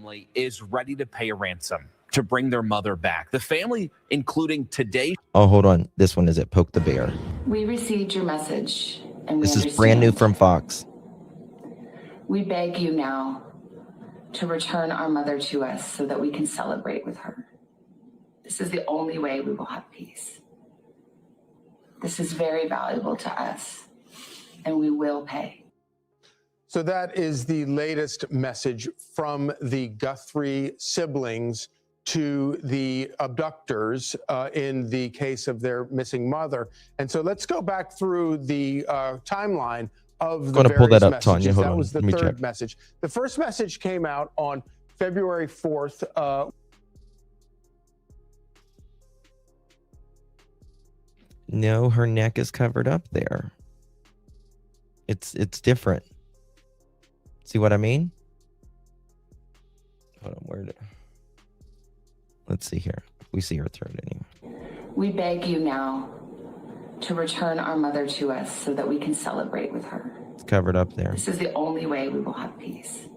family is ready to pay a ransom to bring their mother back. The family, including today. Oh, hold on. This one is at Poke the Bear. We received your message, and we This understand. is brand new from Fox. We beg you now to return our mother to us so that we can celebrate with her. This is the only way we will have peace. This is very valuable to us, and we will pay. So that is the latest message from the Guthrie siblings to the abductors in the case of their missing mother. And so let's go back through the timeline of the various pull that up, messages. Tanya. Hold that on. was the Let me third check. message. The first message came out on February 4th. No, her neck is covered up there. It's different. See what I mean? Hold on, let's see here. We see her throat anyway. We beg you now to return our mother to us so that we can celebrate with her. It's covered up there. This is the only way we will have peace.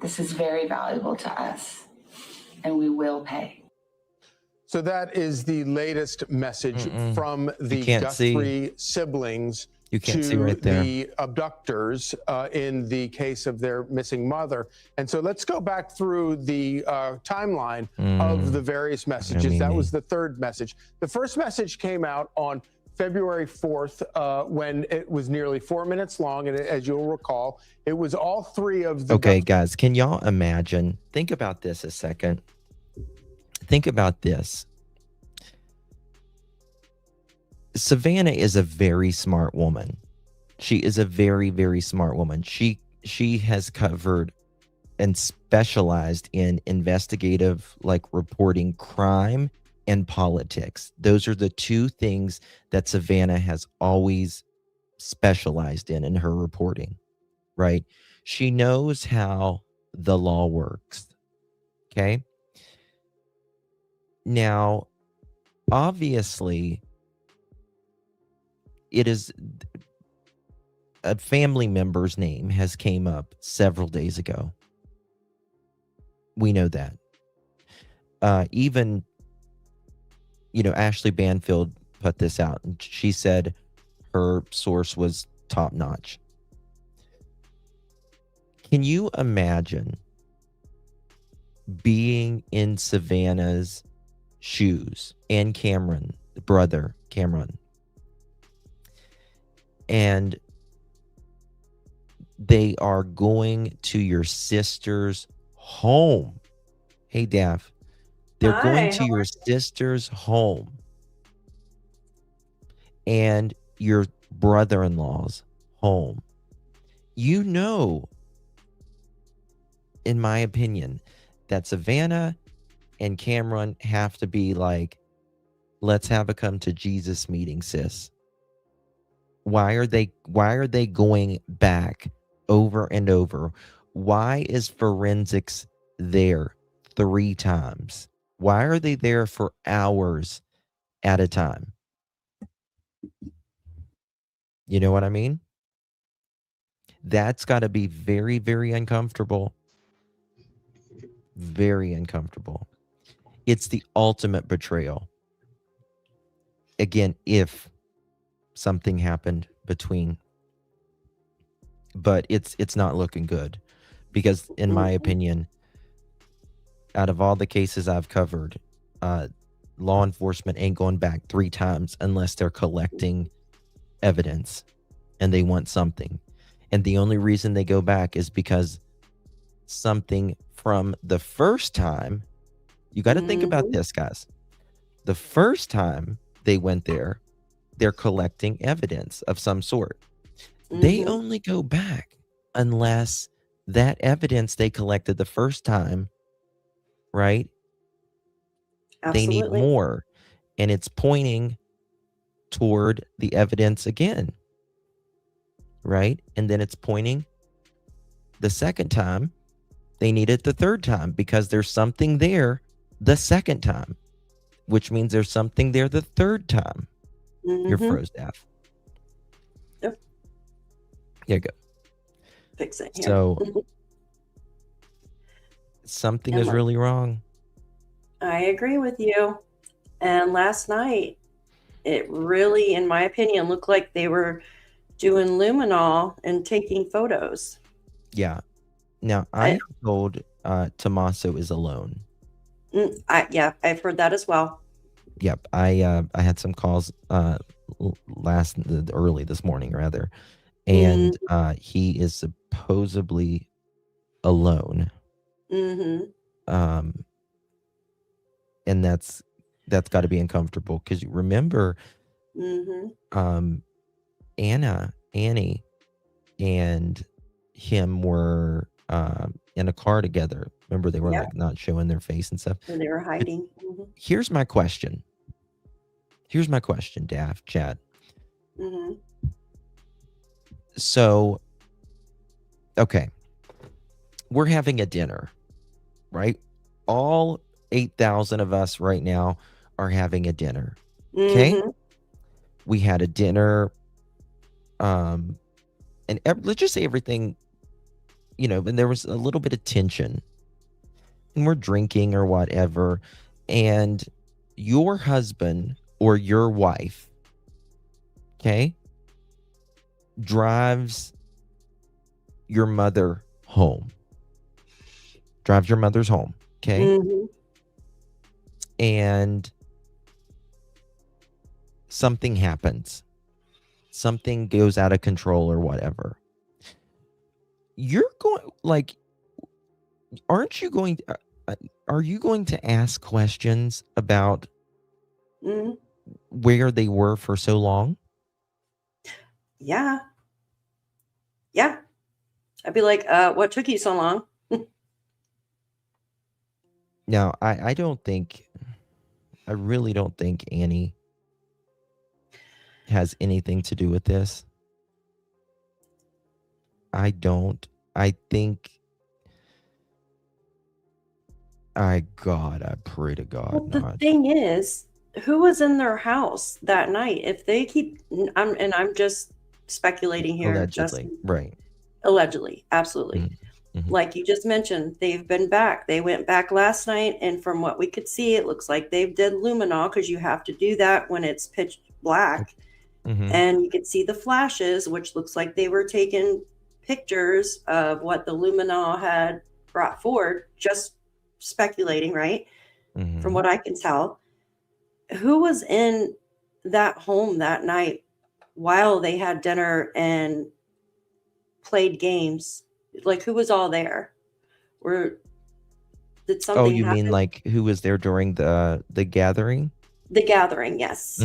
This is very valuable to us, and we will pay. So that is the latest message from the Guthrie siblings You can't to see right there. the abductors in the case of their missing mother. And so let's go back through the timeline of the various messages. That was the third message. The first message came out on February 4th when it was nearly 4 minutes long. And as you'll recall, it was all three of the... Okay, guys, can y'all imagine? Think about this a second. Think about this. Savannah is a very smart woman. She is a very, very smart woman. She has covered and specialized in investigative, like reporting crime and politics. Those are the two things that Savannah has always specialized in her reporting, right? She knows how the law works. Okay. Now, obviously, it is a family member's name has came up several days ago. We know that. Even, Ashley Banfield put this out, and she said her source was top notch. Can you imagine being in Savannah's shoes and Cameron, the brother Cameron, and they are going to your sister's home? Hey, Daff. They're going to your sister's home and your brother-in-law's home. You know, in my opinion, that Savannah and Cameron have to be like, let's have a come to Jesus meeting, sis. Why are they going back over and over? Why is forensics there 3 times? Why are they there for hours at a time? You know what I mean? That's got to be very, very uncomfortable. Very uncomfortable. It's the ultimate betrayal. Again, if something happened between, but it's not looking good, because in my opinion, out of all the cases I've covered, law enforcement ain't going back 3 times unless they're collecting evidence and they want something. And the only reason they go back is because something from the first time, you got to think about this, guys. The first time they went there, they're collecting evidence of some sort. They only go back unless that evidence they collected the first time, right? Absolutely. They need more. And it's pointing toward the evidence again, right? And then it's pointing the second time. They need it the third time because there's something there the second time, which means there's something there the third time. You're froze, Daff. Yep. Here you go. Fix it here. So Something And is really wrong. I agree with you. And last night, it really, in my opinion, looked like they were doing luminol and taking photos. Yeah. Now, I am told Tommaso is alone. Yeah, I've heard that as well. Yep. I had some calls early this morning, rather, and he is supposedly alone. And that's got to be uncomfortable, because you remember Annie and him were in a car together. Remember, they were like not showing their face and stuff. And they were hiding. Here's my question, Daff, Chad. So, okay, we're having a dinner, right? All 8,000 of us right now are having a dinner. Okay. We had a dinner, and let's just say everything, and there was a little bit of tension, and we're drinking or whatever, and your husband or your wife, okay, drives your mother home. Drives your mother's home, okay? And something happens. Something goes out of control or whatever. You're going, like, aren't you going are you going to ask questions about where they were for so long? Yeah. I'd be like, what took you so long? Now, I really don't think Annie has anything to do with this. I don't. I think, I pray to God. Well, the thing is, who was in their house that night? If they keep, I'm just speculating here. Allegedly, right. Allegedly, absolutely. Like you just mentioned, they've been back. They went back last night, and from what we could see, it looks like they did luminol, because you have to do that when it's pitch black. And you could see the flashes, which looks like they were taking pictures of what the luminol had brought forward. Just speculating, right? From what I can tell. Who was in that home that night while they had dinner and played games? Like, who was all there? Or did something happen? You mean like who was there during the gathering? The gathering, yes.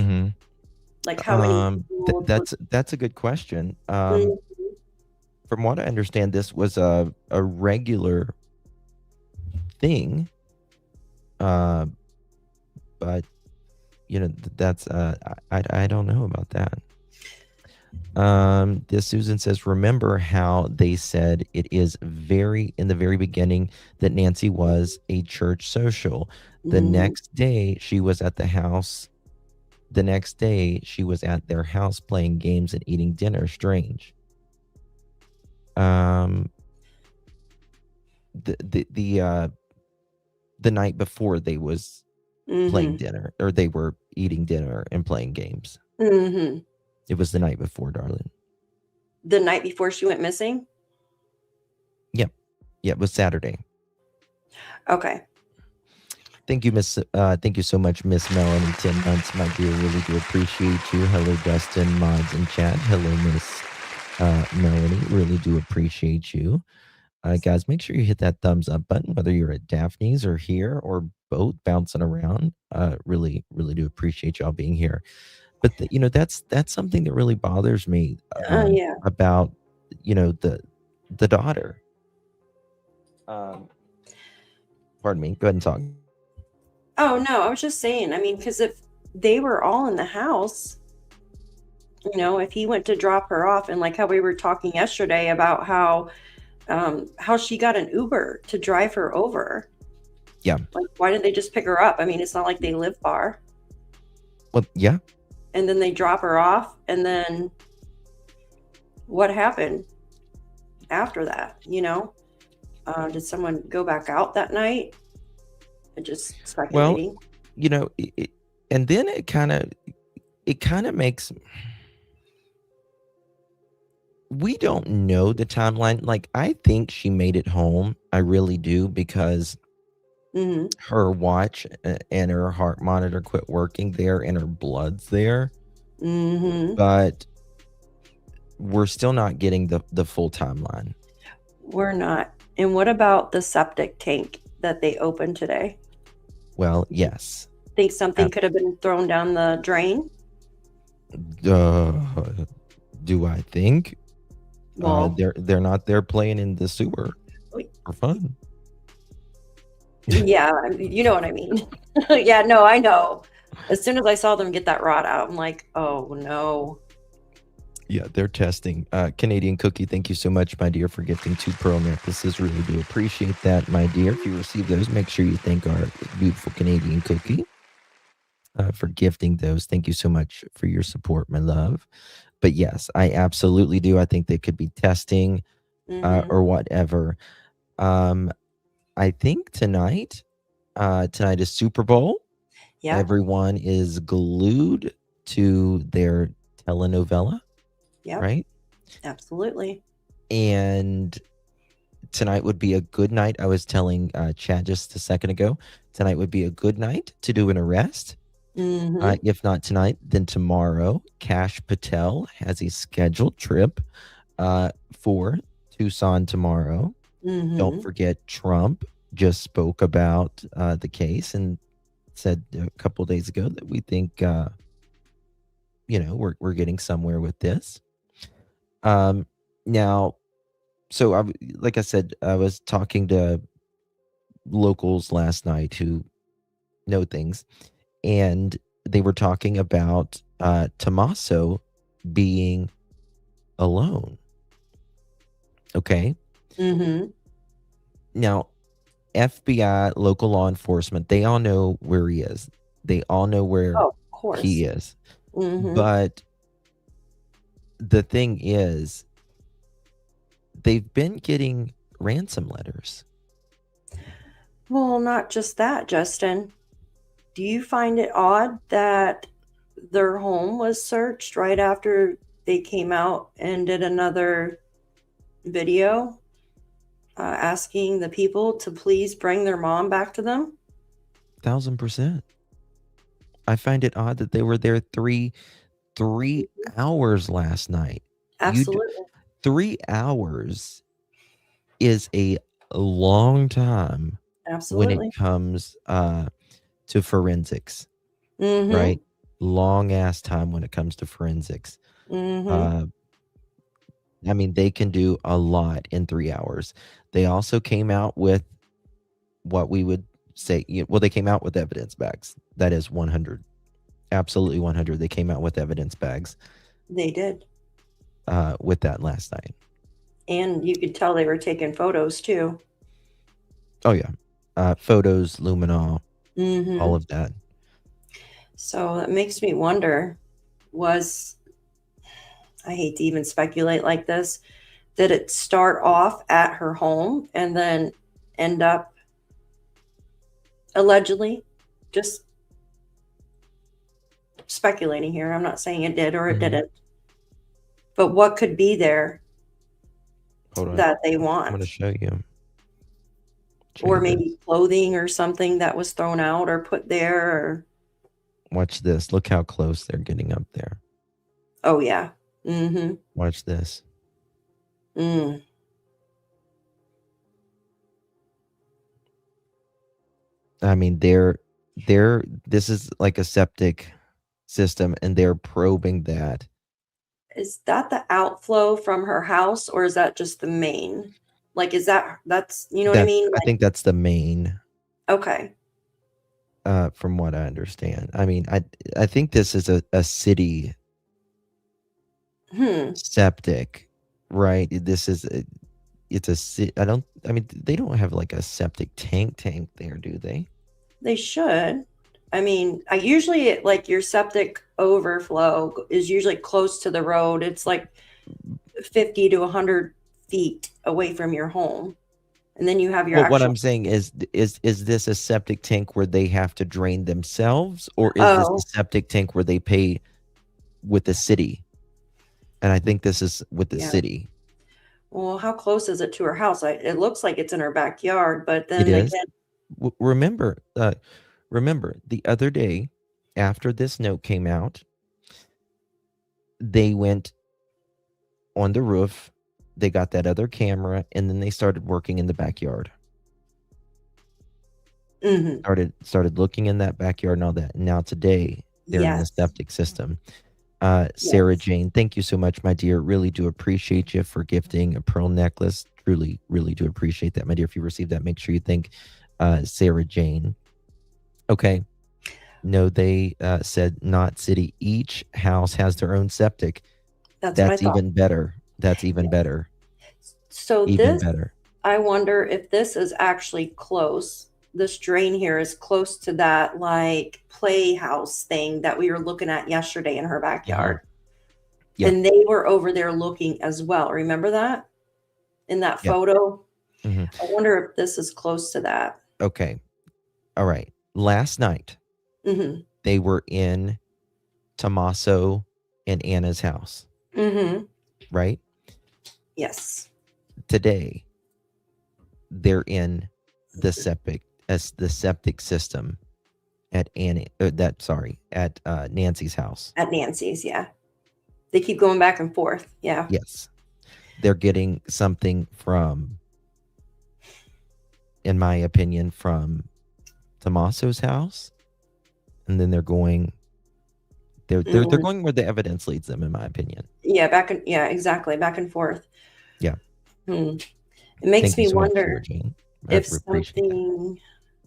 Like how many people that's a good question. From what I understand, this was a regular thing. But that's I don't know about that. This Susan says, remember how they said it is in the very beginning that Nancy was a church social. The next day she was at the house. The next day she was at their house playing games and eating dinner. Strange. The night before they was playing dinner, or they were eating dinner and playing games. It was the night before, darling. The night before she went missing? Yep. Yeah, it was Saturday. Okay. Thank you, thank you so much, Miss Melanie. 10 months, my dear. Really do appreciate you. Hello, Dustin, mods, and chat. Hello, Miss Melanie. Really do appreciate you. Guys, make sure you hit that thumbs up button, whether you're at Daphne's or here or both, bouncing around. Really, really do appreciate y'all being here. But that's something that really bothers me about the daughter. Pardon me. Go ahead and talk. Oh no, I was just saying. I mean, because if they were all in the house, if he went to drop her off, and like how we were talking yesterday about how she got an Uber to drive her over. Yeah. Like, why didn't they just pick her up? I mean, it's not like they live far. Well, yeah. And then they drop her off, and then what happened after that? Did someone go back out that night? Just Well, speculating. And then it kind of makes, we don't know the timeline. Like, I think she made it home. I really do, because Mm-hmm. her watch and her heart monitor quit working there, and her blood's there. Mm-hmm. But we're still not getting the full timeline. We're not. And what about the septic tank that they opened today? Well, yes. Think something could have been thrown down the drain? Do I think? Well, They're not there playing in the sewer for fun. yeah, you know what I mean. Yeah, no, I know. As soon as I saw them get that rod out, I'm like, oh no. Yeah, they're testing. Canadian Cookie, thank you so much, my dear, for gifting 2 pearl necklaces. Really do appreciate that, my dear. If you receive those, make sure you thank our beautiful Canadian Cookie for gifting those. Thank you so much for your support, my love. But yes, I absolutely do. I think they could be testing or whatever. I think tonight is Super Bowl. Yeah, Everyone is glued to their telenovela. yeah, Right? absolutely. And tonight would be a good night. I was telling Chad just a second ago, tonight would be a good night to do an arrest. If not tonight, then tomorrow. Kash Patel has a scheduled trip for Tucson tomorrow. Don't forget, Trump just spoke about the case and said a couple of days ago that we think, we're getting somewhere with this. Now, so like I said, I was talking to locals last night who know things, and they were talking about Tommaso being alone. Okay. Now, FBI, local law enforcement, they all know where he is. They all know where he is. But the thing is, they've been getting ransom letters. Well, not just that, Justin. Do you find it odd that their home was searched right after they came out and did another video asking the people to please bring their mom back to them? 1000%. I find it odd that they were there three hours last night. Absolutely. 3 hours is a long time Absolutely. when it comes to forensics, right? Long ass time when it comes to forensics. I mean, they can do a lot in 3 hours. They also came out with what we would say, they came out with evidence bags. That is 100. Absolutely 100. They came out with evidence bags. They did. With that last night. And you could tell they were taking photos too. Oh, yeah. Photos, luminol, all of that. So that makes me wonder, I hate to even speculate like this, did it start off at her home and then end up allegedly, just speculating here. I'm not saying it did or it didn't. But what could be there that they want? I'm going to show you. Or maybe clothing or something that was thrown out or put there. Or... Watch this. Look how close they're getting up there. Oh, yeah. Watch this. I mean, this is like a septic system, and they're probing that. Is that the outflow from her house, or is that just the main? Like, that's, you know what I mean? I think that's the main. Okay. From what I understand. I mean, I think this is a city septic, right? It's a city. They don't have like a septic tank there, do they? They should. I mean, usually like your septic overflow is usually close to the road. It's like 50 to 100 feet away from your home. And then you have your Well, what actual. I'm saying is this a septic tank where they have to drain themselves, or is this a Oh, septic tank where they pay with the city? And I think this is with the yeah. city. Well, how close is it to her house? It looks like it's in her backyard, but It then is. again, Remember, the other day after this note came out, they went on the roof, they got that other camera, and then they started working in the backyard. mhm, Started looking in that backyard and all that. And now today they're in the yes, septic system. Sarah yes. Jane, thank you so much, my dear. Really do appreciate you for gifting a pearl necklace. Truly, really do appreciate that, my dear. If you received that, make sure you thank Sarah Jane. Okay. No, they said not city. Each house has their own septic. That's what I That's thought. even better. That's even better. So Even this, better. I wonder if this is actually close. This drain here is close to that like playhouse thing that we were looking at yesterday in her backyard. Yeah. And they were over there looking as well. Remember that in that Yeah. photo? hmm I wonder if this is close to that. Okay. All right. Last night, Mm-hmm. they were in Tommaso and Anna's house, Mm-hmm. right? Yes. Today, they're in the septic system at Nancy's house. At Nancy's, yeah. They keep going back and forth. Yeah. Yes. They're getting something from, in my opinion, from Tommaso's house. And then they're going going where the evidence leads them, in my opinion. Yeah, exactly. Back and forth. Yeah. It makes Thank you me so much, wonder Sarah Jane. I if appreciate that. something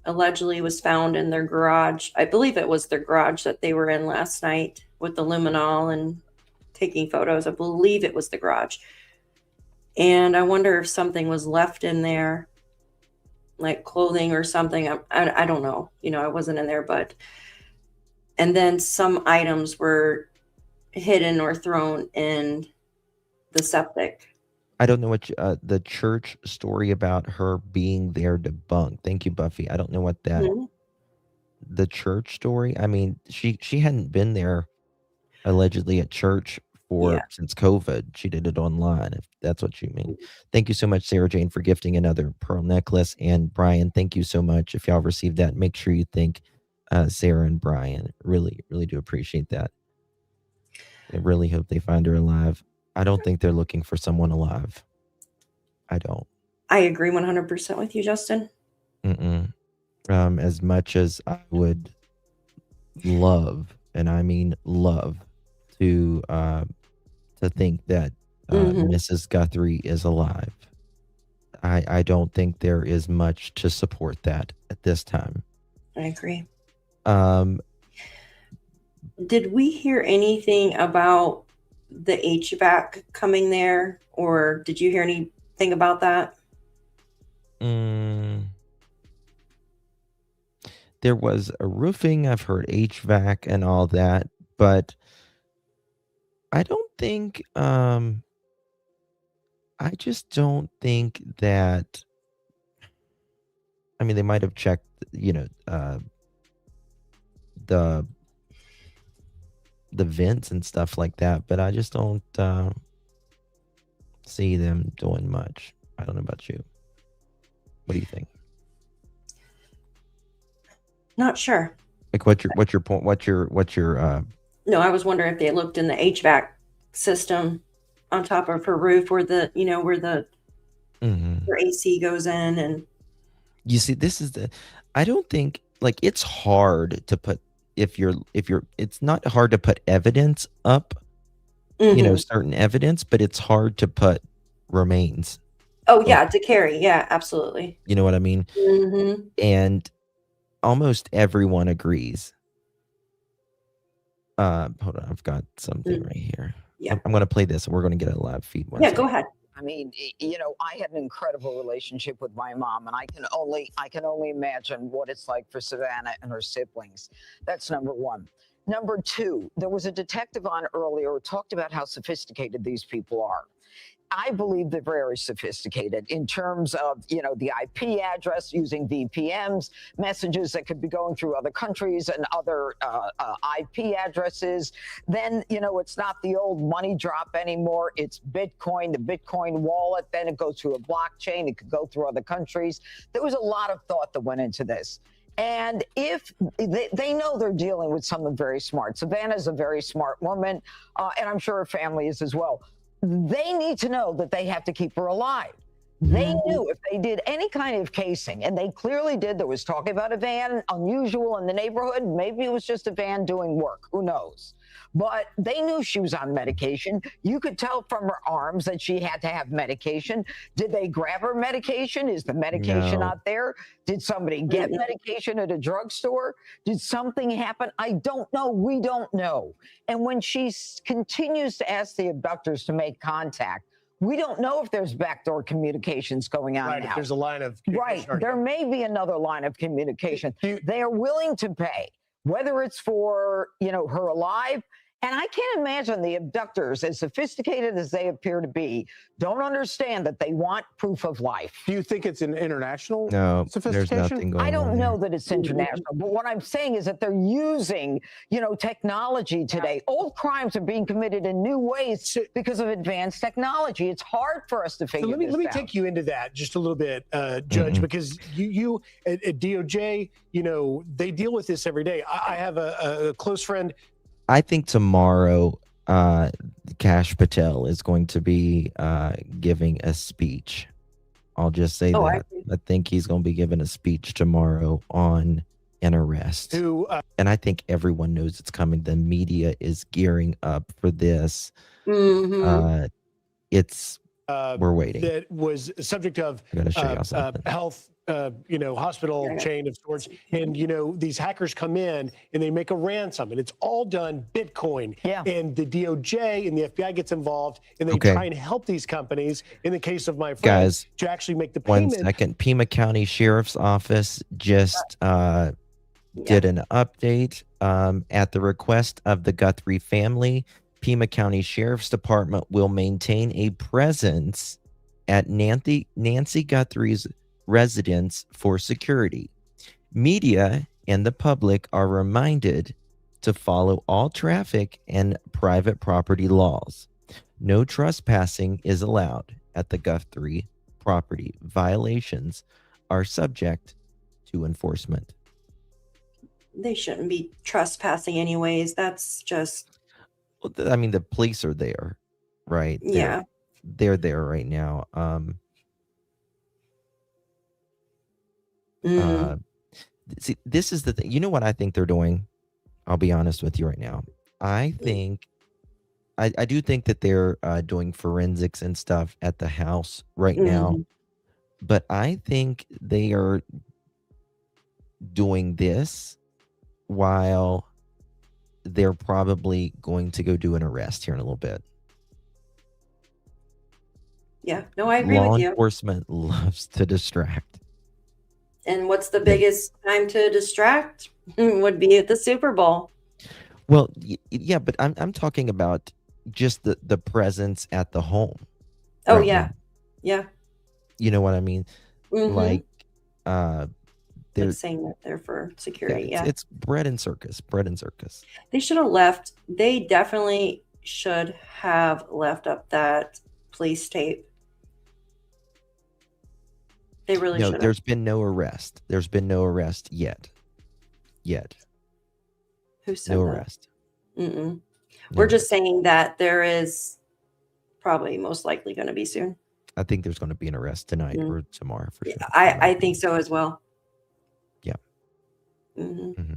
allegedly was found in their garage. I believe it was their garage that they were in last night with the luminol and taking photos. I believe it was the garage. And I wonder if something was left in there, like clothing or something. I don't know. I wasn't in there, but. And then some items were hidden or thrown in the septic. I don't know what the church story about her being there debunked. Thank you, Buffy. I don't know what that the church story. I mean, she hadn't been there allegedly at church since COVID. She did it online, if that's what you mean. Thank you so much, Sarah Jane, for gifting another pearl necklace. And Brian, thank you so much. If y'all received that, make sure you thank Sarah and Brian. Really, really do appreciate that. I really hope they find her alive. I don't think they're looking for someone alive. I don't. I agree 100% with you, Justin. As much as I would love, and I mean love, to think that Mrs. Guthrie is alive, I don't think there is much to support that at this time. I agree. Um, Did we hear anything about the HVAC coming there, or did you hear anything about that? There was a roofing. I've heard HVAC and all that, but I don't think. I just don't think that. I mean, they might have checked, the vents and stuff like that, but I just don't see them doing much. I don't know about you. What do you think? Not sure. Like, what's your point? What's your No, I was wondering if they looked in the HVAC system on top of her roof where the her AC goes in. And you see, this is I don't think, like, it's hard to put, it's not hard to put evidence up, certain evidence, but it's hard to put remains. Oh yeah, to carry. Yeah, absolutely. You know what I mean? And almost everyone agrees. Hold on, I've got something right here. Yeah. I'm going to play this and we're going to get a live feed. Yeah, go ahead. I mean, I had an incredible relationship with my mom, and I can only imagine what it's like for Savannah and her siblings. That's number one. Number two, there was a detective on earlier who talked about how sophisticated these people are. I believe they're very sophisticated in terms of, you know, the IP address using VPNs, messages that could be going through other countries and other IP addresses. Then, you know, it's not the old money drop anymore. It's Bitcoin, the Bitcoin wallet. Then it goes through a blockchain. It could go through other countries. There was a lot of thought that went into this. And if they know they're dealing with someone very smart, Savannah's a very smart woman, and I'm sure her family is as well. They need to know that they have to keep her alive. They knew if they did any kind of casing, and they clearly did, there was talking about a van unusual in the neighborhood. Maybe it was just a van doing work. Who knows? But they knew she was on medication. You could tell from her arms that she had to have medication. Did they grab her medication? Is the medication not there? Did somebody get medication at a drugstore? Did something happen? I don't know. We don't know. And when she continues to ask the abductors to make contact, we don't know if there's backdoor communications going on Right, now. if there's a line of Right, there may be another line of communication. They are willing to pay, whether it's for, you know, her alive. And I can't imagine the abductors, as sophisticated as they appear to be, don't understand that they want proof of life. Do you think it's an international There's sophistication? nothing going on. I don't there. know that it's international, but what I'm saying is that they're using, you know, technology today. Old crimes are being committed in new ways because of advanced technology. It's hard for us to figure So let me this out. take you into that just a little bit, Judge, because you at DOJ, you know, they deal with this every day. I have a close friend. I think tomorrow, Kash Patel is going to be giving a speech. I'll just say that. I think he's going to be giving a speech tomorrow on an arrest. Who, and I think everyone knows it's coming. The media is gearing up for this. It's we're waiting. That was subject of I gotta show y'all something. health, you know, hospital chain of sorts. And, you know, these hackers come in and they make a ransom, and it's all done Bitcoin. Yeah. And the DOJ and the FBI gets involved, and they Okay. try and help these companies, in the case of my friend, Guys, to actually make the One payment. second. Pima County Sheriff's Office just did an update at the request of the Guthrie family. Pima County Sheriff's Department will maintain a presence at Nancy Guthrie's residence for security. Media and the public are reminded to follow all traffic and private property laws. No trespassing is allowed at the Guthrie property. Violations are subject to enforcement. They shouldn't be trespassing anyways. That's just, I mean, the police are there, right? yeah. They're there right now. See, this is the thing. You know what I think they're doing? I'll be honest with you right now. I think, I do think that they're doing forensics and stuff at the house right now. But I think they are doing this while they're probably going to go do an arrest here in a little bit. Yeah. No, I agree Law with you. enforcement loves to distract. And what's the biggest time to distract? Would be at the Super Bowl. Well, yeah, but I'm talking about just the presence at the home. Oh, right yeah. now. Yeah. You know what I mean? Like, They're they're saying that they're for security. Yeah. it's bread and circus. Bread and circus. They should have left. They definitely should have left up that police tape. They really No, should have. there's been no arrest. There's been no arrest yet. Who said No that? arrest. Mm-mm. We're just saying that there is probably most likely going to be soon. I think there's going to be an arrest tonight or tomorrow for sure. I think so as well. Yeah. Mm-hmm.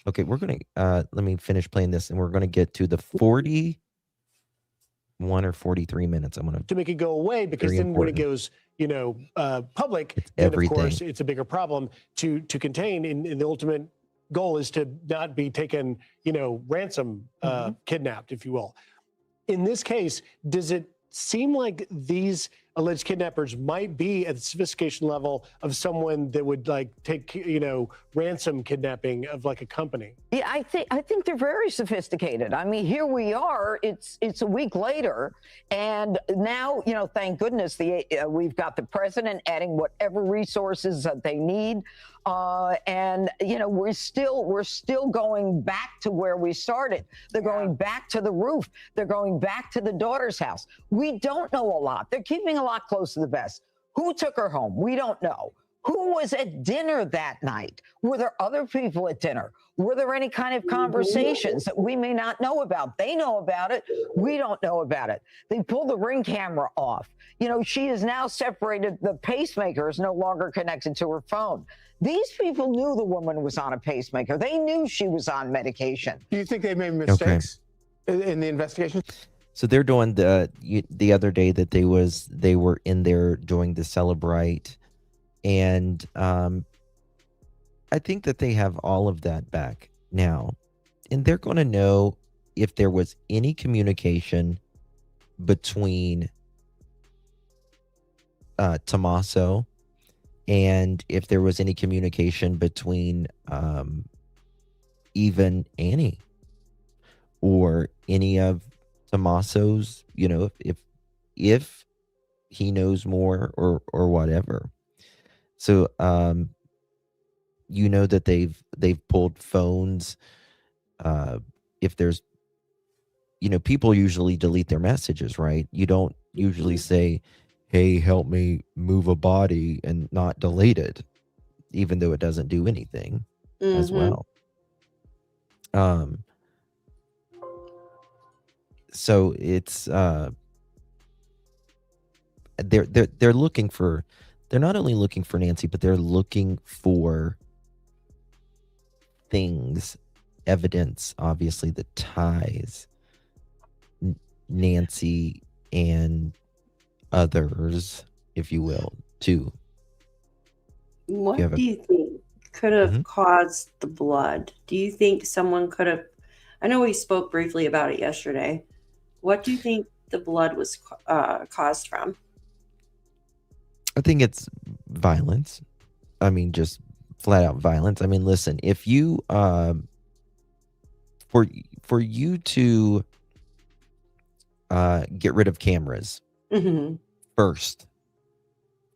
Okay, we're going to let me finish playing this, and we're going to get to the 41 or 43 minutes. I'm going to make it go away, because Very then when it important. goes, you know, public, It's then everything. of course it's a bigger problem to contain. And the ultimate goal is to not be taken, you know, ransom, kidnapped, if you will. In this case, does it seem like these alleged kidnappers might be at the sophistication level of someone that would like take, ransom kidnapping of like a company. Yeah, I think they're very sophisticated. I mean, here we are. It's a week later, and now, thank goodness we've got the president adding whatever resources that they need, and we're still going back to where we started. They're going back to the roof. They're going back to the daughter's house. We don't know a lot. They're keeping a lot close to the vest. Who took her home? We don't know. Who was at dinner that night? Were there other people at dinner? Were there any kind of conversations that we may not know about? They know about it. We don't know about it. They pulled the Ring camera off. She is now separated. The pacemaker is no longer connected to her phone. These people knew the woman was on a pacemaker. They knew she was on medication. Do you think they made mistakes in the investigation? So they're doing the other day that they were in there doing the Celebrate, and I think that they have all of that back now, and they're going to know if there was any communication between Tommaso, and if there was any communication between even Annie or any of Tommaso's, if he knows more or whatever. So that they've pulled phones. If there's, people usually delete their messages, right? You don't usually say, hey, help me move a body, and not delete it, even though it doesn't do anything as well. So it's they're looking for, they're not only looking for Nancy, but they're looking for things, evidence, obviously, that ties Nancy and others, if you will, to. What do you think could have caused the blood? Do you think someone could have? I know we spoke briefly about it yesterday. What do you think the blood was caused from? I think it's violence. I mean, just flat out violence. I mean, listen, if you for you to get rid of cameras first,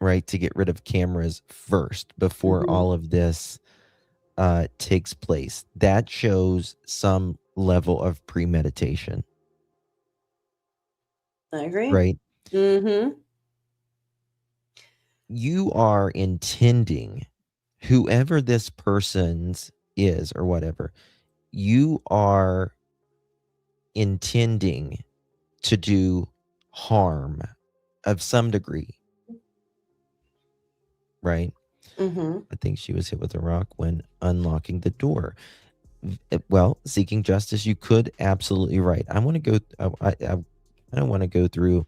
right? To get rid of cameras first before all of this takes place, that shows some level of premeditation. I agree. Right? Mm-hmm. You are intending, whoever this person's is or whatever, you are intending to do harm of some degree. Right? I think she was hit with a rock when unlocking the door. Well, seeking justice, you could absolutely right. I want to go. I don't want to go through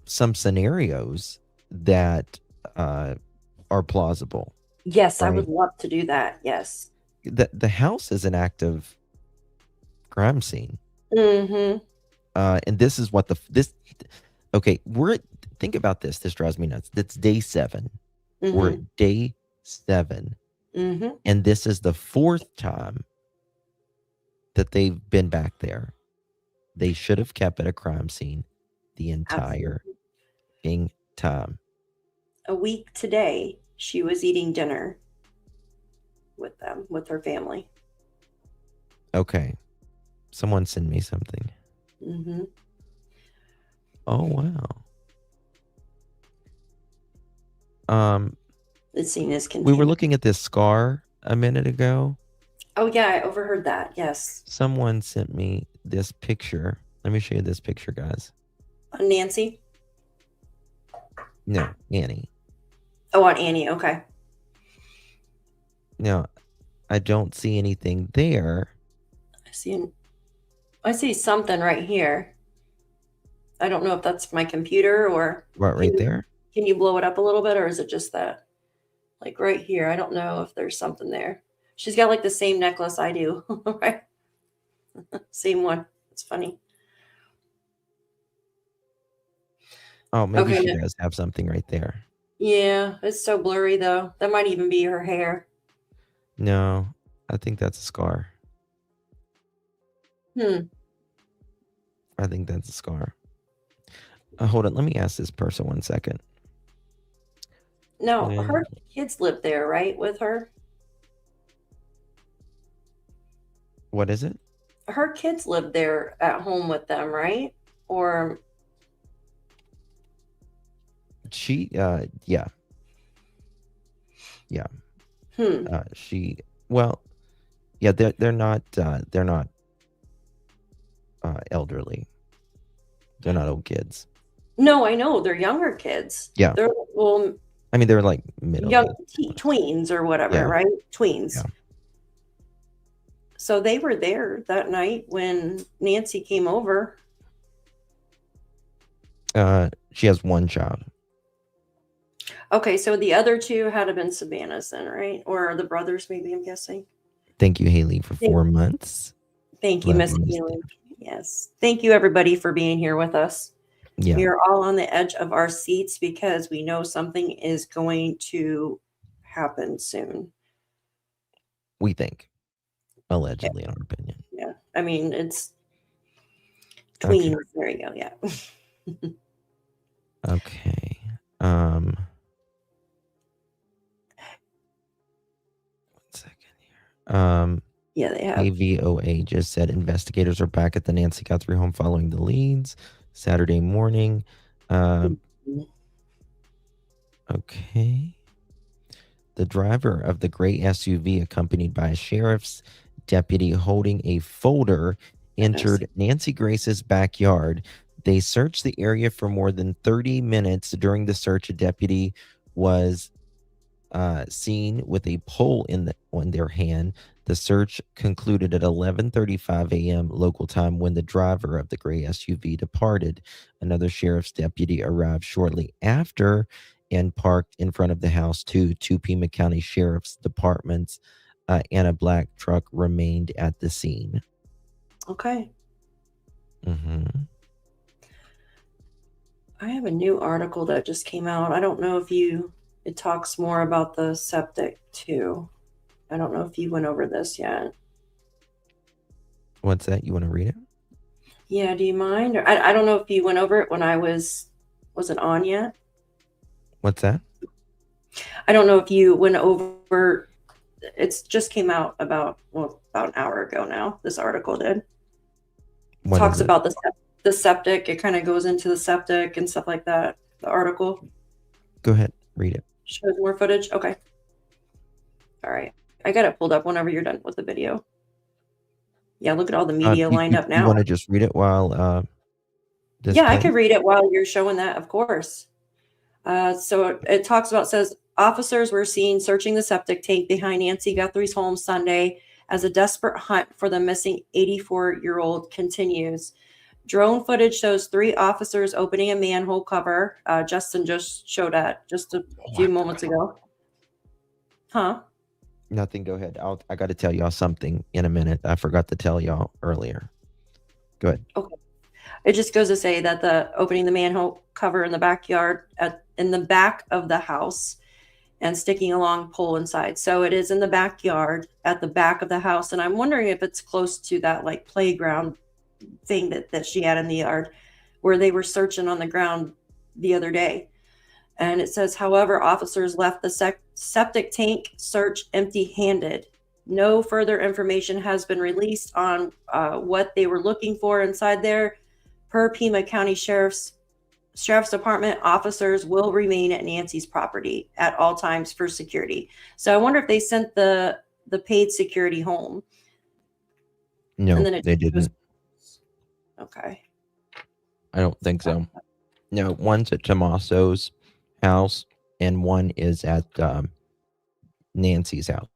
some scenarios that are plausible. Yes, right? I would love to do that. Yes. The house is an active crime scene. And this is what okay, think about this. This drives me nuts. It's day 7. We're at day 7. And this is the 4th time that they've been back there. They should have kept at a crime scene the entire time. A week today, she was eating dinner with them, with her family. Okay. Someone send me something. Oh, wow. The scene is continued. We were looking at this scar a minute ago. Oh, yeah, I overheard that. Yes. Someone sent me this picture. Let me show you this picture, guys. Nancy? No, Annie. Oh, on Annie. Okay. Now, I don't see anything there. I see something right here. I don't know if that's my computer or... What, right there? Can you blow it up a little bit, or is it just that? Like right here. I don't know if there's something there. She's got like the same necklace I do, right? Same one. It's funny. Oh, maybe Okay. she does have something right there. Yeah, it's so blurry though. That might even be her hair. No, I think that's a scar. Hmm. I think that's a scar. Hold on. Let me ask this person 1 second. No, When- her kids live there, right, with her? What is it? Her kids live there at home with them, right? Or She, yeah. hmm. She, well, yeah, they're not elderly. They're not old kids. No, I know they're younger kids. Yeah. They're well, I mean, they're like middle. young tweens or whatever, Yeah. right? Tweens. Yeah. So they were there that night when Nancy came over. She has one child. Okay, so the other two had to have been Savannah's then, right? Or the brothers, maybe, I'm guessing. Thank you, Haley, for 4 months. Thank you, Love Miss you, Miss Healy. Yes. Thank you, everybody, for being here with us. Yeah. We are all on the edge of our seats because we know something is going to happen soon. We think. Allegedly, in our opinion. Yeah. I mean, it's Okay. tweens. There you go. Yeah. Okay. 1 second here. Yeah, they have. AVOA just said investigators are back at the Nancy Guthrie home following the leads Saturday morning. Okay. The driver of the gray SUV, accompanied by a sheriff's deputy holding a folder, entered Nancy Grace's backyard. They searched the area for more than 30 minutes. During the search, a deputy was seen with a pole in their hand. The search concluded at 11:35 a.m. local time when the driver of the gray SUV departed. Another sheriff's deputy arrived shortly after and parked in front of the house. Two Pima County Sheriff's Departments and a black truck remained at the scene. Okay. Mm-hmm. I have a new article that just came out. I don't know if it talks more about the septic too. I don't know if you went over this yet. What's that? You want to read it? Yeah, do you mind? Or, I don't know if you went over it when I was it on yet? What's that? I don't know if you went over. It's just came out about an hour ago now. This article did. What Talks is it? about the septic. It kind of goes into the septic and stuff like that. The article Go ahead, read it. shows more footage. Okay. All right. I got it pulled up whenever you're done with the video. Yeah, look at all the media lined up You now. want to just read it while this Yeah, I plays? could read it while you're showing that, of course. So it talks about, says, officers were seen searching the septic tank behind Nancy Guthrie's home Sunday as a desperate hunt for the missing 84-year-old continues. Drone footage shows 3 officers opening a manhole cover. Justin just showed that just a few moments ago. Huh? Nothing. Go ahead. I got to tell y'all something in a minute. I forgot to tell y'all earlier. Go ahead. Okay. It just goes to say that the opening the manhole cover in the backyard in the back of the house and sticking a long pole inside. So it is in the backyard at the back of the house. And I'm wondering if it's close to that like playground thing that she had in the yard where they were searching on the ground the other day. And it says, however, officers left the septic tank search empty-handed. No further information has been released on what they were looking for inside there. Per Pima County Sheriff's Department, officers will remain at Nancy's property at all times for security. So I wonder if they sent the paid security home. No, And then they didn't. Okay. I don't think so. No, one's at Tommaso's house and one is at Nancy's house.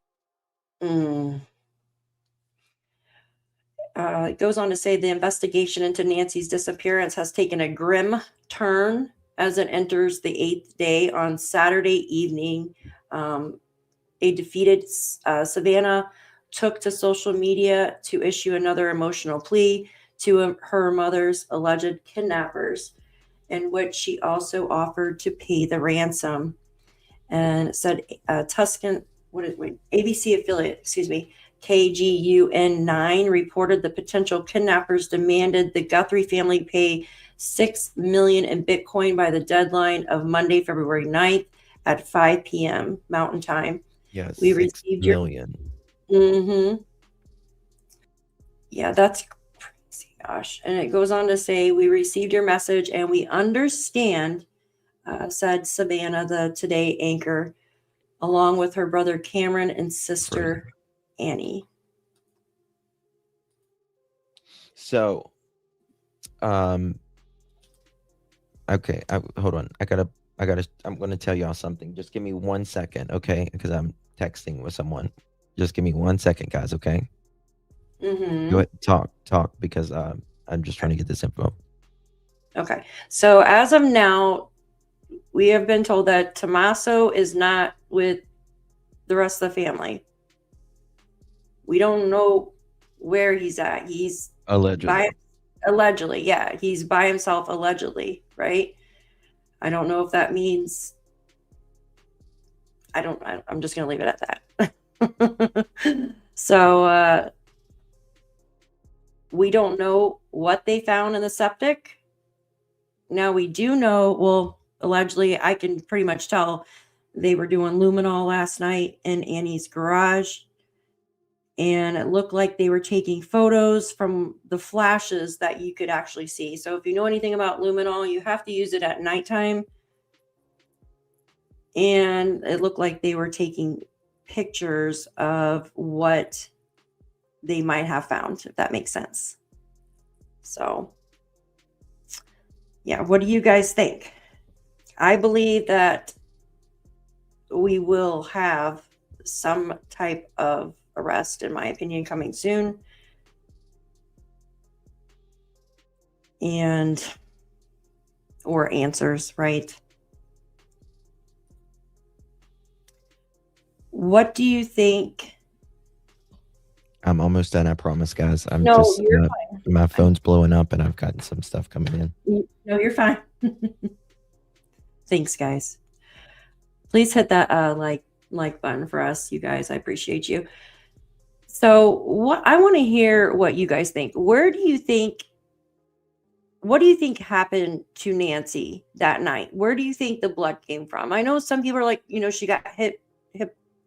It goes on to say the investigation into Nancy's disappearance has taken a grim turn as it enters the 8th day. On Saturday evening, a defeated Savannah took to social media to issue another emotional plea to her mother's alleged kidnappers. in which she also offered to pay the ransom. And it said ABC affiliate, KGUN9 reported the potential kidnappers demanded the Guthrie family pay $6 million in Bitcoin by the deadline of Monday, February 9th at 5 p.m. Mountain Time. Yes, We 6 received million. Yeah, that's crazy. Gosh. And it goes on to say, we received your message and we understand, said Savannah, the Today anchor, along with her brother Cameron and sister Annie. So, okay, hold on. I'm going to tell y'all something. Just give me 1 second, okay? Because I'm texting with someone. Just give me 1 second, guys, okay? Go ahead, talk, because I'm just trying to get this info. Okay. So as of now, we have been told that Tommaso is not with the rest of the family. We don't know where he's at. He's allegedly, yeah. He's by himself, allegedly, right? I don't know if that means. I'm just going to leave it at that. So we don't know what they found in the septic. Now we do know, well, allegedly, I can pretty much tell they were doing luminol last night in Annie's garage. And it looked like they were taking photos from the flashes that you could actually see. So if you know anything about luminol, you have to use it at nighttime. And it looked like they were taking pictures of what they might have found, if that makes sense. So, yeah, what do you guys think? I believe that we will have some type of arrest, in my opinion, coming soon. Or answers, right? What do you think? I'm almost done, I promise, guys. You're fine. My phone's blowing up and I've gotten some stuff coming in. No, you're fine. Thanks, guys. Please hit that like button for us, you guys. I appreciate you. So I want to hear what you guys think. What do you think happened to Nancy that night? Where do you think the blood came from? I know some people are like, she got hit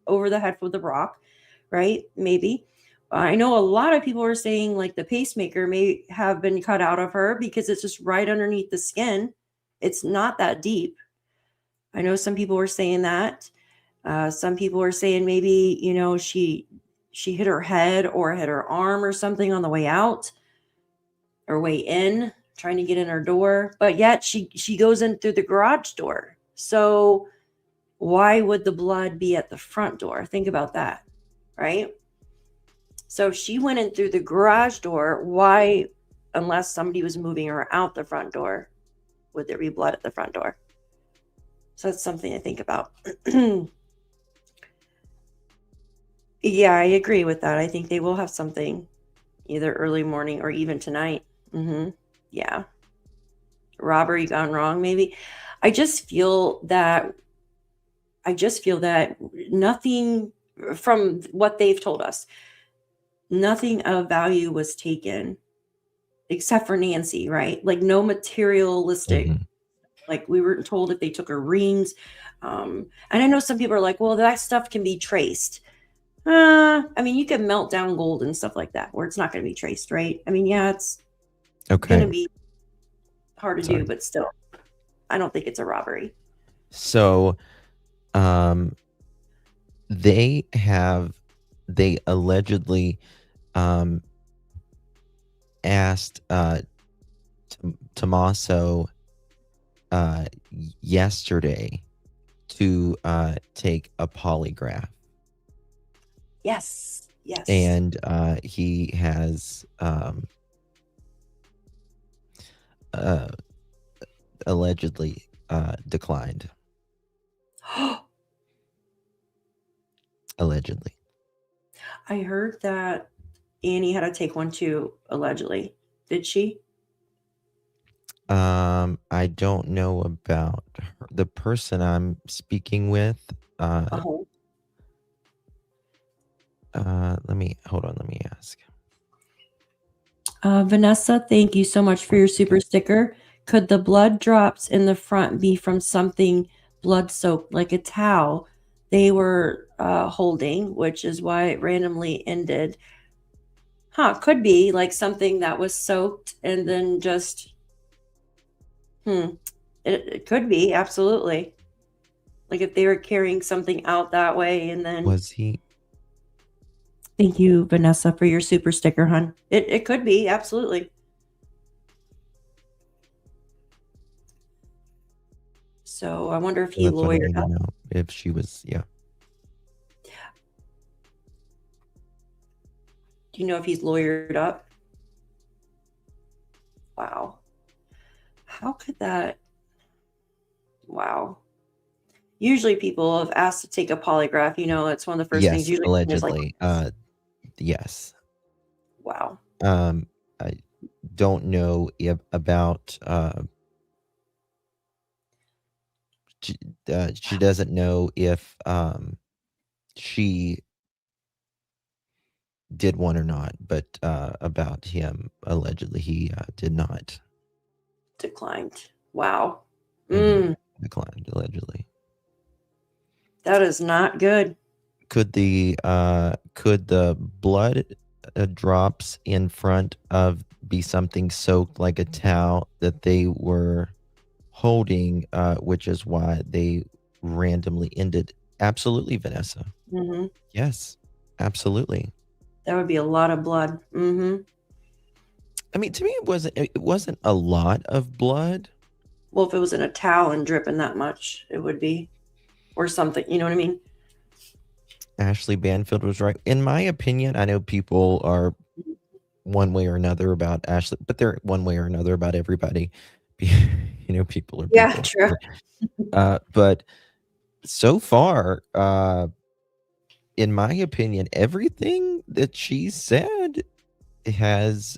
over the head with a rock, right? Maybe. I know a lot of people are saying like the pacemaker may have been cut out of her because it's just right underneath the skin. It's not that deep. I know some people were saying that. Some people are saying maybe, she hit her head or hit her arm or something on the way out or way in, trying to get in her door. But yet she goes in through the garage door. So why would the blood be at the front door? Think about that, right? So she went in through the garage door. Why, unless somebody was moving her out the front door, would there be blood at the front door? So that's something to think about. Yeah, I agree with that. I think they will have something either early morning or even tonight. Yeah. Robbery gone wrong, maybe. I just feel that nothing from what they've told us, nothing of value was taken except for Nancy, right? Like no materialistic, like we were told if they took her rings. And I know some people are like, well, that stuff can be traced. I mean, you can melt down gold and stuff like that where it's not going to be traced, right? I mean, yeah, it's going to be hard to do, but still, I don't think it's a robbery. So, they allegedly asked Tommaso yesterday to take a polygraph. Yes. And he has allegedly declined. Allegedly. I heard that Annie had to take one too, allegedly. Did she? I don't know about her. The person I'm speaking with. Uh-huh. Let me ask. Vanessa, thank you so much for your super sticker. Could the blood drops in the front be from something blood soaked, like a towel they were holding, which is why it randomly ended? Could be like something that was soaked and then just, it could be, absolutely. Like if they were carrying something out that way and then. Was he? Thank you, Vanessa, for your super sticker, hon. It could be, absolutely. So I wonder if he That's what I lawyered need to up. know. If she was, yeah. Do you know if he's lawyered up? Wow. How could that? Wow. Usually people have asked to take a polygraph. You know, it's one of the first things Yes, usually. allegedly. Yes. Wow. I don't know about. She doesn't know if she did one or not, but about him, allegedly he did not. Declined. Wow. Declined, allegedly. That is not good. Could the blood drops in front of be something soaked like a towel that they were holding, which is why they randomly ended? Absolutely, Vanessa. Mm-hmm. Yes, absolutely. That would be a lot of blood. Mm-hmm. I mean, to me, it wasn't a lot of blood. Well, if it was in a towel and dripping that much, it would be, or something. You know what I mean? Ashley Banfield was right. In my opinion, I know people are one way or another about Ashley, but they're one way or another about everybody. You know, people are people. Yeah, true. But so far, in my opinion, everything that she said is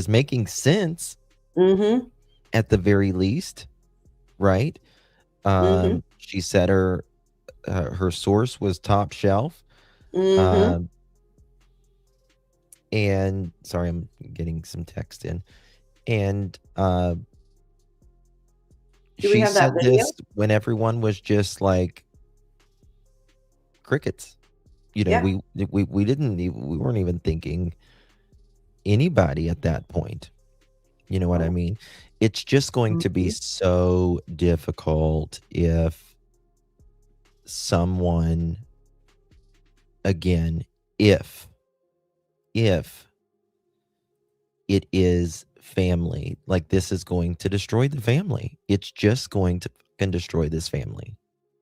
making sense. Mm-hmm. At the very least, right? She said her source was top shelf. Mm-hmm. And sorry, I'm getting some text in. And Do we she have that said video? this when everyone was just like crickets. You know, Yeah. we weren't even thinking anybody at that point. You know what I mean? It's just going to be so difficult if someone, again, if it is family, like this is going to destroy the family. It's just going to fucking destroy this family.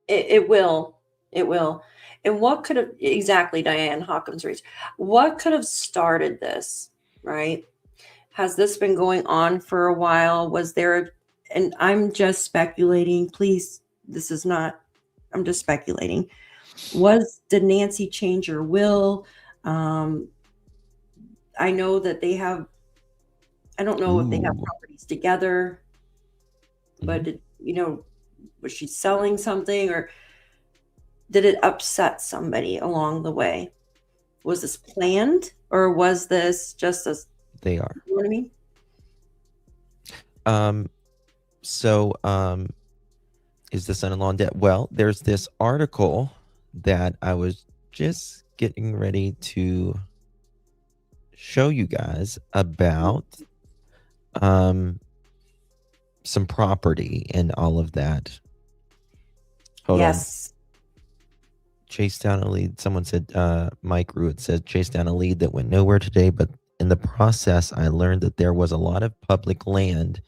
It will. It will. And what could have exactly, Diane Hawkins Reese, what could have started this, right? Has this been going on for a while? Was there, and I'm just speculating, please, this is not, I'm just speculating. Did Nancy change her will? I know that they have, I don't know if they have properties together, but was she selling something, or did it upset somebody along the way? Was this planned, or was this just a? They are. You know what I mean? So is the son-in-law in debt? Well, there's this article that I was just getting ready to show you guys about some property and all of that. Hold on. Chase down a lead. Someone said, Mike Ruitt said, chase down a lead that went nowhere today, but in the process, I learned that there was a lot of public land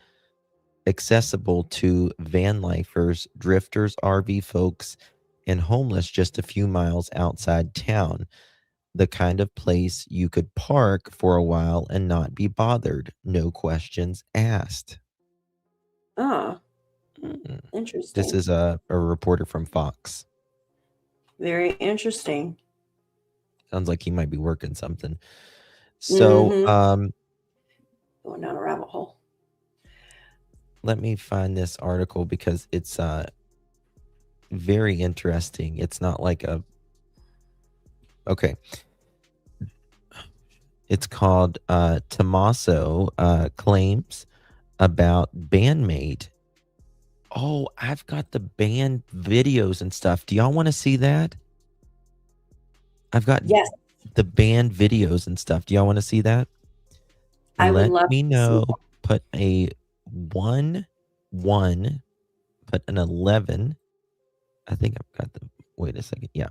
accessible to van lifers, drifters, RV folks, and homeless just a few miles outside town. The kind of place you could park for a while and not be bothered. No questions asked. Oh, interesting. This is a reporter from Fox. Very interesting. Sounds like he might be working something. So, going down a rabbit hole. let me find this article because it's very interesting. It's not like a okay. It's called Tommaso claims about bandmate. Oh, I've got the band videos and stuff. Do y'all want to see that? I've got Yes, the band videos and stuff. Do y'all want to see that? I would Let love me to see know. that. Put a 1, 1, put an 11. I think I've got the. Wait a second. Yeah.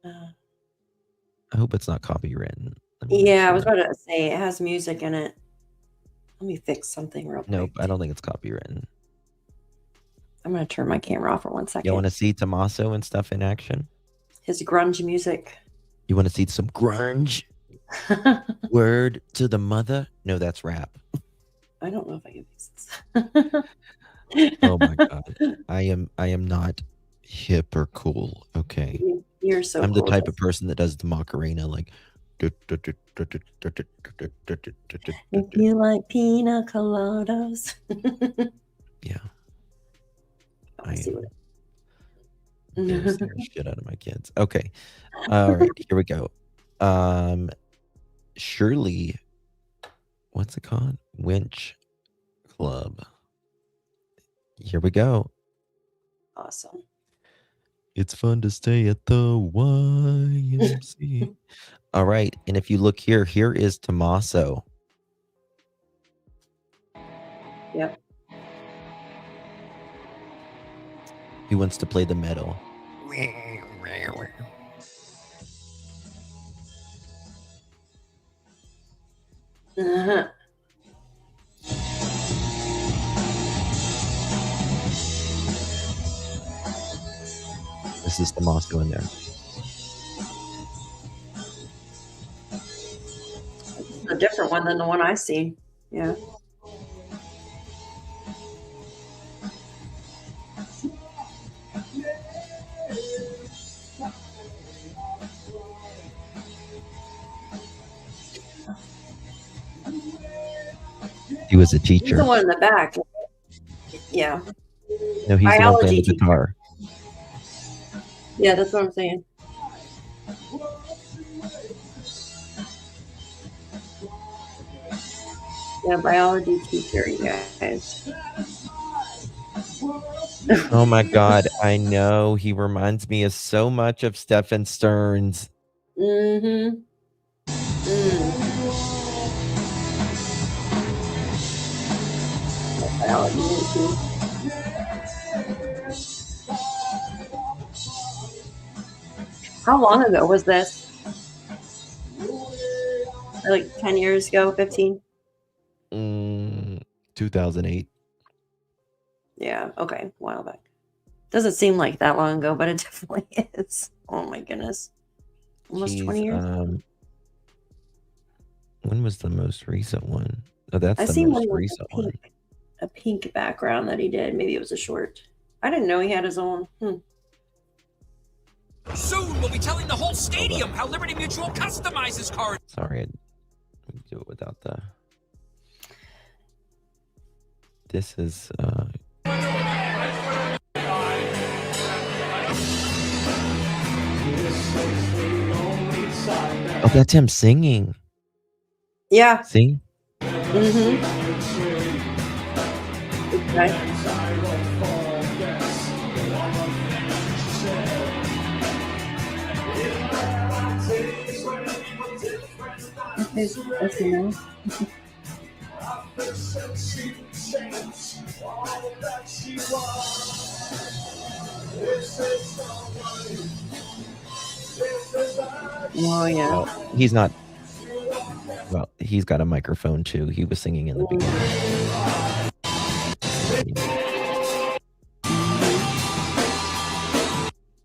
I hope it's not copywritten. Let me make Yeah, I was sure. about to say it has music in it. Let me fix something real quick. Nope, I don't think it's copywritten. I'm going to turn my camera off for 1 second. You want to see Tommaso and stuff in action? His grunge music. You want to see some grunge? Word to the mother? No, that's rap. I don't know if I can fix this. Oh my god. I am not hip or cool. Okay. You're so I'm the cool, type of Justin. person that does the Macarena like If you like pina coladas. yeah. I see what Embarrassing the shit out of my kids. Okay. All right, here we go. Shirley, what's it called? Winch Club. Here we go. Awesome. It's fun to stay at the YMCA. All right, and if you look here, here is Tommaso. Yep. He wants to play the metal. Uh-huh. This is Tommaso in there. A different one than the one I see. Yeah. He was a He's teacher. the one in the back. Yeah. No, he's the one playing Biology the teacher. guitar. Yeah, that's what I'm saying. Yeah, biology teacher, you guys. Oh my god, I know. He reminds me of so much of Stephen Stearns. Mm-hmm. Biology too. How long ago was this? Like 10 years ago, 15? 2008. Yeah, okay, a while back. Doesn't seem like that long ago, but it definitely is. Oh my goodness. Almost 20 years. When was the most recent one? Oh, that's I the seen most one with recent one. a pink background that he did. Maybe it was a short. I didn't know he had his own. Soon we'll be telling the whole stadium how Liberty Mutual customizes cars. Sorry, let me do it without the. This is. Oh, that's him singing. Yeah. See? Mm-hmm. Okay. That's nice. Oh yeah. Well, he's not. Well, he's got a microphone too. He was singing in the beginning.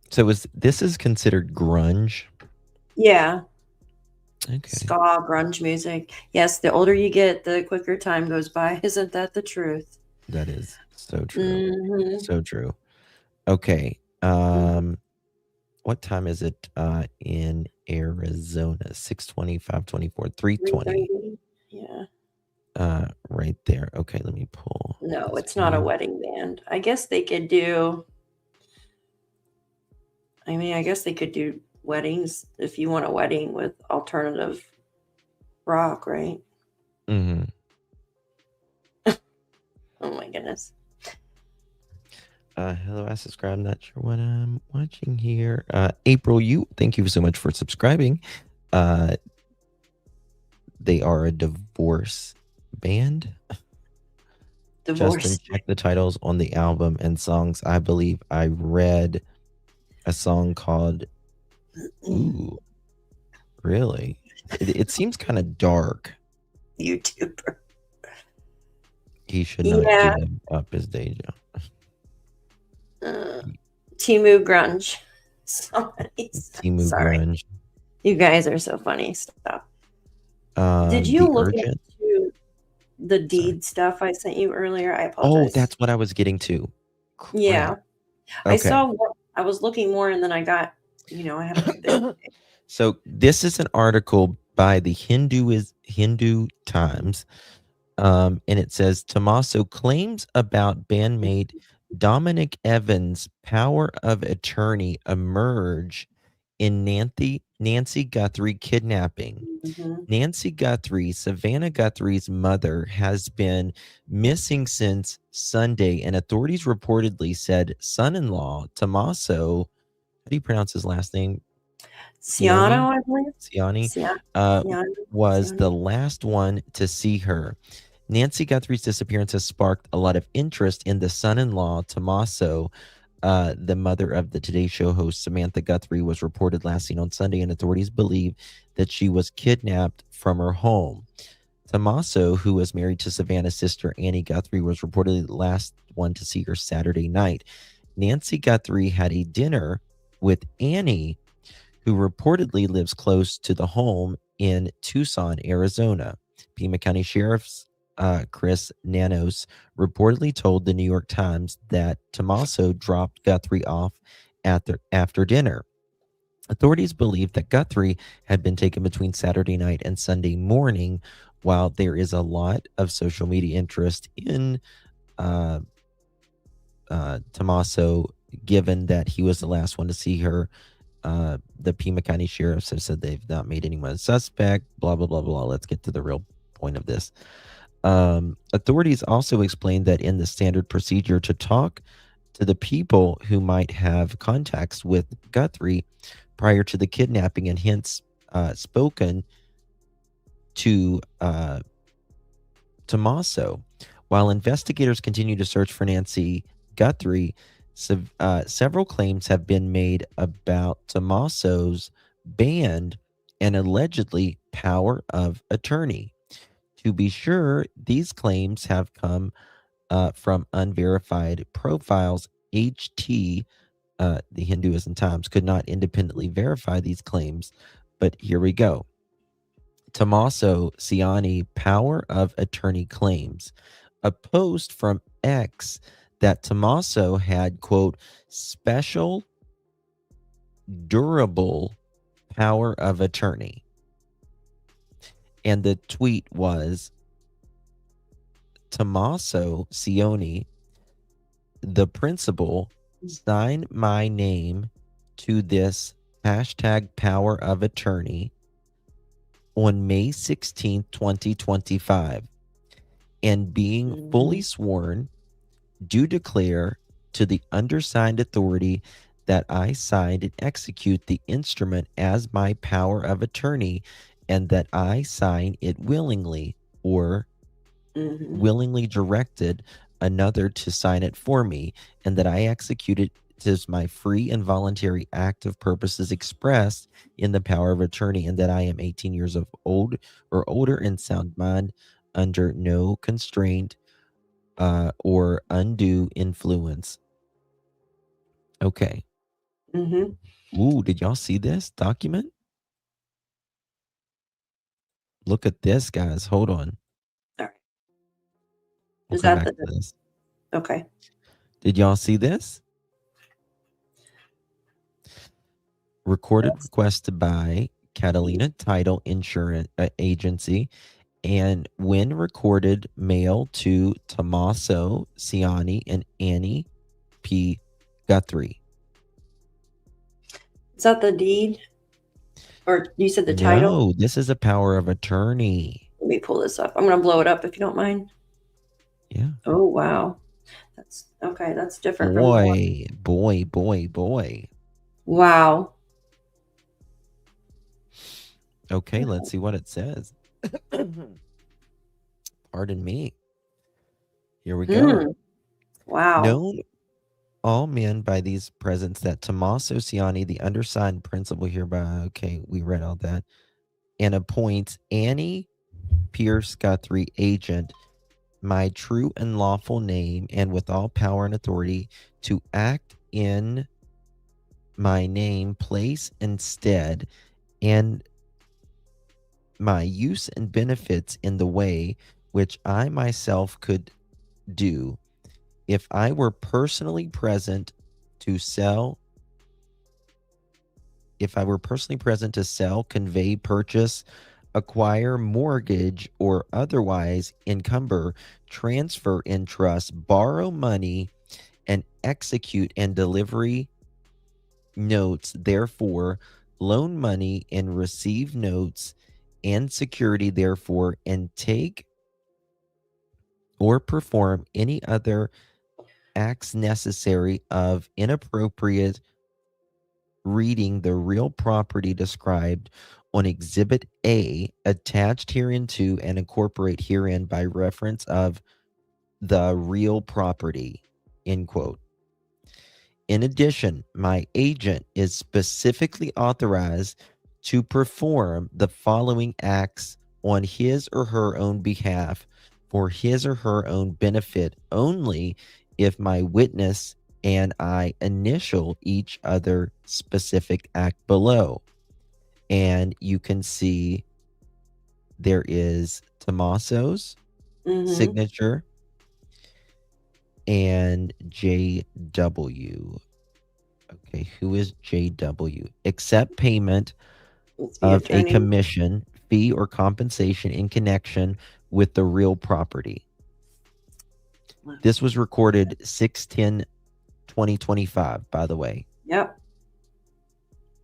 So this is considered grunge? Yeah. Okay. Ska, grunge music. Yes, the older you get, the quicker time goes by. Isn't that the truth? That is so true. Mm-hmm. So true. Okay. What time is it in Arizona? 6:20, 5:24, 3:20. Yeah. right there. Okay, let me pull. No, this it's not a video. wedding band. I guess they could do. I mean, I guess they could do weddings if you want a wedding with alternative rock, right? Mm-hmm. Oh my goodness. Hello, I subscribe. Not sure what I'm watching here. April, thank you so much for subscribing. They are a divorce band. Divorce. Justin, check the titles on the album and songs. I believe I read a song called Ooh, really? It seems kind of dark. YouTuber. He should not give up his day job. Timu Grunge. Timu Sorry. Grunge. You guys are so funny. Stop. Did you The look Urgent? into the deed stuff I sent you earlier? I Oh, apologize. that's what I was getting to. Crap. Yeah. I Okay. saw I was looking more and then I got, I had a bit. So this is an article by the Hindu Times. And it says Tommaso claims about bandmate Dominic Evans' power of attorney emerge in Nancy Guthrie kidnapping. Mm-hmm. Nancy Guthrie, Savannah Guthrie's mother, has been missing since Sunday, and authorities reportedly said son-in-law Tommaso, how do you pronounce his last name? Ciano, I believe. Ciani was the last one to see her. Nancy Guthrie's disappearance has sparked a lot of interest in the son-in-law, Tommaso. The mother of the Today Show host, Samantha Guthrie, was reported last seen on Sunday, and authorities believe that she was kidnapped from her home. Tommaso, who was married to Savannah's sister, Annie Guthrie, was reportedly the last one to see her Saturday night. Nancy Guthrie had a dinner with Annie, who reportedly lives close to the home in Tucson, Arizona. Pima County Sheriff's Chris Nanos reportedly told the New York Times that Tommaso dropped Guthrie off after dinner. Authorities believe that Guthrie had been taken between Saturday night and Sunday morning. While there is a lot of social media interest in Tommaso, given that he was the last one to see her, the Pima County sheriffs have said they've not made anyone a suspect, blah, blah, blah, blah. Let's get to the real point of this. Authorities also explained that in the standard procedure to talk to the people who might have contacts with Guthrie prior to the kidnapping and hence spoken to Tommaso. While investigators continue to search for Nancy Guthrie, several claims have been made about Tommaso's band and allegedly power of attorney. To be sure, these claims have come from unverified profiles. HT, the Hinduism Times, could not independently verify these claims, but here we go. Tommaso Ciani, power of attorney claims. A post from X that Tommaso had, quote, special durable power of attorney. And the tweet was, Tommaso Ciani, the principal, signed my name to this hashtag power of attorney on May 16th, 2025. And being fully sworn, do declare to the undersigned authority that I signed and execute the instrument as my power of attorney, and that I sign it willingly or willingly directed another to sign it for me, and that I execute it as my free and voluntary act of purposes expressed in the power of attorney, and that I am 18 years of old or older in sound mind, under no constraint or undue influence. Okay. Ooh, did y'all see this document? Look at this, guys. Hold on. All right. We'll Is come that back to this. Okay. Did y'all see this? Recorded request to buy Catalina Title Insurance Agency and when recorded, mail to Tommaso Ciani and Annie P. Guthrie. Is that the deed? Or you said the title? No, this is a power of attorney. Let me pull this up. I'm going to blow it up if you don't mind. Yeah. Oh, wow. That's okay. That's different. Boy. Wow. Okay, let's see what it says. Pardon me. Here we go. Wow. Known all men by these presents that Tommaso Ciani, the undersigned principal hereby, okay, we read all that, and appoints Annie Pierce Guthrie, agent, my true and lawful name, and with all power and authority to act in my name, place, and stead, and my use and benefits in the way which I myself could do if I were personally present to sell, convey, purchase, acquire, mortgage, or otherwise encumber, transfer, entrust, borrow money, and execute and delivery notes, therefore, loan money and receive notes and security, therefore, and take or perform any other acts necessary of inappropriate reading the real property described on Exhibit A attached hereinto and incorporate herein by reference of the real property, end quote. In addition, my agent is specifically authorized to perform the following acts on his or her own behalf for his or her own benefit only if my witness and I initial each other specific act below. And you can see there is Tommaso's signature and JW. Okay, who is JW? Accept payment of a commission, fee, or compensation in connection with the real property. This was recorded 6/10/2025, by the way. Yep.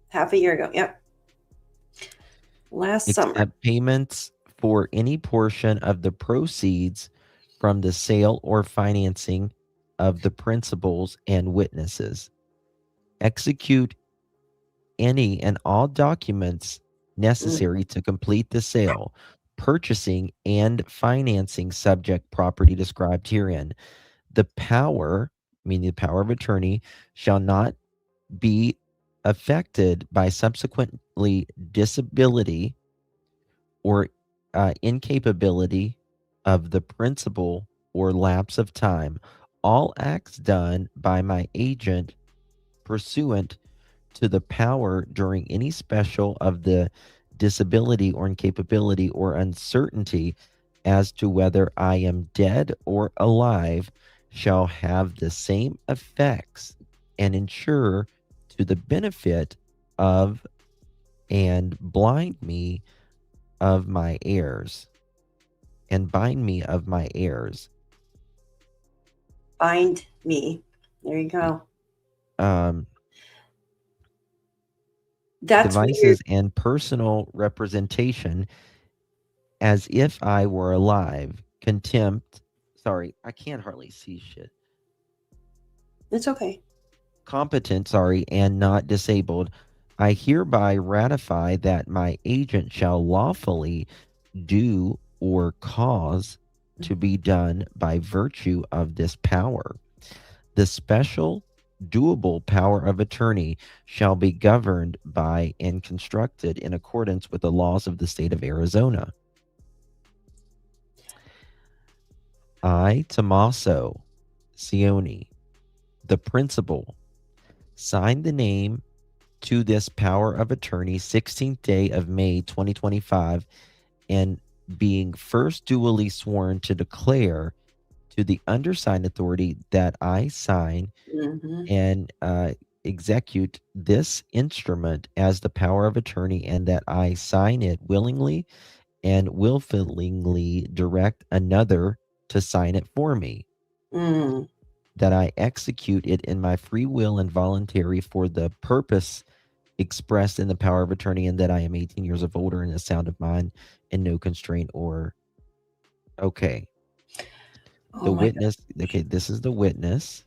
Half a year ago. Yep. Last summer. Accept payments for any portion of the proceeds from the sale or financing of the principals and witnesses. Execute any and all documents necessary to complete the sale, purchasing, and financing subject property described herein. The power, meaning the power of attorney, shall not be affected by subsequently disability or incapability of the principal or lapse of time. All acts done by my agent pursuant to the power during any special of the disability or incapability or uncertainty as to whether I am dead or alive shall have the same effects and ensure to the benefit of and blind me of my heirs and bind me of my heirs. Bind me. There you go. That's Devices weird. and personal representation as if I were alive. Contempt. Sorry, I can't hardly see shit. It's okay. Competent, and not disabled. I hereby ratify that my agent shall lawfully do or cause to be done by virtue of this power. The special doable power of attorney shall be governed by and constructed in accordance with the laws of the state of Arizona. I, Tommaso Ciani, the principal, sign the name to this power of attorney 16th day of May 2025, and being first duly sworn to declare to the undersigned authority that I sign and execute this instrument as the power of attorney, and that I sign it willingly and willfully direct another to sign it for me, that I execute it in my free will and voluntary for the purpose expressed in the power of attorney, and that I am 18 years of older and a sound of mind and no constraint or... Okay. The witness. God. Okay, this is the witness.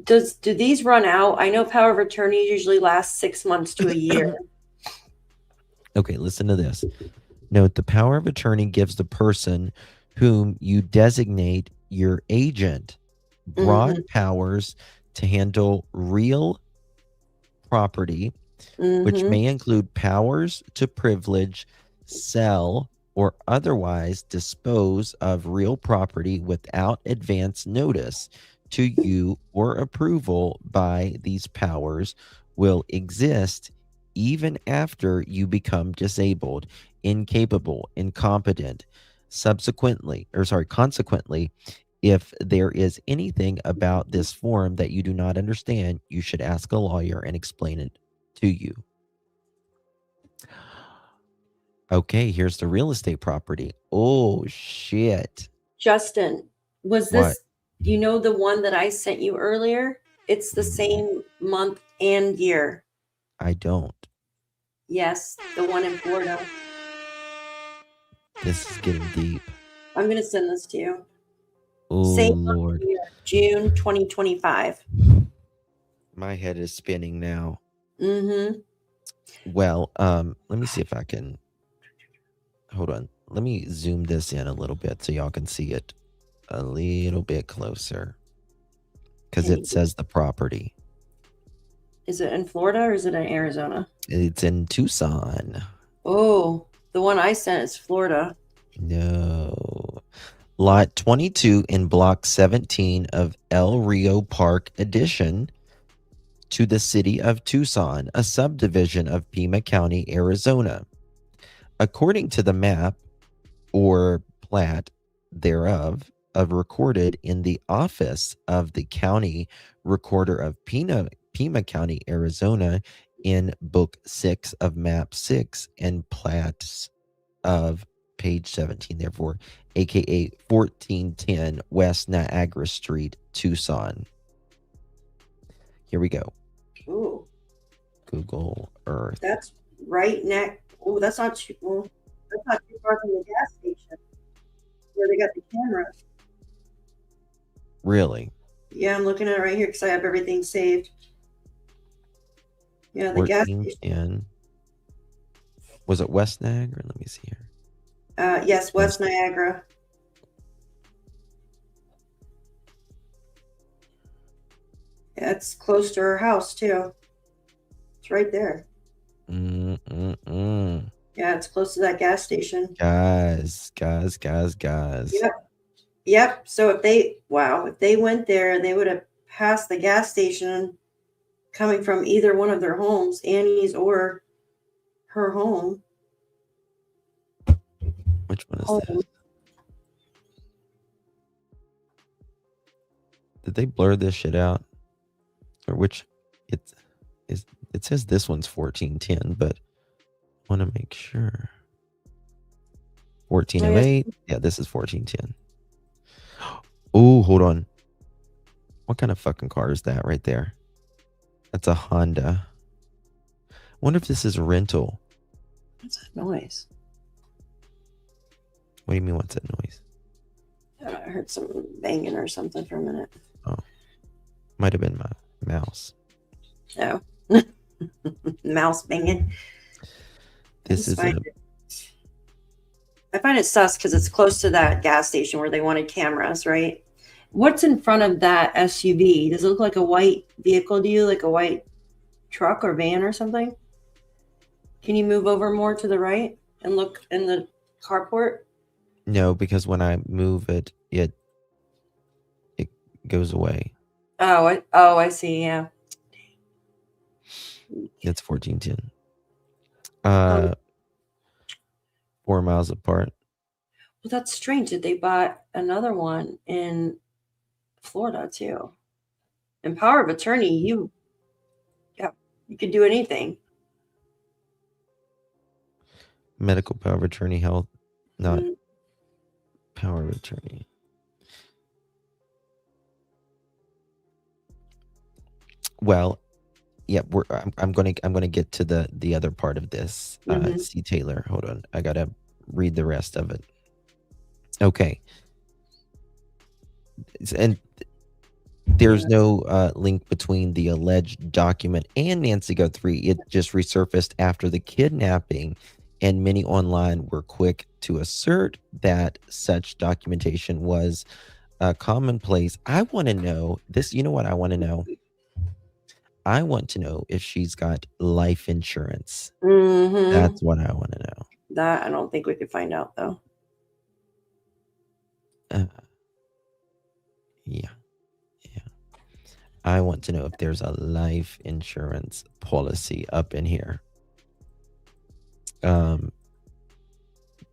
Do these run out? I know power of attorney usually lasts 6 months to a year. Okay, listen to this. Note, the power of attorney gives the person whom you designate your agent broad powers to handle real property, which may include powers to privilege, sell, or otherwise dispose of real property without advance notice to you or approval by these powers will exist even after you become disabled, incapable, incompetent. Consequently, if there is anything about this form that you do not understand, you should ask a lawyer and explain it to you. Okay, here's the real estate property. Oh, shit. Justin, was this, the one that I sent you earlier? It's the same month and year. I don't. Yes, the one in Florida. This is getting deep. I'm going to send this to you. Oh, same Lord. Year, June 2025. My head is spinning now. Mm-hmm. Well, let me see if I can... Hold on. Let me zoom this in a little bit so y'all can see it a little bit closer. Because it says the property. Is it in Florida or is it in Arizona? It's in Tucson. Oh, the one I sent is Florida. No. Lot 22 in Block 17 of El Rio Park addition to the city of Tucson, a subdivision of Pima County, Arizona. According to the map or plat thereof, recorded in the office of the county recorder of Pima County, Arizona, in Book 6 of Map 6 and plats of page 17, therefore, aka 1410 West Niagara Street, Tucson. Here we go. Ooh. Google Earth. That's right next. Oh, that's not too. Well, that's not too far from the gas station where they got the camera. Really? Yeah, I'm looking at it right here because I have everything saved. Yeah, the gas station. Was it West Niagara? Let me see here. Yes, West Niagara. Yeah, it's close to her house too. It's right there. Yeah, it's close to that gas station. Guys. Yep. So if they went there, they would have passed the gas station coming from either one of their homes, Annie's or her home. Which one is this? Did they blur this shit out? Or which it says this one's 1410, but I want to make sure. 1408. Yeah, this is 1410. Oh, hold on. What kind of fucking car is that right there? That's a Honda. I wonder if this is a rental. What's that noise? What do you mean, what's that noise? I heard some banging or something for a minute. Oh. Might have been my mouse. Oh. Mouse banging. This is I find it sus because it's close to that gas station where they wanted cameras, right? What's in front of that SUV? Does it look like a white vehicle to you, like a white truck or van or something? Can you move over more to the right and look in the carport? No, because when I move it, it goes away. Oh, I see. Yeah. It's 1410. 4 miles apart. Well, that's strange that they bought another one in Florida too. And power of attorney, you could do anything. Medical power of attorney, health, not Mm. power of attorney. Well, yeah, I'm gonna get to the other part of this. C. Taylor, hold on, I gotta read the rest of it. Okay, and there's no link between the alleged document and Nancy Guthrie. It just resurfaced after the kidnapping, and many online were quick to assert that such documentation was commonplace. I want to know this. You know what I want to know? I want to know if she's got life insurance. Mm-hmm. That's what I want to know. That I don't think we could find out though. Yeah. I want to know if there's a life insurance policy up in here.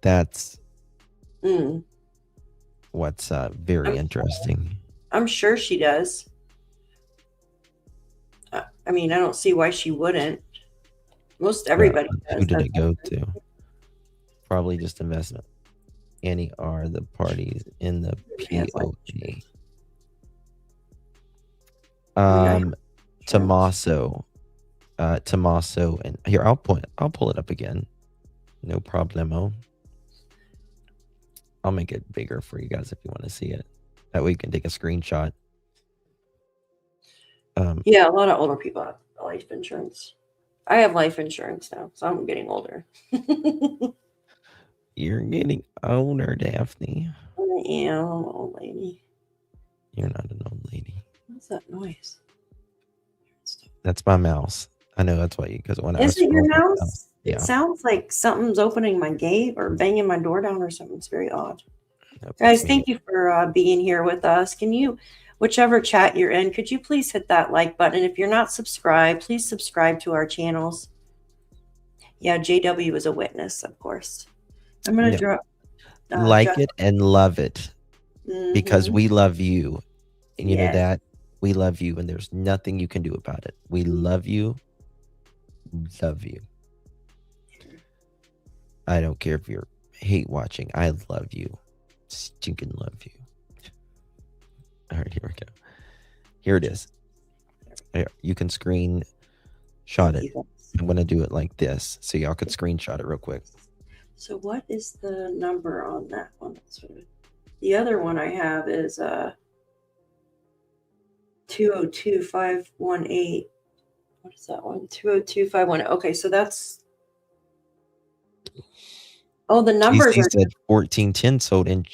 That's what's very interesting. I'm sure she does. I mean, I don't see why she wouldn't. Most everybody does. Who did it go to? Probably just investment. Any are the parties in the POA. Tommaso, and here I'll pull it up again. No problemo. I'll make it bigger for you guys if you want to see it. That way you can take a screenshot. Yeah, a lot of older people have life insurance. I have life insurance now, so I'm getting older. You're getting older, Daphne. I am an old lady. You're not an old lady. What's that noise? That's my mouse. I know that's why because when Is it your mouse? Yeah. It sounds like something's opening my gate or banging my door down or something. It's very odd. Nope. Guys, thank you for being here with us. Can you, whichever chat you're in, could you please hit that like button? And if you're not subscribed, please subscribe to our channels. Yeah, JW is a witness, of course. I'm going to drop. Like it and love it because we love you. And you know that we love you and there's nothing you can do about it. We love you. Love you. I don't care if you're hate watching. I love you. Stinking love you. All right, here we go. Here it is. Here, you can screenshot it. I'm going to do it like this so y'all could screenshot it real quick. So what is the number on that one? The other one I have is 202518. What is that one? 202518. Okay, so that's. Oh, the numbers TC are. said 1410 sold in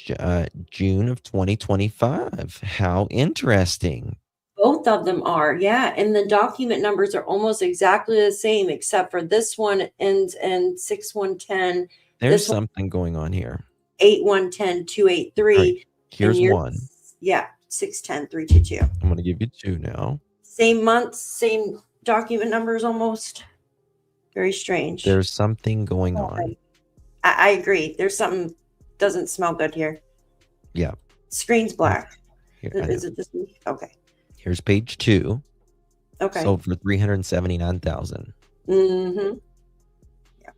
June of 2025. How interesting. Both of them are, yeah. And the document numbers are almost exactly the same, except for this one ends in 6110. There's something going on here. 8110283. Right, here's one. Yeah, 610322. I'm going to give you two now. Same months, same document numbers almost. Very strange. There's something going on. I agree. There's something doesn't smell good here. Yeah. Screen's black. Here, is it just me? Okay. Here's page 2. Okay. Sold for $379,000. Mm-hmm. Yeah.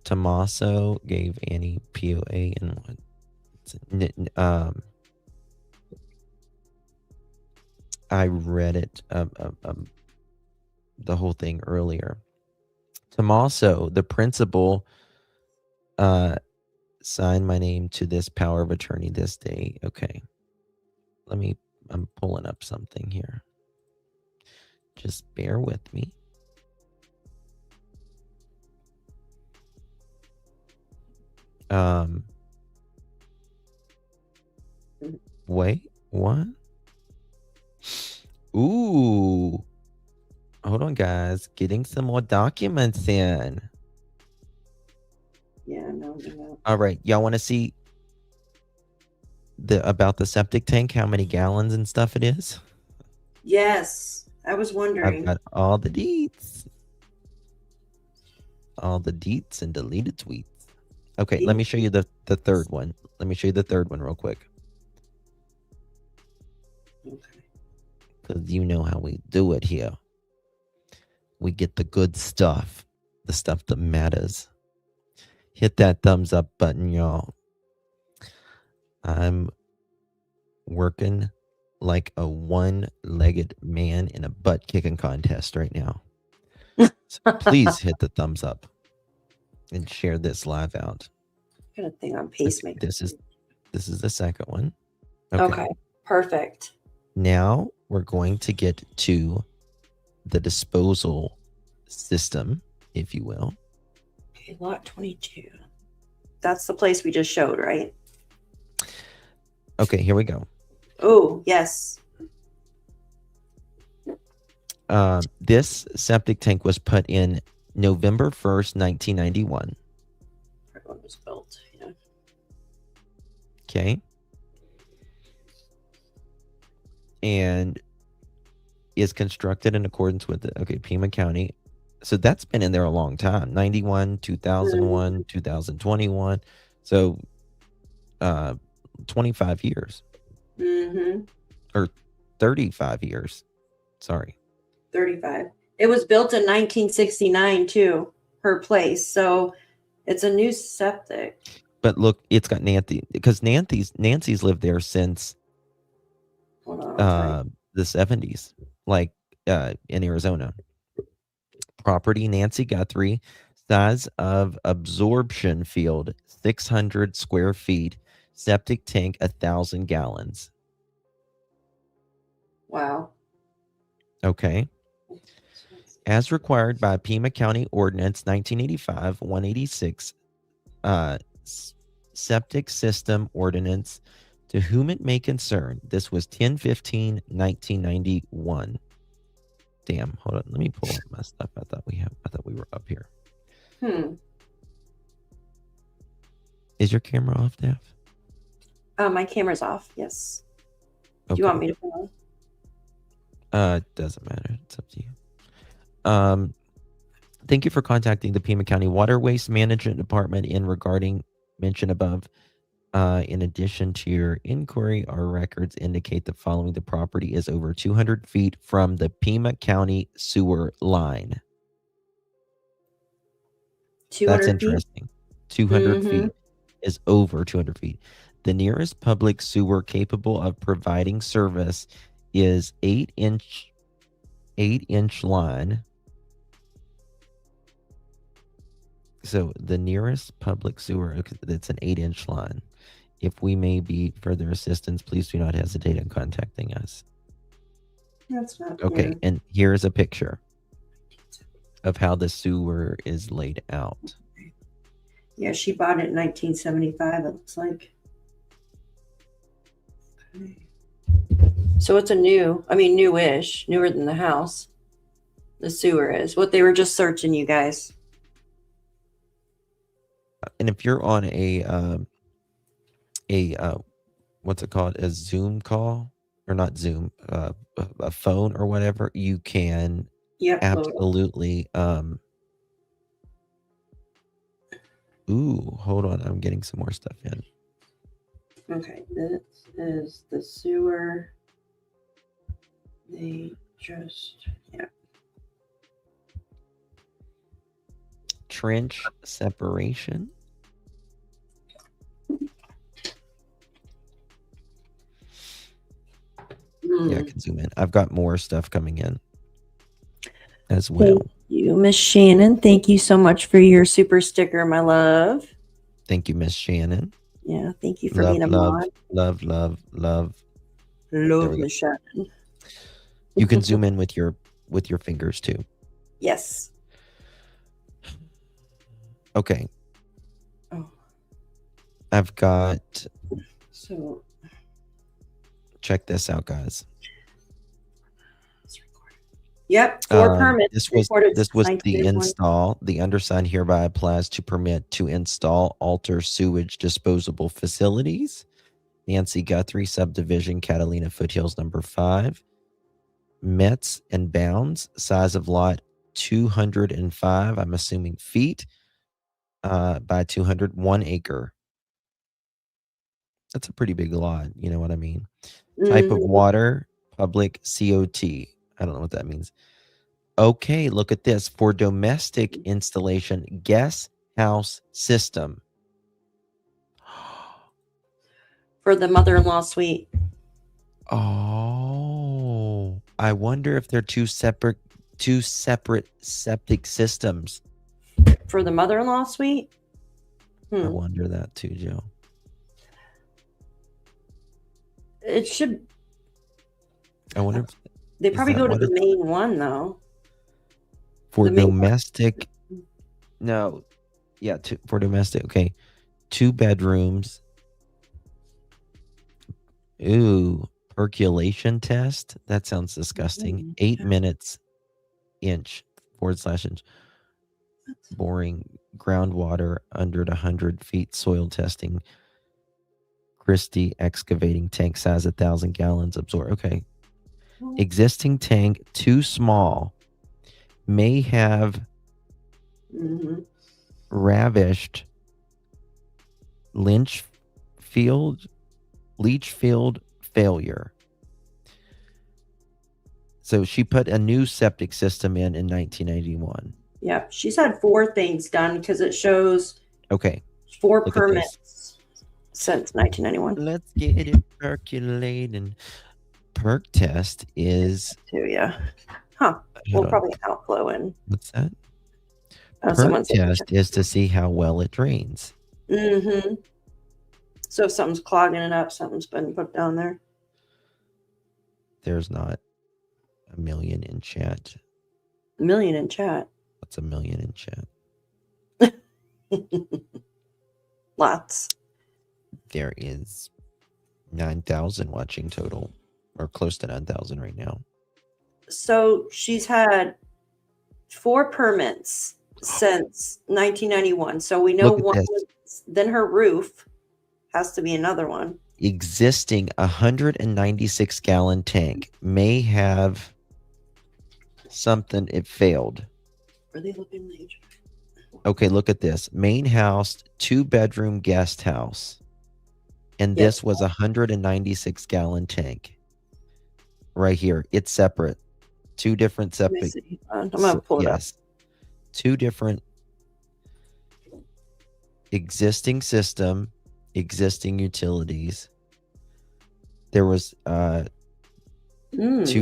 Tommaso gave Annie POA and what? I read it the whole thing earlier. Tommaso, the principal, signed my name to this power of attorney this day. Okay. I'm pulling up something here. Just bear with me. Wait, what? Ooh. Hold on, guys. Getting some more documents in. Yeah, no. All right. Y'all want to see about the septic tank, how many gallons and stuff it is? Yes. I was wondering. I've got all the deets. All the deets and deleted tweets. Okay, let me show you the third one. Let me show you the third one real quick. Okay. Because you know how we do it here. We get the good stuff. the stuff that matters. Hit that thumbs up button, y'all. I'm working like a one-legged man in a butt kicking contest right now. So please hit the thumbs up and share this live out. Got a thing on pacemaker. This is the second one. Okay, perfect. Now we're going to get to the disposal system, if you will. Okay, lot 22. That's the place we just showed, right? Okay, here we go. Oh, yes. This septic tank was put in November 1st, 1991. When it was built, yeah. Okay. And is constructed in accordance with the Pima County. So that's been in there a long time. 91, 2001, 2021. So 25 years. Mm-hmm. Or 35 years. Sorry. 35. It was built in 1969 too, her place. So it's a new septic. But look, it's got Nancy, because Nancy's lived there since the 70s, like in Arizona. Property, Nancy Guthrie, size of absorption field, 600 square feet, septic tank, 1,000 gallons. Wow. Okay. As required by Pima County Ordinance 1985-186, Septic System Ordinance, to whom it may concern. This was 10/15/1991. Damn, hold on. Let me pull up my stuff. I thought we were up here. Is your camera off, Daph? My camera's off. Yes. Okay. Do you want me to put on? It doesn't matter. It's up to you. Thank you for contacting the Pima County Water Waste Management Department in regarding mention above. In addition to your inquiry, our records indicate the following: the property is over 200 feet from the Pima County sewer line. 200 That's feet? interesting. 200 feet is over 200 feet. The nearest public sewer capable of providing service is 8-inch line. So the nearest public sewer, it's an 8-inch line. If we may be further assistance, please do not hesitate in contacting us. That's not Okay, weird. and here's a picture of how the sewer is laid out. Yeah, she bought it in 1975, it looks like. Okay. So it's newish, newer than the house. The sewer is. What they were just searching, you guys. And if you're on a what's it called, a Zoom call, or not Zoom, a phone or whatever, you can absolutely ooh, hold on, I'm getting some more stuff in. Okay, this is the sewer. They just, Trench separation. Yeah, I can zoom in. I've got more stuff coming in as well. Thank you, Miss Shannon. Thank you so much for your super sticker, my love. Thank you, Miss Shannon. Yeah, thank you for being a mod. Love, Miss Shannon. You can zoom in with your fingers too. Yes. Okay. Oh. I've got. So. Check this out, guys. Yep, 4 permits. This was the install. The undersigned hereby applies to permit to install, alter sewage disposable facilities. Nancy Guthrie subdivision, Catalina Foothills number 5. Mets and bounds, size of lot 205. I'm assuming feet by 201 acre. That's a pretty big lot. You know what I mean? Type of water, public COT. I don't know what that means. Okay, look at this. For domestic installation, guest house system. For the mother-in-law suite. Oh, I wonder if they're two separate septic systems. For the mother-in-law suite? I wonder that too, Joe. It should. I wonder if They probably go to the it? main one though. For The main domestic. No, yeah, for domestic. Okay, 2 bedrooms. Ooh, percolation test. That sounds disgusting. 8 minutes inch /inch boring groundwater under 100 feet soil testing. Christie excavating tank size 1,000 gallons absorb. Okay. Existing tank too small. May have ravished leach field failure. So she put a new septic system in 1991. Yeah, she's had 4 things done because it shows 4 permits since 1991. Let's get it percolating. Perk test is We'll probably outflow in. What's that? Perk test is to see how well it drains. So if something's clogging it up, something's been put down there. There's not a million in chat. A million in chat. What's a million in chat? Lots. There is 9,000 watching total, or close to 9,000 right now. So she's had 4 permits since 1991. So we know one was, then her roof has to be another one. Existing 196 gallon tank may have something, it failed. Are they looking major? Okay, look at this. Main house, 2-bedroom guest house. And this was a 196 gallon tank. Right here. It's separate. 2 different septic. I'm going to pull it up. 2 different existing system, existing utilities. There was 2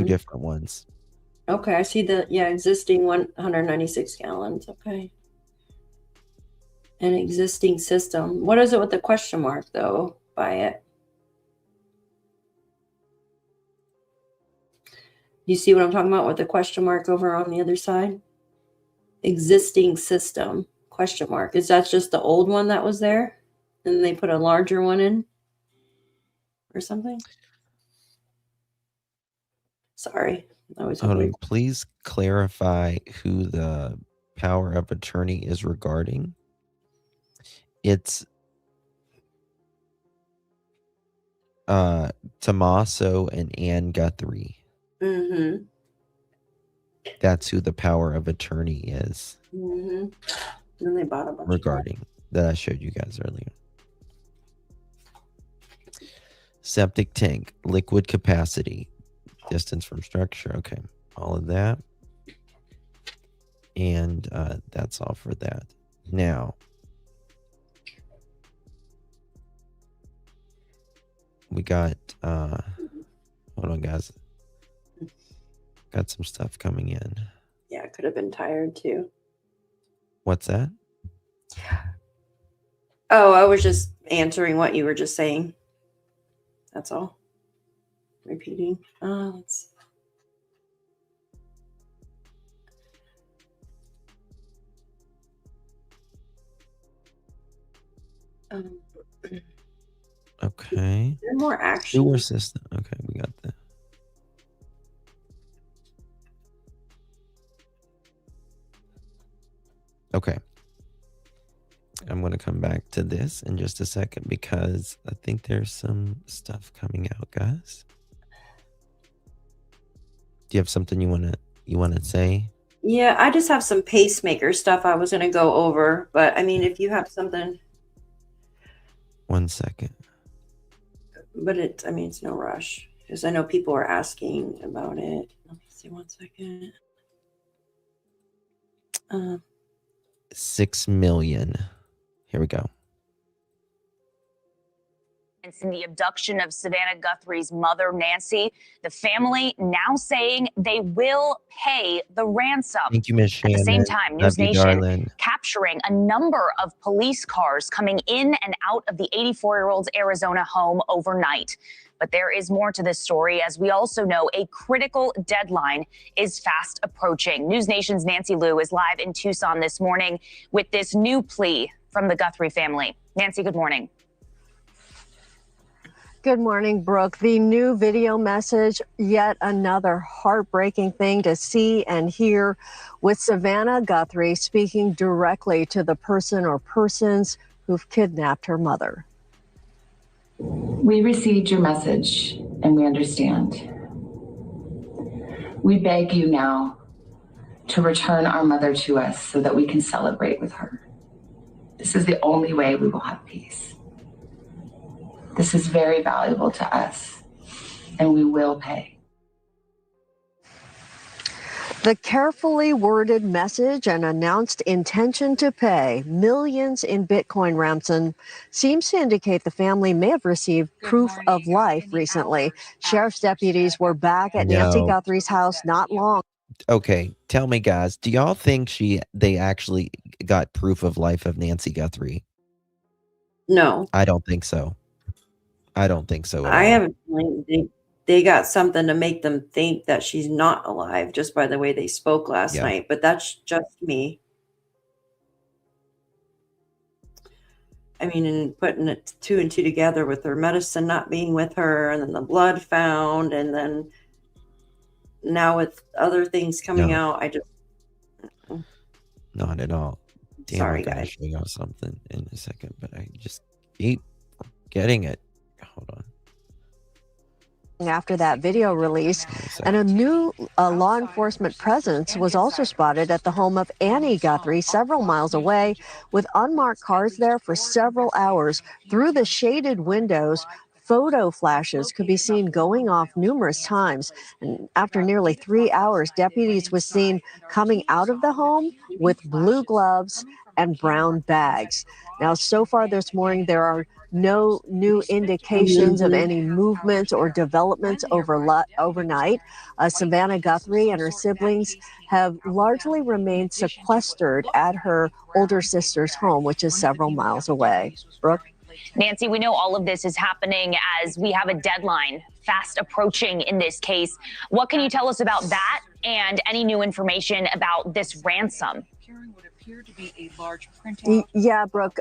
different ones. Okay, I see the existing 196 gallons. Okay. An existing system. What is it with the question mark though by it? You see what I'm talking about with the question mark over on the other side? Existing system, question mark. Is that just the old one that was there? And then they put a larger one in? Or something? Sorry. Hold on. Please clarify who the power of attorney is regarding. It's Tommaso and Ann Guthrie. Mm-hmm. That's who the power of attorney is. Mm-hmm. And they bought a bunch regarding that I showed you guys earlier. Septic tank, liquid capacity, distance from structure. Okay, all of that. And that's all for that. Now, we got, hold on, guys. Got some stuff coming in. Yeah, could have been tired too. What's that? Oh, I was just answering what you were just saying. That's all. Repeating. Let's okay. There more action. Sewer system. Okay, we got that. Okay. I'm going to come back to this in just a second because I think there's some stuff coming out, guys. Do you have something you want to say? Yeah, I just have some pacemaker stuff I was going to go over, but I mean, if you have something. 1 second. But it's no rush because I know people are asking about it. Let me see 1 second. $6 million. Here we go. In the abduction of Savannah Guthrie's mother, Nancy, the family now saying they will pay the ransom. Thank you, Miss Shannon. At the same time, Love News you, Nation darling. capturing a number of police cars coming in and out of the 84-year-old's Arizona home overnight. But there is more to this story, as we also know a critical deadline is fast approaching. News Nation's Nancy Liu is live in Tucson this morning with this new plea from the Guthrie family. Nancy, good morning. Good morning, Brooke. The new video message, yet another heartbreaking thing to see and hear, with Savannah Guthrie speaking directly to the person or persons who've kidnapped her mother. We received your message and we understand. We beg you now to return our mother to us so that we can celebrate with her. This is the only way we will have peace. This is very valuable to us, and we will pay. The carefully worded message and announced intention to pay millions in Bitcoin ransom seems to indicate the family may have received proof of life recently. Sheriff's deputies were back at Nancy Guthrie's house not long. Okay, tell me, guys, do y'all think they actually got proof of life of Nancy Guthrie? No. I don't think so. I don't think so at I all. have a feeling they got something to make them think that she's not alive just by the way they spoke last night, but that's just me. I mean, and putting it 2 and 2 together with her medicine not being with her, and then the blood found, and then now with other things coming out, I just not at all. Damn, sorry, I gotta guys. show y'all something in a second, but I just keep getting it. Hold on. After that video release, and a new law enforcement presence was also spotted at the home of Annie Guthrie, several miles away, with unmarked cars there for several hours. Through the shaded windows, photo flashes could be seen going off numerous times. And after nearly 3 hours, deputies were seen coming out of the home with blue gloves and brown bags. Now, so far this morning, there are no new indications of any movement or developments overnight. Savannah Guthrie and her siblings have largely remained sequestered at her older sister's home, which is several miles away. Brooke? Nancy, we know all of this is happening as we have a deadline fast approaching in this case. What can you tell us about that and any new information about this ransom? Yeah, Brooke.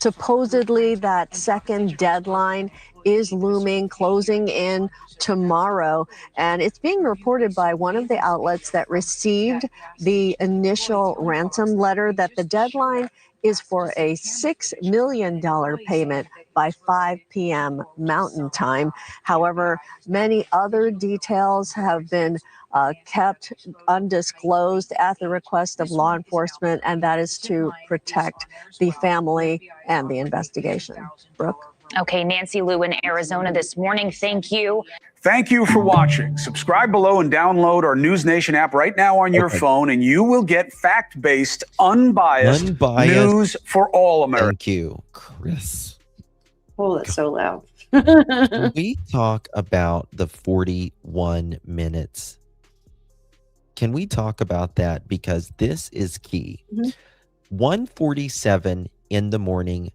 Supposedly that second deadline is looming, closing in tomorrow. And it's being reported by one of the outlets that received the initial ransom letter that the deadline is for a $6 million payment by 5 p.m. Mountain Time. However, many other details have been kept undisclosed at the request of law enforcement, and that is to protect the family and the investigation. Brooke? Okay, Nancy Liu in Arizona this morning. Thank you. Thank you for watching. Subscribe below and download our News Nation app right now on your phone, and you will get fact-based, unbiased news for all Americans. Thank you, Chris. Oh, that's so loud. Can we talk about the 41 minutes? Can we talk about that? Because this is key. 1:47 in the morning,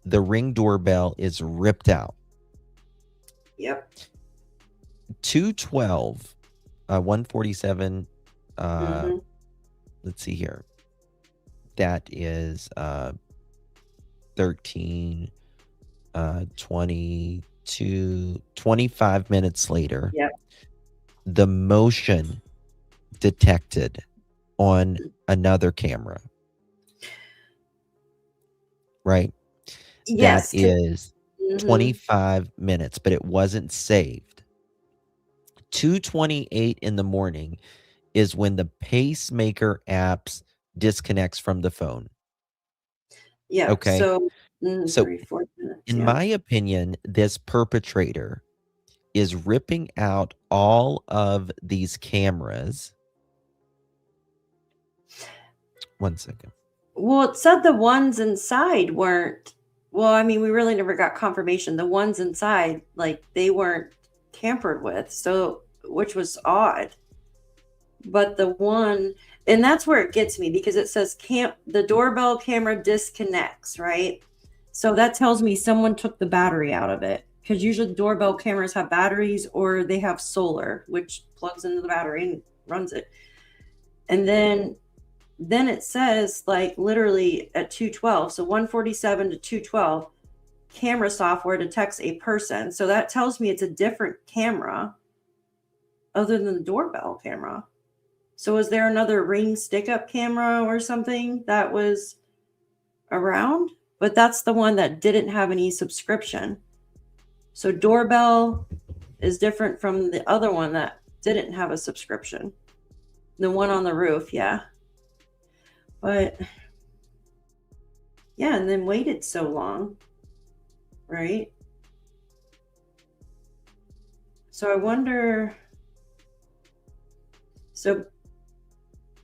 the Ring doorbell is ripped out. Yep. 2:12, 1:47. Let's see here. That is 13, 22, 25 minutes later. Yep. The motion detected on another camera. Right? Yes. That is 25 minutes, but it wasn't saved. 2:28 in the morning is when the pacemaker apps disconnects from the phone. Yeah. Okay. So, So 3-4 minutes. in my opinion, this perpetrator is ripping out all of these cameras 1 second. Well, it said the ones inside weren't. Well, I mean, we really never got confirmation. The ones inside, like, they weren't tampered with, so which was odd. But the one, and that's where it gets me, because it says the doorbell camera disconnects, right? So that tells me someone took the battery out of it, because usually doorbell cameras have batteries or they have solar, which plugs into the battery and runs it. And then it says, like, literally at 2:12, so 1:47 to 2:12, camera software detects a person. So that tells me it's a different camera other than the doorbell camera. So is there another Ring stick-up camera or something that was around? But that's the one that didn't have any subscription. So doorbell is different from the other one that didn't have a subscription. The one on the roof, yeah. But yeah, and then waited so long, right? So I wonder, so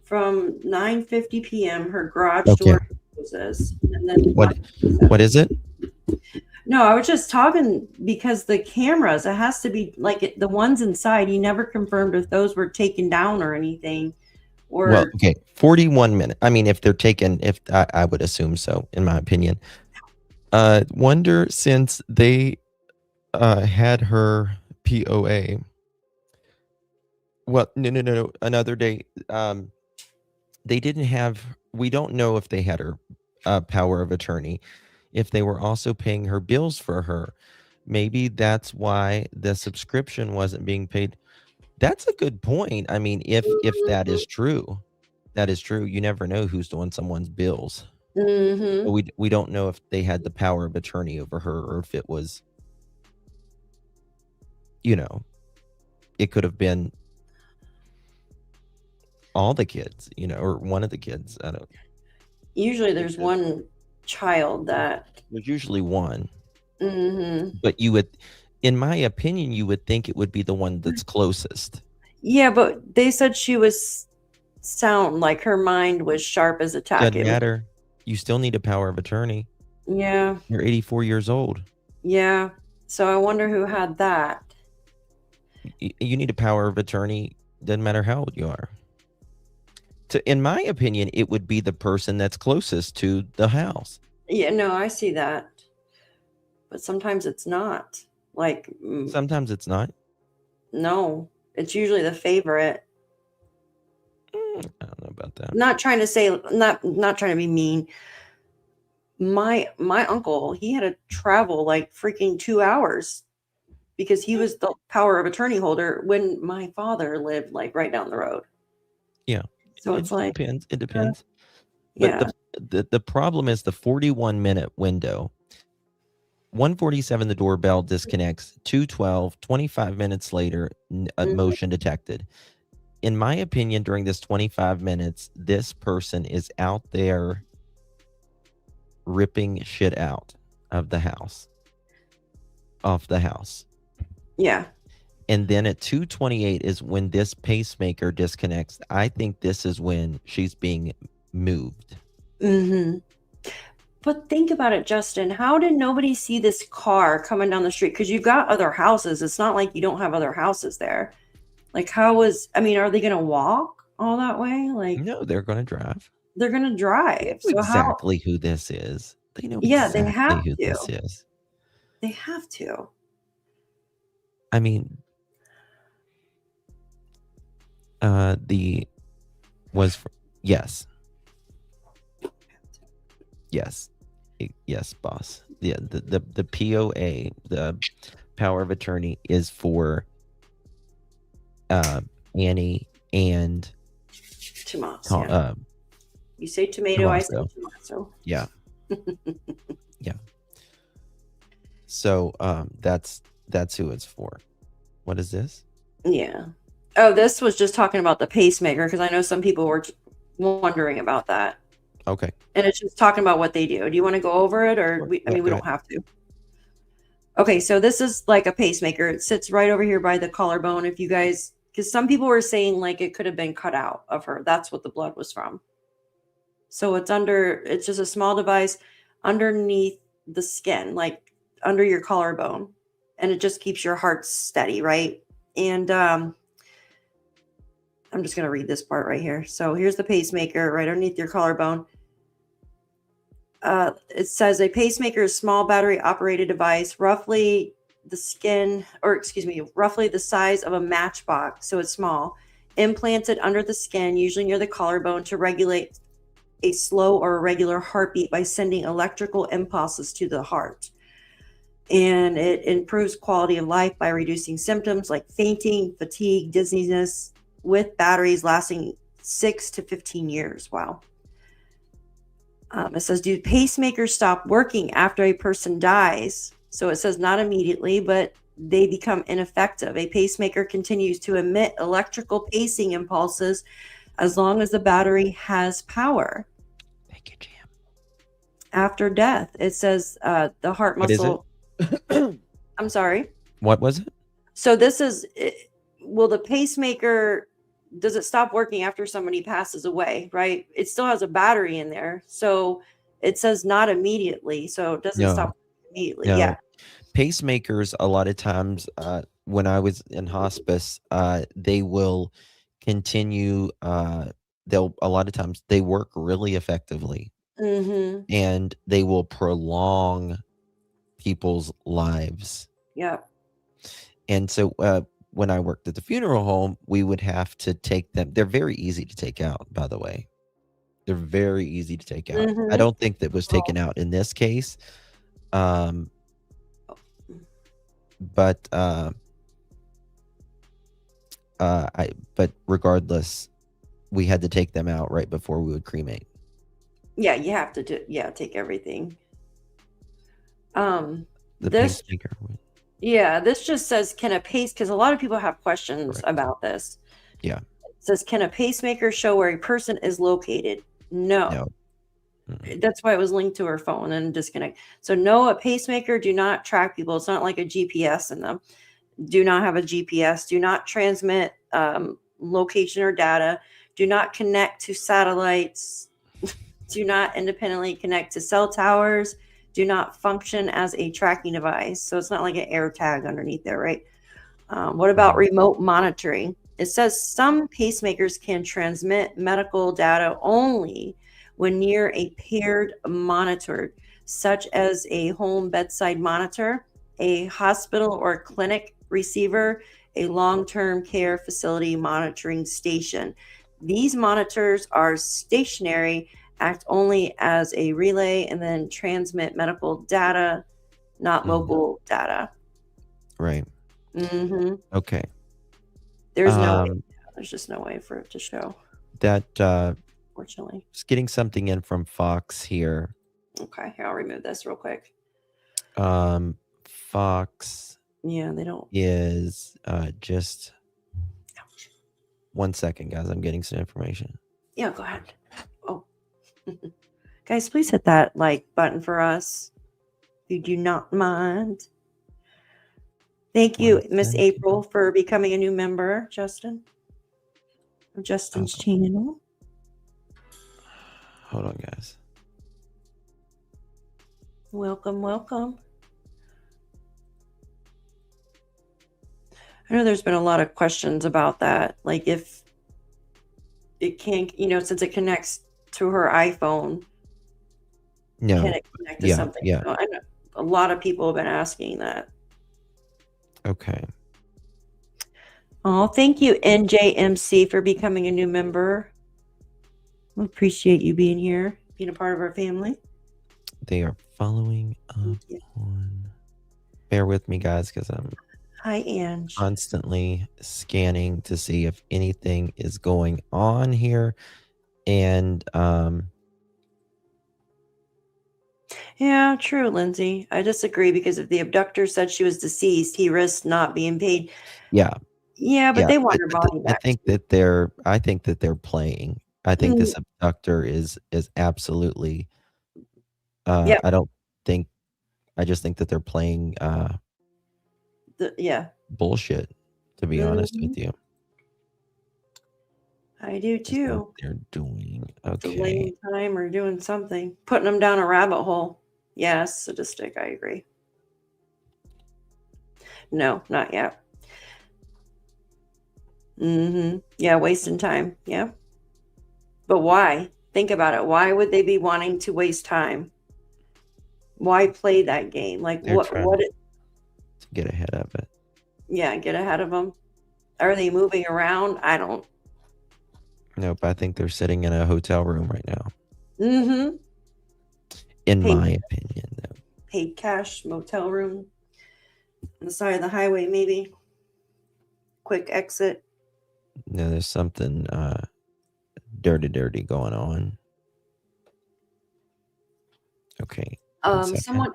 from 9:50 p.m., her garage door closes. And then what is it? No, I was just talking because the cameras, it has to be like the ones inside. He never confirmed if those were taken down or anything. Or Well, okay, 41 minutes. I mean, if they're taken, if I would assume so, in my opinion. Wonder, since they had her POA. Well, no. Another day. They didn't have. We don't know if they had her power of attorney. If they were also paying her bills for her, maybe that's why the subscription wasn't being paid. That's a good point. I mean, if that is true, you never know who's doing someone's bills. Mm-hmm. So we don't know if they had the power of attorney over her, or if it was, it could have been all the kids, or one of the kids. I don't. Usually there's one child that. There's usually one. Mm-hmm. But you would, in my opinion, you would think it would be the one that's closest. Yeah, but they said she was sound, like her mind was sharp as a tack. Doesn't matter. You still need a power of attorney. Yeah. You're 84 years old. Yeah. So I wonder who had that. You need a power of attorney. Doesn't matter how old you are. In my opinion, it would be the person that's closest to the house. Yeah, no, I see that. But sometimes it's not. Like, sometimes it's not. No, it's usually the favorite. I don't know about that. Not trying to say, not trying to be mean. My uncle, he had to travel like freaking 2 hours because he was the power of attorney holder when my father lived like right down the road. Yeah. So it's like depends. It depends. Yeah. But the problem is the 41-minute window. 1:47, the doorbell disconnects. 2:12, 25 minutes later, a motion detected. In my opinion, during this 25 minutes, this person is out there ripping shit out of the house, off the house. Yeah. And then at 2:28 is when this pacemaker disconnects. I think this is when she's being moved. Mm-hmm. But think about it, Justin. How did nobody see this car coming down the street? Because you've got other houses. It's not like you don't have other houses there. Like, are they going to walk all that way? Like, no, they're going to drive. They're going to drive. So exactly who this is. They know exactly they have who to. This is. They have to. I mean, yes. Yes, boss. Yeah, the POA, the power of attorney, is for Annie and Tomaso. You say tomato, Tomaso. I say tomaso. Yeah. Yeah. So that's who it's for. What is this? Yeah. Oh, this was just talking about the pacemaker, because I know some people were wondering about that. Okay. And it's just talking about what they do. Do you want to go over it, or we don't have to? Okay, so this is like a pacemaker. It sits right over here by the collarbone. If you guys, because some people were saying like it could have been cut out of her. That's what the blood was from. So it's just a small device underneath the skin, like under your collarbone, and it just keeps your heart steady, right? And I'm just going to read this part right here. So here's the pacemaker right underneath your collarbone. It says a pacemaker is a small battery operated device, roughly the size of a matchbox. So it's small, implanted under the skin, usually near the collarbone, to regulate a slow or irregular heartbeat by sending electrical impulses to the heart. And it improves quality of life by reducing symptoms like fainting, fatigue, dizziness, with batteries lasting 6 to 15 years. Wow. It says, do pacemakers stop working after a person dies? So it says not immediately, but they become ineffective. A pacemaker continues to emit electrical pacing impulses as long as the battery has power. Thank you, Jam. After death, it says the heart muscle. I'm sorry. What was it? So this is, will the pacemaker, does it stop working after somebody passes away, right? It still has a battery in there. So it says not immediately. So it doesn't stop immediately. No. Yeah. Pacemakers, a lot of times, when I was in hospice, they will continue. A lot of times they work really effectively, and they will prolong people's lives. Yeah. And so when I worked at the funeral home, we would have to take them. They're very easy to take out, by the way. They're very easy to take out. I don't think that was taken out in this case. But regardless, we had to take them out right before we would cremate. Yeah, you have to take everything. The This pacemaker. this just says, can a because a lot of people have questions about this. Yeah. It says, can a pacemaker show where a person is located? No. That's why it was linked to her phone and disconnect. So no, a pacemaker do not track people. It's not like a GPS in them. Do not have a GPS. Do not transmit location or data. Do not connect to satellites. Do not independently connect to cell towers. Do not function as a tracking device. So it's not like an air tag underneath there, right? What about remote monitoring? It says some pacemakers can transmit medical data only when near a paired monitor, such as a home bedside monitor, a hospital or clinic receiver, a long-term care facility monitoring station. These monitors are stationary, act only as a relay, and then transmit medical data, not local data. Right. Okay. There's no way. There's just no way for it to show. That Unfortunately. just getting something in from Fox here. Okay, here, I'll remove this real quick. Fox. Yeah, they don't. Is just 1 second, guys. I'm getting some information. Yeah, go ahead. Oh, guys, please hit that like button for us if you do not mind. Thank you, Miss April, for becoming a new member, Justin. Of Justin's channel. Hold on, guys. Welcome, welcome. I know there's been a lot of questions about that. Like if it can't, since it connects to her iPhone, can it connect to something? Yeah. So I know a lot of people have been asking that. Okay. Oh, thank you, NJMC, for becoming a new member. We appreciate you being here, being a part of our family. They are following up on. Bear with me, guys, because I'm constantly scanning to see if anything is going on here. And yeah, true, Lindsay. I disagree because if the abductor said she was deceased, he risked not being paid. Yeah. Yeah, but they want her body back. I think that they're playing. I think this abductor is absolutely I just think that they're playing bullshit, to be honest with you. I do too. They're doing Okay. Delaying time or doing something. Putting them down a rabbit hole. Yes, sadistic. I agree. No, not yet. Yeah, wasting time. Yeah. But why? Think about it. Why would they be wanting to waste time? Why play that game? Like They're what trying to get ahead of it. yeah, get ahead of them. Are they moving around? I don't. Nope, I think they're sitting in a hotel room right now. In Paid- my opinion, though. Paid cash, motel room. On the side of the highway, maybe. Quick exit. No, there's something dirty going on. Okay. Someone,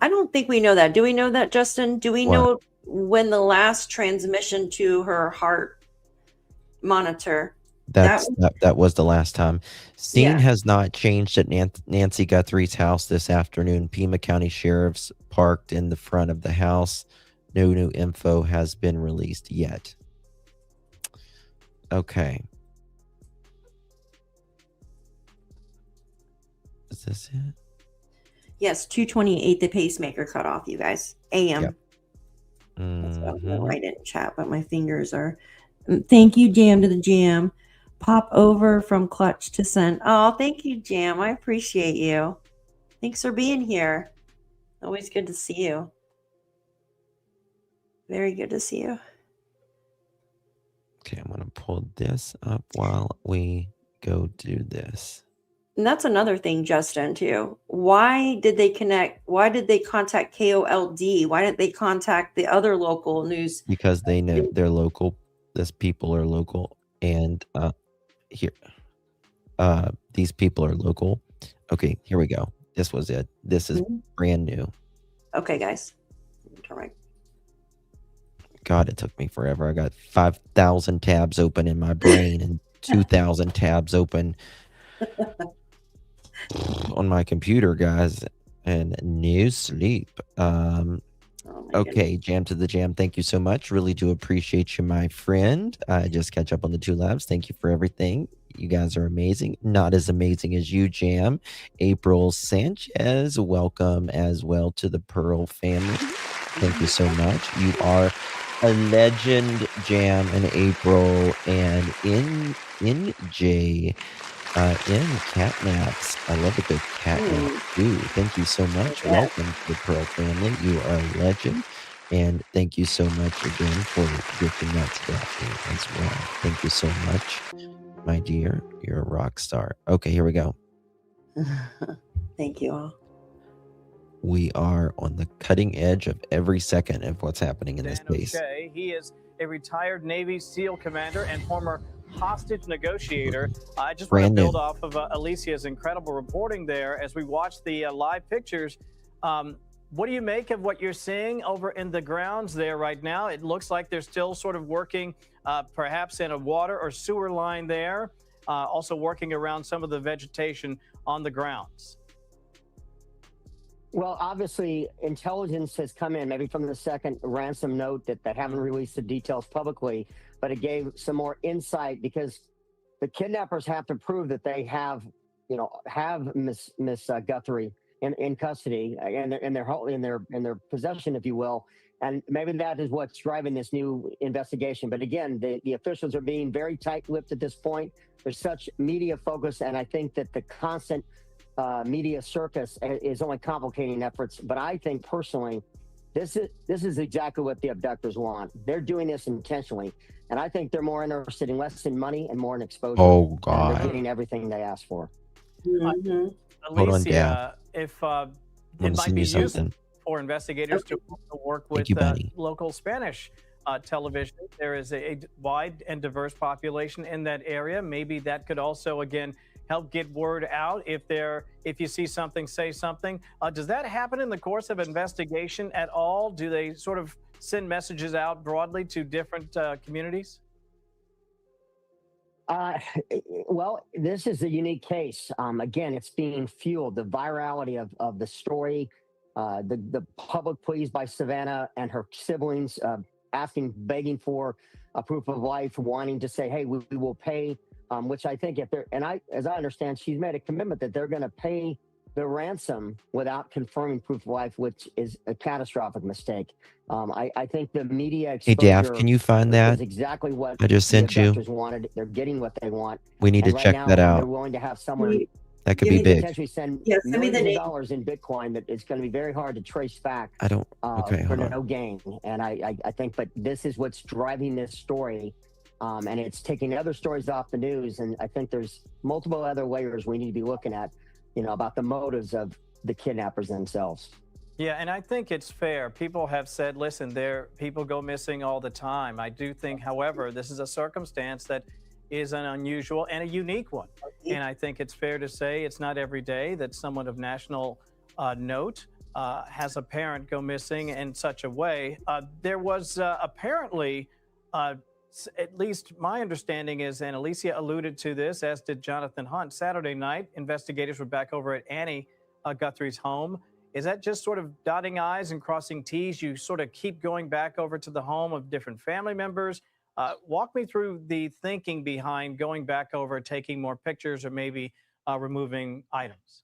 I don't think we know that. Do we know that, Justin? Do we know when the last transmission to her heart monitor? That was the last time. Scene has not changed at Nancy Guthrie's house this afternoon. Pima County Sheriff's parked in the front of the house. No new info has been released yet. Okay. Is this it? Yes, 2:28. The pacemaker cut off. You guys, AM. Yep. That's what I'm gonna write it in chat, but my fingers are. Thank you, Jam to the Jam. Pop over from clutch to send. Oh, thank you, Jam. I appreciate you. Thanks for being here. Always good to see you. Very good to see you. Okay, I'm gonna pull this up while we go do this. And that's another thing, Justin, too. Why did they connect? Why did they contact KOLD? Why didn't they contact the other local news? Because they know they're local. These people are local, and these people are local. Okay, here we go. This was it. This is brand new. Okay, guys. Turn my God, it took me forever. I got 5,000 tabs open in my brain and 2,000 tabs open on my computer, guys, and no sleep. Okay, Jam to the Jam, thank you so much. Really do appreciate you, my friend. I just catch up on the 2 labs. Thank you for everything. You guys are amazing. Not as amazing as you, Jam. April Sanchez, welcome as well to the Pearl family. Thank you so much. You are a legend, Jam and April, and in J. In catnaps. I love a good catnap too. Thank you so much. Welcome to the Pearl family. You are a legend. And thank you so much again for gifting that to Daphne as well. Thank you so much, my dear. You're a rock star. Okay, here we go. Thank you all. We are on the cutting edge of every second of what's happening in this case. He is a retired Navy SEAL commander and former hostage negotiator. I just want to build off of Alicia's incredible reporting there as we watch the live pictures. What do you make of what you're seeing over in the grounds there right now? It looks like they're still sort of working perhaps in a water or sewer line there, also working around some of the vegetation on the grounds. Well, obviously, intelligence has come in, maybe from the second ransom note that they haven't released the details publicly, but it gave some more insight because the kidnappers have to prove that they have Miss Guthrie in custody and in their possession, if you will. And maybe that is what's driving this new investigation. But again, the officials are being very tight-lipped at this point. There's such media focus, and I think that the constant media circus is only complicating efforts. But I think personally, this is exactly what the abductors want. They're doing this intentionally, and I think they're more interested in less in money and more in exposure. Oh God! They're getting everything they asked for. Mm-hmm. Hold on, Dad. If it might be useful for investigators to work with local Spanish television. There is a wide and diverse population in that area. Maybe that could also, again, help get word out. If you see something, say something. Does that happen in the course of investigation at all? Do they sort of send messages out broadly to different communities? Well, this is a unique case. Again, it's being fueled. The virality of the story, the public pleas by Savannah and her siblings, begging for a proof of life, wanting to say, hey, we will pay which I think as I understand, she's made a commitment that they're going to pay the ransom without confirming proof of life, which is a catastrophic mistake. I think the media Hey, Daff, exposure can you find that? is exactly what I just the sent you. abductors wanted. They're getting what they want. We need And to right check now, that they're out. willing to have someone That could be big. potentially send Yes, send me the millions of name. dollars in Bitcoin that it's going to be very hard to trace back I don't. Okay, for hold on. no gain. And I think, but this is what's driving this story. And it's taking other stories off the news. And I think there's multiple other layers we need to be looking at, about the motives of the kidnappers themselves. Yeah, and I think it's fair. People have said, listen, people go missing all the time. I do think, however, this is a circumstance that is an unusual and a unique one. And I think it's fair to say it's not every day that someone of national note has a parent go missing in such a way. There was apparently, at least my understanding is, and Alicia alluded to this, as did Jonathan Hunt, Saturday night, investigators were back over at Annie Guthrie's home. Is that just sort of dotting I's and crossing T's? You sort of keep going back over to the home of different family members. Walk me through the thinking behind going back over, taking more pictures, or maybe removing items.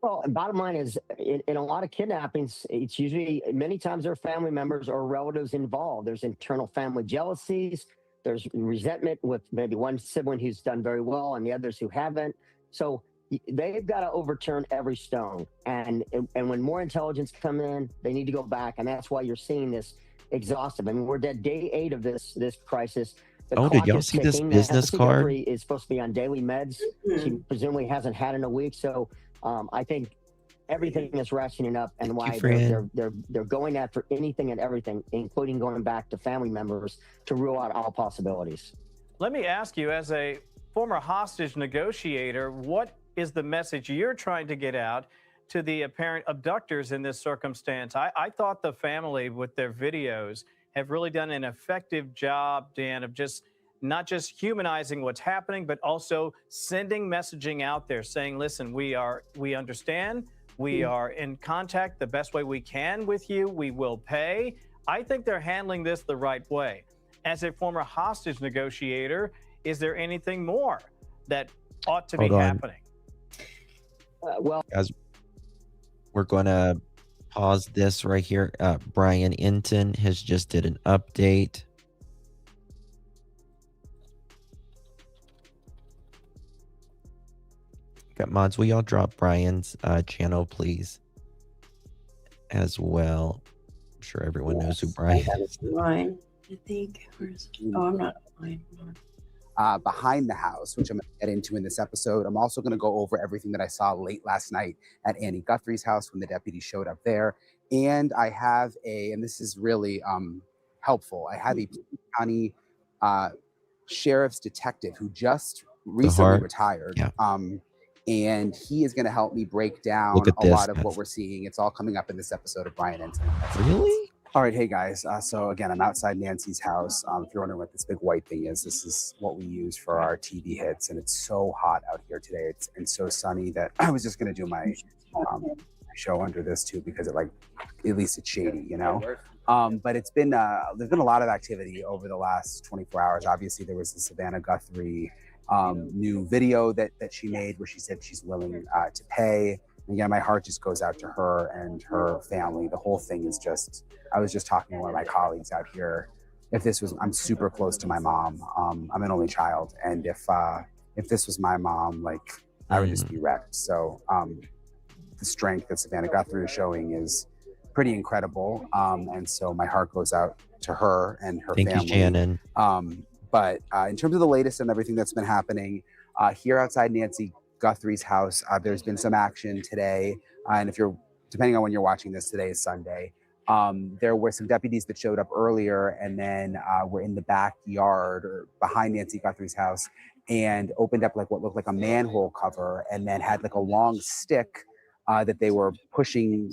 Well, bottom line is, in a lot of kidnappings, it's usually, many times there are family members or relatives involved. There's internal family jealousies. There's resentment with maybe one sibling who's done very well and the others who haven't. So they've got to overturn every stone. And when more intelligence come in, they need to go back. And that's why you're seeing this exhaustive. I mean, we're at day 8 of this crisis. The did clock y'all is see this ticking. business Nancy card? Guthrie is supposed to be on daily meds. She presumably hasn't had in a week. So I think everything is rationing up, and why they're going after anything and everything, including going back to family members to rule out all possibilities. Let me ask you, as a former hostage negotiator, what is the message you're trying to get out to the apparent abductors in this circumstance? I thought the family, with their videos, have really done an effective job, Dan, of just not just humanizing what's happening, but also sending messaging out there saying, listen, we understand, we are in contact the best way we can with you, we will pay. I think they're handling this the right way. As a former hostage negotiator, is there anything more that ought to be happening? Well, guys, we're going to pause this right here. Brian Inton has just did an update. Got mods, will y'all drop Brian's channel, please, as well? I'm sure everyone knows who Brian is. Mine, I think. Oh, I'm not mine. Behind the house, which I'm going to get into in this episode. I'm also going to go over everything that I saw late last night at Annie Guthrie's house when the deputy showed up there. And I have and this is really helpful, I have a county sheriff's detective who just recently retired. Yeah. And he is going to help me break down a lot of what we're seeing. It's all coming up in this episode of Brian Ensign. Really? All right, hey guys. So again, I'm outside Nancy's house. If you're wondering what this big white thing is, this is what we use for our TV hits, and it's so hot out here today. It's so sunny that I was just gonna do my show under this too, because at least it's shady, But it's been there's been a lot of activity over the last 24 hours. Obviously, there was the Savannah Guthrie new video that she made where she said she's willing to pay. And again, my heart just goes out to her and her family. The whole thing is just, I was just talking to one of my colleagues out here. I'm super close to my mom. I'm an only child. And if this was my mom, I would just be wrecked. So the strength that Savannah Guthrie is showing is pretty incredible. And so my heart goes out to her and her family. Thank you, Shannon. But in terms of the latest and everything that's been happening here outside Nancy Guthrie's house, there's been some action today. And depending on when you're watching this, today is Sunday. There were some deputies that showed up earlier and then were in the backyard or behind Nancy Guthrie's house and opened up what looked like a manhole cover and then had a long stick that they were pushing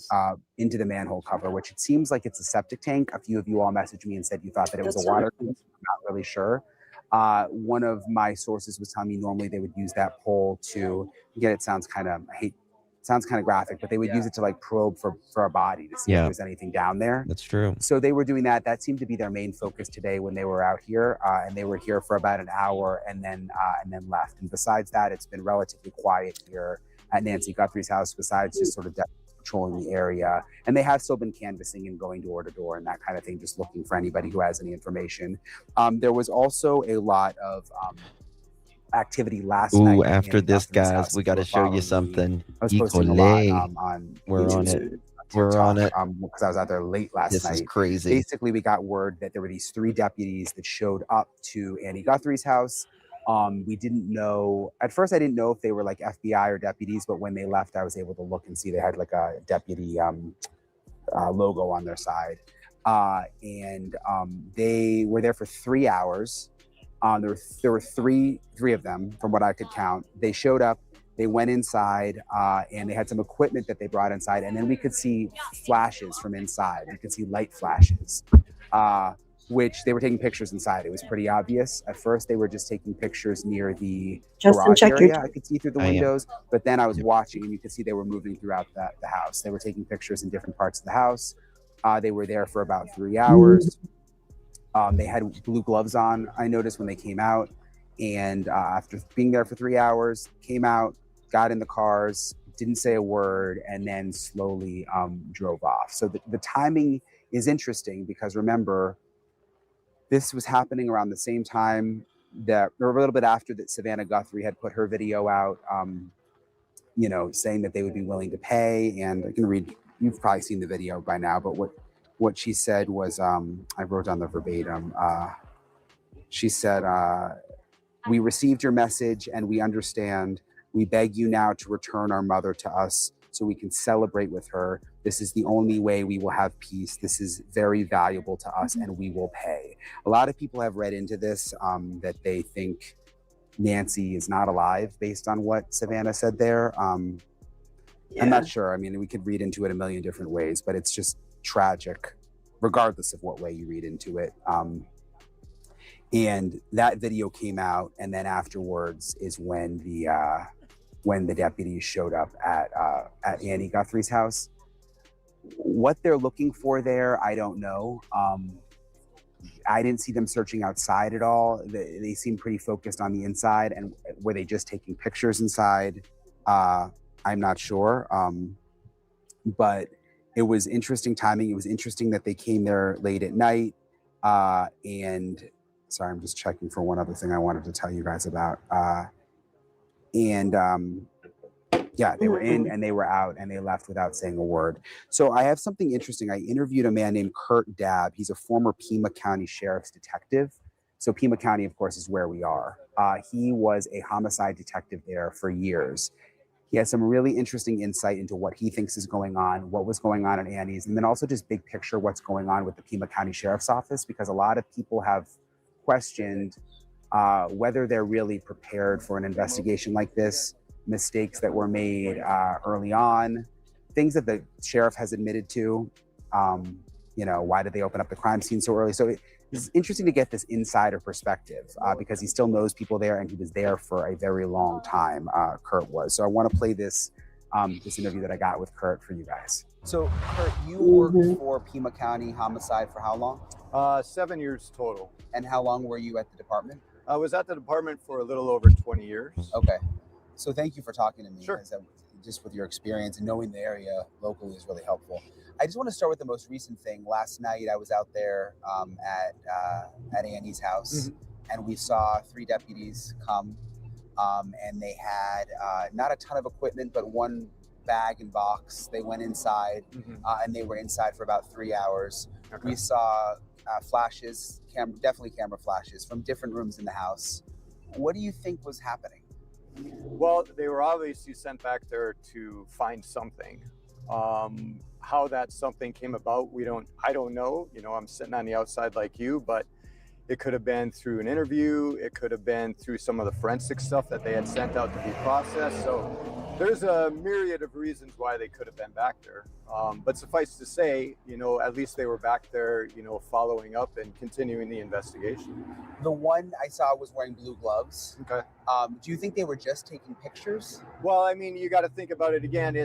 into the manhole cover, which it seems like it's a septic tank. A few of you all messaged me and said you thought that it was a water tank. I'm not really sure. One of my sources was telling me normally they would use that pole to, again, it sounds kind of, I hate sounds kind of graphic, but they would use it to like probe for a body to see if there's anything down there. That's true. So they were doing that. That seemed to be their main focus today when they were out here, and they were here for about an hour and then left. And besides that, it's been relatively quiet here at Nancy Guthrie's house, besides just sort of patrolling the area. And they have still been canvassing and going door to door and that kind of thing, just looking for anybody who has any information. There was also a lot of activity last night. After this, guys, we got to show you something. I was posting a lot on We're on YouTube, it. We're on it. Because I was out there late last night. This is crazy. Basically, we got word that there were these 3 deputies that showed up to Annie Guthrie's house. We didn't know, at first I didn't know if they were like FBI or deputies, but when they left, I was able to look and see they had like a deputy logo on their side. They were there for 3 hours. There were three of them from what I could count. They showed up, they went inside, and they had some equipment that they brought inside, and then we could see flashes from inside. We could see light flashes, which they were taking pictures inside. It was pretty obvious. At first, they were just taking pictures near the garage area. I could see through the windows, but then I was watching, and you could see they were moving throughout the house. They were taking pictures in different parts of the house. They were there for about 3 hours. They had blue gloves on, I noticed, when they came out. And after being there for 3 hours, came out, got in the cars, didn't say a word, and then slowly drove off. So the timing is interesting because, remember, this was happening around the same time that, or a little bit after that, Savannah Guthrie had put her video out, saying that they would be willing to pay. And I can read, you've probably seen the video by now, but what she said was, I wrote down the verbatim. She said, "We received your message and we understand. We beg you now to return our mother to us so we can celebrate with her. This is the only way we will have peace. This is very valuable to us and we will pay." A lot of people have read into this that they think Nancy is not alive based on what Savannah said there. I'm not sure. I mean, we could read into it a million different ways, but it's just tragic regardless of what way you read into it. And that video came out, and then afterwards is when the deputies showed up at Annie Guthrie's house. What they're looking for there, I don't know. I didn't see them searching outside at all. They seemed pretty focused on the inside. And were they just taking pictures inside? I'm not sure. But it was interesting timing. It was interesting that they came there late at night. And sorry, I'm just checking for one other thing I wanted to tell you guys about. Yeah, they were in and they were out and they left without saying a word. So I have something interesting. I interviewed a man named Kurt Dabb. He's a former Pima County Sheriff's detective. So Pima County, of course, is where we are. He was a homicide detective there for years. He has some really interesting insight into what he thinks is going on, what was going on at Annie's, and then also just big picture what's going on with the Pima County Sheriff's Office, because a lot of people have questioned whether they're really prepared for an investigation like this, mistakes that were made early on, things that the sheriff has admitted to. Why did they open up the crime scene so early? So it's interesting to get this insider perspective because he still knows people there and he was there for a very long time, Kurt was. So I want to play this interview that I got with Kurt for you guys. So Kurt, you worked for Pima County Homicide for how long? 7 years total. And how long were you at the department? I was at the department for a little over 20 years. Okay. So thank you for talking to me. Sure. Just with your experience and knowing the area locally is really helpful. I just want to start with the most recent thing. Last night I was out there at Annie's house, and we saw 3 deputies come, and they had not a ton of equipment, but one bag and box. They went inside, and they were inside for about 3 hours. Okay. We saw flashes, definitely camera flashes from different rooms in the house. What do you think was happening? Well, they were obviously sent back there to find something. How that something came about, I don't know. I'm sitting on the outside like you, but it could have been through an interview. It could have been through some of the forensic stuff that they had sent out to be processed. So There's a myriad of reasons why they could have been back there. But suffice to say, at least they were back there, following up and continuing the investigation. The one I saw was wearing blue gloves. Okay. Do you think they were just taking pictures? Well, I mean, you got to think about it again.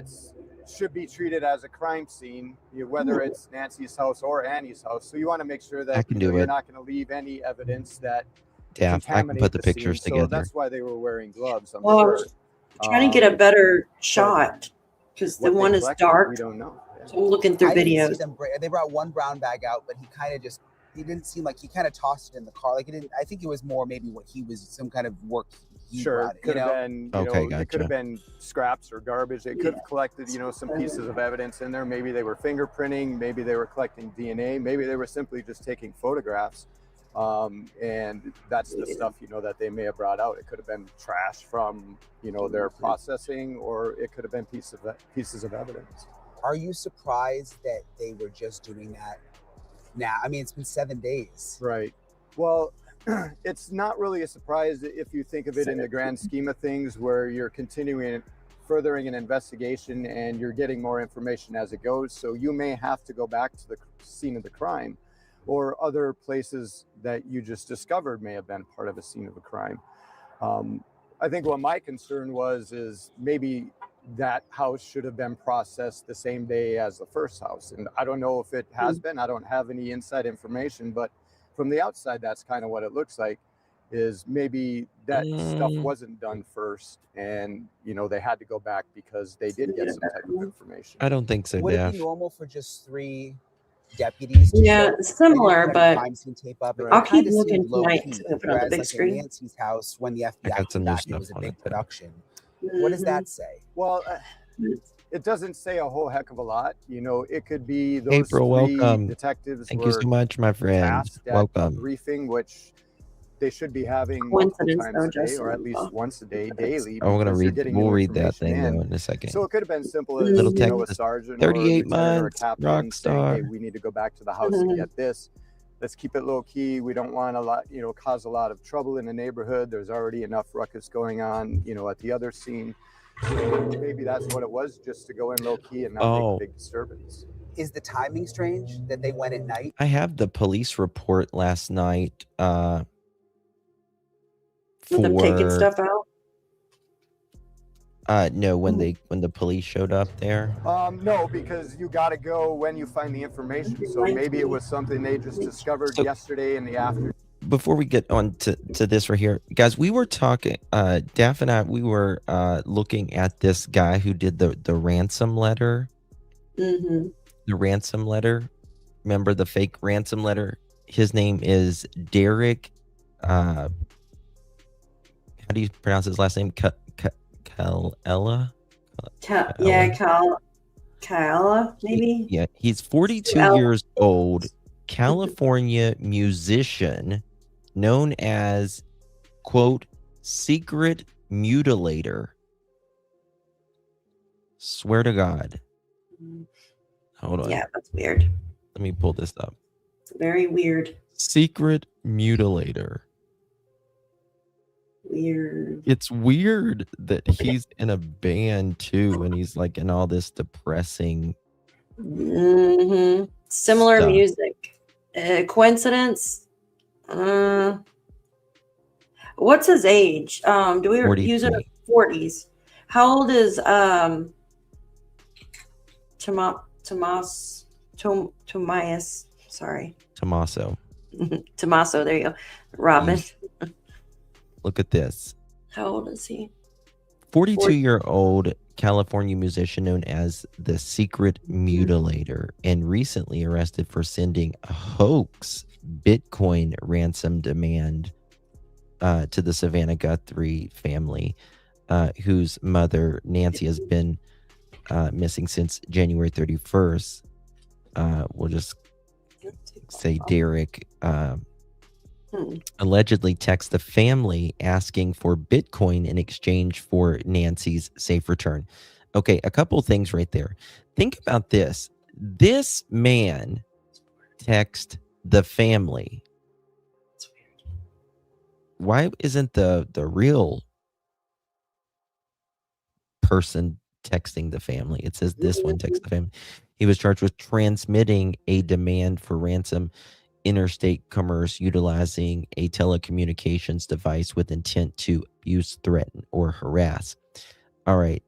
Should be treated as a crime scene, whether it's Nancy's house or Annie's house. So you want to make sure that you're not going to leave any evidence that I can put the pictures scene. together. So that's why they were wearing gloves. I'm Well, sure. Trying to get a better shot because the one is dark. We don't know. So I'm looking through I didn't videos. see them they brought one brown bag out, but he didn't seem like he kind of tossed it in the car. Like I think it was more maybe what he was, some kind of work. Sure, could have been. Gotcha. It could have been scraps or garbage. They could have collected, some pieces of evidence in there. Maybe they were fingerprinting. Maybe they were collecting DNA. Maybe they were simply just taking photographs. And that's the stuff, that they may have brought out. It could have been trash from, their processing, or it could have been pieces of evidence. Are you surprised that they were just doing that now? I mean, it's been 7 days. Right. Well, it's not really a surprise if you think of it in the grand scheme of things, where you're furthering an investigation and you're getting more information as it goes. So you may have to go back to the scene of the crime, or other places that you just discovered may have been part of a scene of a crime. I think what my concern is maybe that house should have been processed the same day as the first house. And I don't know if it has been. I don't have any inside information, but from the outside, that's kind of what it looks like, is maybe that stuff wasn't done first, and they had to go back because they did get some type of information. I don't think so, Would Daph. it be normal for just 3 deputies to Yeah, show, similar, maybe put a but crime scene tape up? I'll keep kinda looking seemed low tonight key, to open up the whereas, big like, screen. in Nancy's house, when the I FBI got some came new back, it stuff was a on big it. production. What does that say? Well, it doesn't say a whole heck of a lot. It could be those April, 3 welcome. detectives Thank were you so much, my friend. tasked at a Welcome. briefing, which they should be having multiple Coincidence, times though, a day, Justin. or at least once a day, daily. I'm gonna because you're read. getting We'll new read that information thing though in. in a second. So it could have been simple as Little a text. sergeant 38 or a lieutenant or a months, captain rock saying, star. "Hey, we need to go back to the house and get this. Let's keep it low key. We don't want cause a lot of trouble in the neighborhood. There's already enough ruckus going on, at the other scene." So maybe that's what it was, just to go in low key and not make a big disturbance. Is the timing strange that they went at night? I have the police report last night. With them taking For stuff out. no, when the police showed up there. No, because you got to go when you find the information. So maybe it was something they just discovered yesterday in the afternoon. Before we get on to this right here, guys, we were talking, Daph and I, we were looking at this guy who did the ransom letter. Mm-hmm. The ransom letter. Remember the fake ransom letter? His name is Derek. How do you pronounce his last name? Kalela? Kaela, maybe? Yeah, he's 42 years old, California musician, known as, quote, secret mutilator. Swear to God. Hold on. Yeah, that's weird. Let me pull this up. Very weird. Secret mutilator. Weird. It's weird that he's in a band too, and he's like in all this depressing. Mm-hmm. Similar stuff. music. Coincidence? What's his age? Do we use it in 40s? How old is Tomias? Sorry. Tommaso. Tommaso, there you go. Robin. Look at this. How old is he? 42-year-old California musician known as the Secret Mutilator, and recently arrested for sending a hoax Bitcoin ransom demand to the Savannah Guthrie family, whose mother, Nancy, has been missing since January 31st. We'll just say Derek allegedly texted the family asking for Bitcoin in exchange for Nancy's safe return. Okay, a couple things right there. Think about this. This man texted the family. Why isn't the real person texting the family. It says this one texted the family. He was charged with transmitting a demand for ransom interstate commerce utilizing a telecommunications device with intent to abuse, threaten, or harass. All right.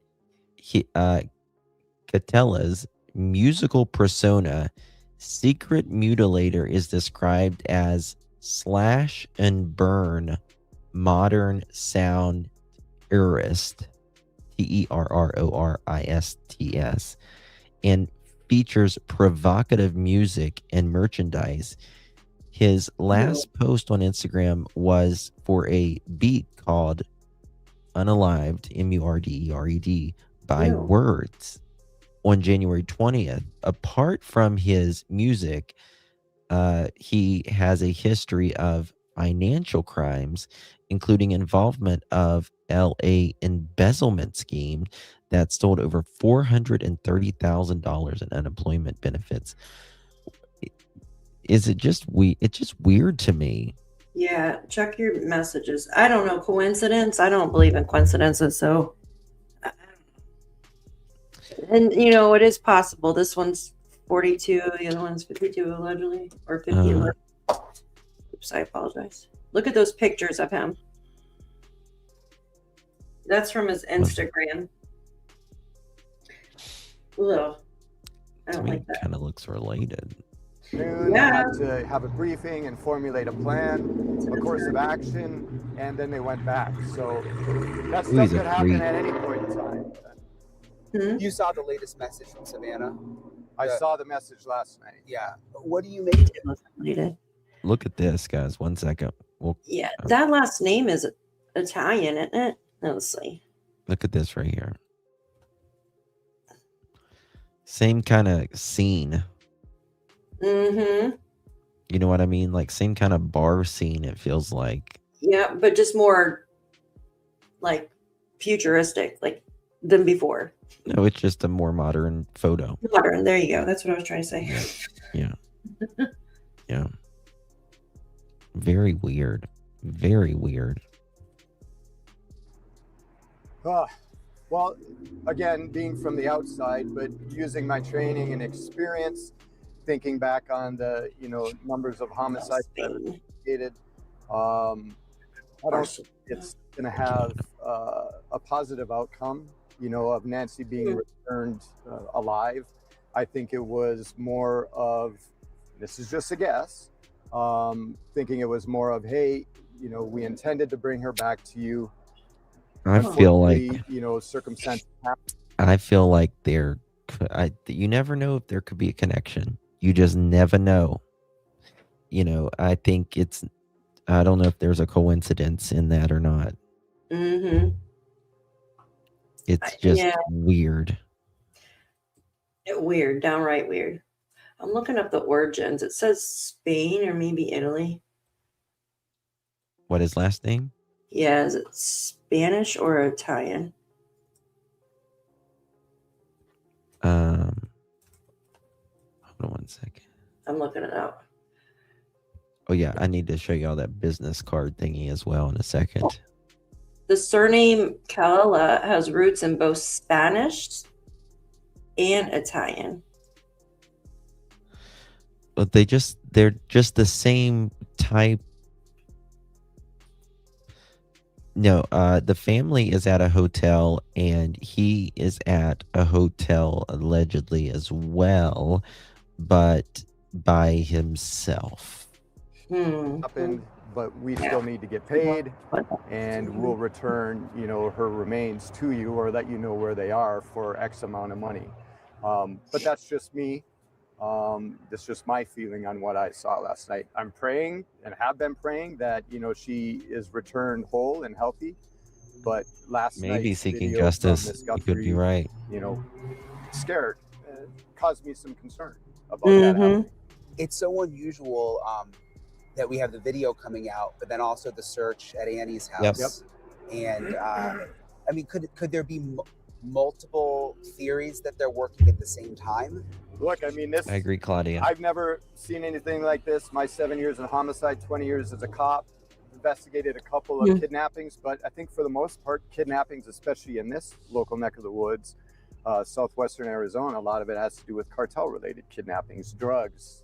Catela's musical persona, secret mutilator, is described as slash and burn modern sound terrorist, terrorists, and features provocative music and merchandise. His last post on Instagram was for a beat called Unalived, Murdered, by Words on January 20th. Apart from his music, he has a history of financial crimes, including involvement of LA embezzlement scheme that stole over $430,000 in unemployment benefits. Is it just it's just weird to me. Yeah, check your messages. I don't know, coincidence. I don't believe in coincidences, so and it is possible. This one's 42, the other one's 52 allegedly, or 50 allegedly. Oops, I apologize. Look at those pictures of him. That's from his Instagram. Ugh. I don't like that. Kind of looks related. They had to have a briefing and formulate a plan, a course of action, and then they went back. So that stuff could happen at any point in time. You saw the latest message from Savannah? I saw the message last night. Yeah. What do you make of it? Look at this, guys. 1 second. Yeah, that last name is Italian, isn't it? Let's see. Look at this right here. Same kind of scene. Mm-hmm. You know what I mean? Like same kind of bar scene, it feels like. Yeah, but just more like futuristic, like than before. No, it's just a more modern photo. Modern. There you go. That's what I was trying to say. Yeah. Yeah. Very weird. Very weird. Well, again, being from the outside, but using my training and experience, thinking back on the numbers of homicides that are investigated, I don't think it's going to have a positive outcome. Of Nancy being returned alive. I think it was more of, this is just a guess, thinking it was more of, hey, we intended to bring her back to you. I feel like circumstances happen. I feel like you never know if there could be a connection. You just never know. I think I don't know if there's a coincidence in that or not. Mm-hmm. It's just weird. Weird, downright weird. I'm looking up the origins. It says Spain or maybe Italy. What his last name? Yeah, is it Spanish or Italian? Hold on 1 second. I'm looking it up. Oh yeah, I need to show y'all that business card thingy as well in a second. The surname Calella has roots in both Spanish and Italian. But they're just the same type. No, the family is at a hotel and he is at a hotel allegedly as well, but by himself. Happened, but we still need to get paid, and we'll return, her remains to you or let you know where they are for X amount of money. But that's just me. That's just my feeling on what I saw last night. I'm praying and have been praying that, she is returned whole and healthy. But last night, maybe seeking justice. You could be right. Scared, caused me some concern about that happening. It's so unusual that we have the video coming out, but then also the search at Annie's house. Yep. And I mean, could there be multiple theories that they're working at the same time? Look, I mean, I agree, Claudia. I've never seen anything like this. My 7 years in homicide, 20 years as a cop. investigated a couple of kidnappings, but I think for the most part, kidnappings, especially in this local neck of the woods, southwestern Arizona, a lot of it has to do with cartel-related kidnappings, drugs,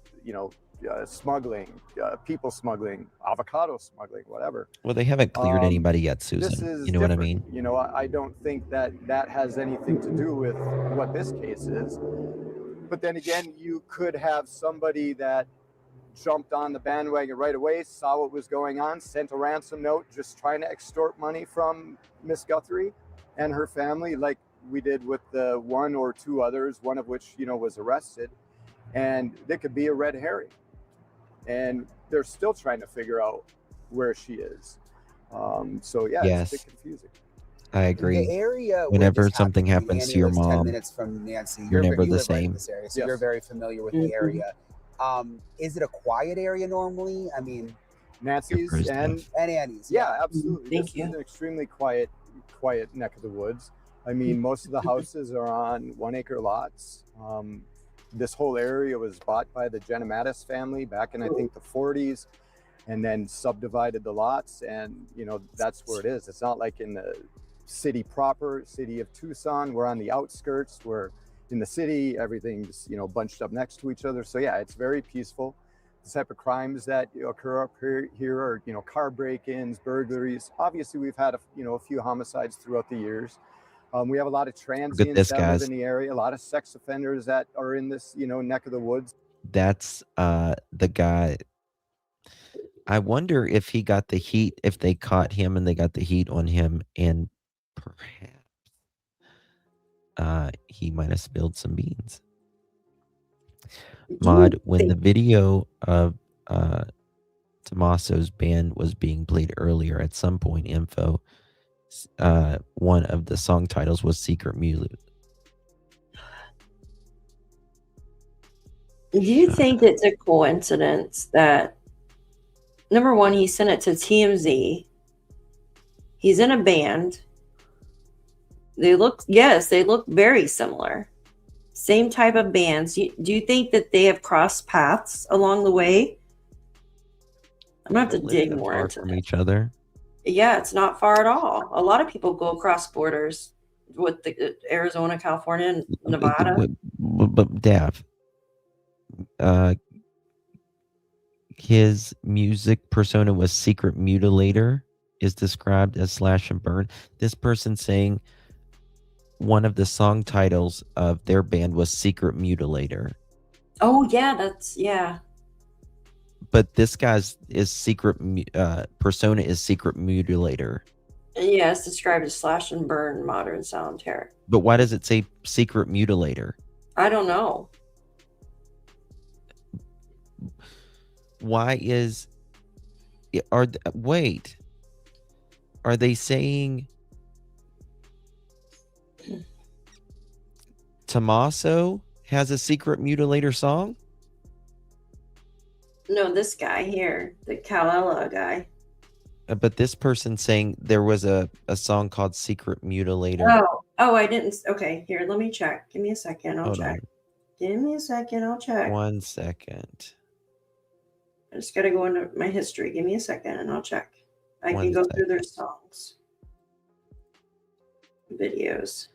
smuggling, people smuggling, avocado smuggling, whatever. Well, they haven't cleared anybody yet, Susan. You know what I mean? I don't think that has anything to do with what this case is. But then again, you could have somebody that jumped on the bandwagon right away, saw what was going on, sent a ransom note, just trying to extort money from Miss Guthrie and her family, like we did with the one or two others, one of which, was arrested. And it could be a red herring. And they're still trying to figure out where she is. So yeah, Yes. it's a bit confusing. I agree. The area where Whenever this something happened, happens Annie, to your lives 10 mom, minutes from Nancy. you're never you the live right in same. this area, so you're very familiar with the area. Is it a quiet area normally? I mean, Nancy's and Annie's. Yeah, absolutely. Thank This you. is an extremely quiet neck of the woods. I mean, most of the houses are on 1 acre lots. This whole area was bought by the Genemattis family back in, I think, the 40s, and then subdivided the lots. And, that's where it is. It's not like in the city proper, city of Tucson. We're on the outskirts. We're in the city. Everything's, bunched up next to each other. So yeah, it's very peaceful. The type of crimes that occur up here are, car break-ins, burglaries. Obviously, we've had a few homicides throughout the years. We have a lot of transients that live in the area, a lot of sex offenders that are in this, neck of the woods. That's the guy. I wonder if he got the heat, if they caught him and they got the heat on him, and perhaps he might have spilled some beans. Mod, when the video of Tommaso's band was being played earlier, at some point, info, one of the song titles was Secret Mule. Do you think it's a coincidence that, number one, he sent it to TMZ? He's in a band. They look very similar. Same type of bands. Do you think that they have crossed paths along the way? I'm going to have to dig more far into from each other. Yeah, it's not far at all. A lot of people go across borders with the Arizona, California, and Nevada. But Dav, his music persona was Secret Mutilator, is described as slash and burn. This person saying one of the song titles of their band was Secret Mutilator. Oh yeah, But this guy's persona is Secret Mutilator. Yeah, it's described as slash and burn modern sound terror. But why does it say Secret Mutilator? I don't know. Why is are they saying Tommaso has a Secret Mutilator song? No, this guy here, the Kalila guy. But this person saying there was a song called Secret Mutilator. Oh, I didn't. Okay, here, let me check. Give me a second. I'll Hold check. on. Give me a second. I'll check. 1 second. I just got to go into my history. Give me a second and I'll check. I can 1 go through their songs, videos.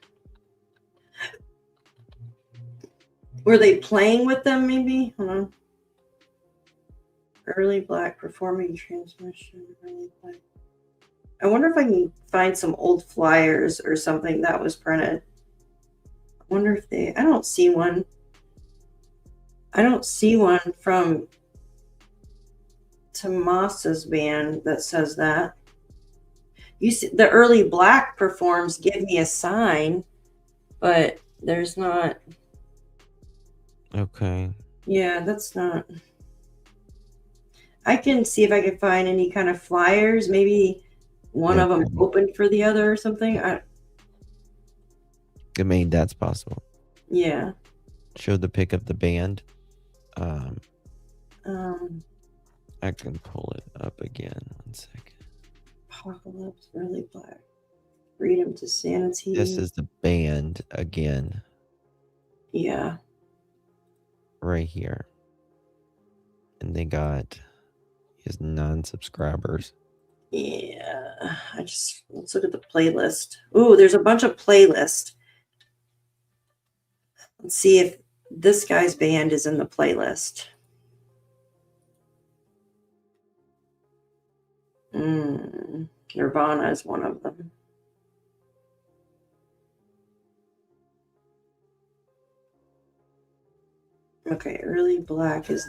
Were they playing with them maybe? Hold on. Early Black performing transmission. Early Black. I wonder if I can find some old flyers or something that was printed. I wonder if I don't see one. I don't see one from Tomas's band that says that. You see, the Early Black performs Give Me a Sign, but there's not. Okay. Yeah, that's not. I can see if I can find any kind of flyers. Maybe one of them opened for the other or something. I mean, that's possible. Yeah. Show the pic of the band. I can pull it up again. 1 second. Apocalypse, Early Black, Freedom to Sanity. This is the band again. Yeah. Right here. And they got his non-subscribers. Yeah, let's look at the playlist. Ooh, there's a bunch of playlists. Let's see if this guy's band is in the playlist. Nirvana is one of them. Okay, Early Black is...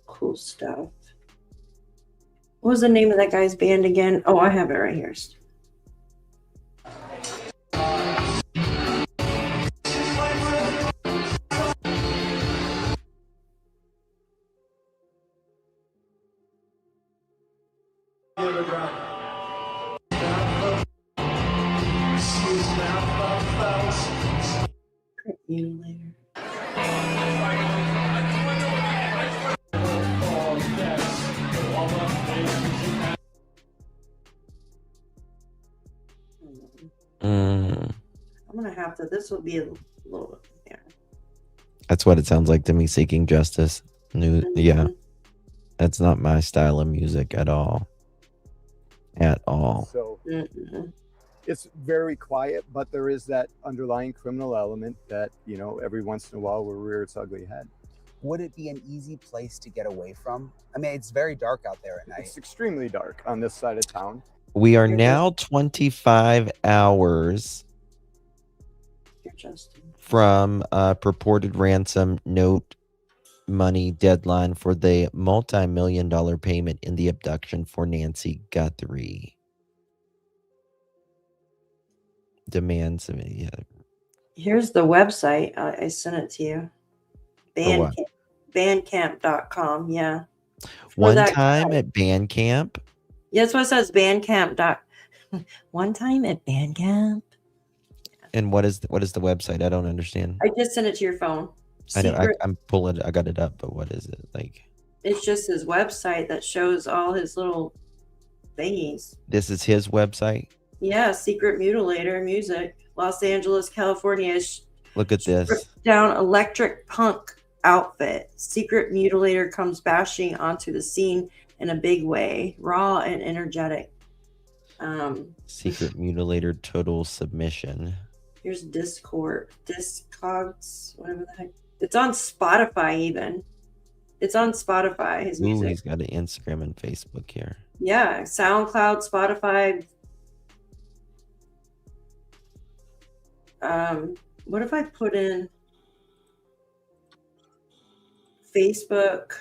cool stuff. What was the name of that guy's band again? Oh, I have it right here. You later. I'm gonna have to. This will be a little bit. Yeah. That's what it sounds like to me. Seeking Justice. Yeah, that's not my style of music at all. At all. So it's very quiet, but there is that underlying criminal element that, you know, every once in a while will rear its ugly head. Would it be an easy place to get away from? I mean, it's very dark out there at night. It's extremely dark on this side of town. We are now 25 hours from purported ransom note money deadline for the multi-million-dollar payment in the abduction for Nancy Guthrie. Demands. Yeah. Here's the website. I sent it to you. Bandcamp.com. Yeah. One time at Bandcamp. Yeah, that's what it says. Bandcamp. One time at Bandcamp. And what is the website? I don't understand. I just sent it to your phone. I know. I'm pulling. I got it up, but what is it like? It's just his website that shows all his little thingies. This is his website. Yeah, Secret Mutilator Music, Los Angeles, California. Look at this. Stripped down electric punk outfit. Secret Mutilator comes bashing onto the scene in a big way, raw and energetic. Secret Mutilator total submission. Here's Discogs, whatever the heck. It's on Spotify even. It's on Spotify, his music. Ooh, he's got an Instagram and Facebook here. Yeah, SoundCloud, Spotify. What if I put in Facebook?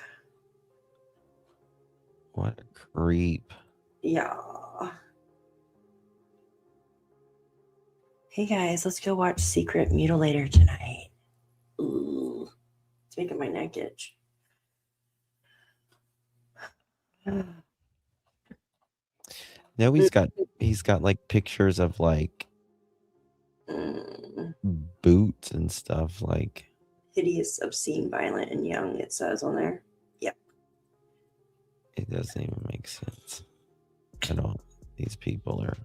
What a creep. Yeah. Hey guys, let's go watch Secret Mutilator tonight. Ooh, it's making my neck itch. No, he's got like pictures of like boots and stuff, like Hideous, obscene, violent, and young, it says on there. Yep. It doesn't even make sense at all. These people are...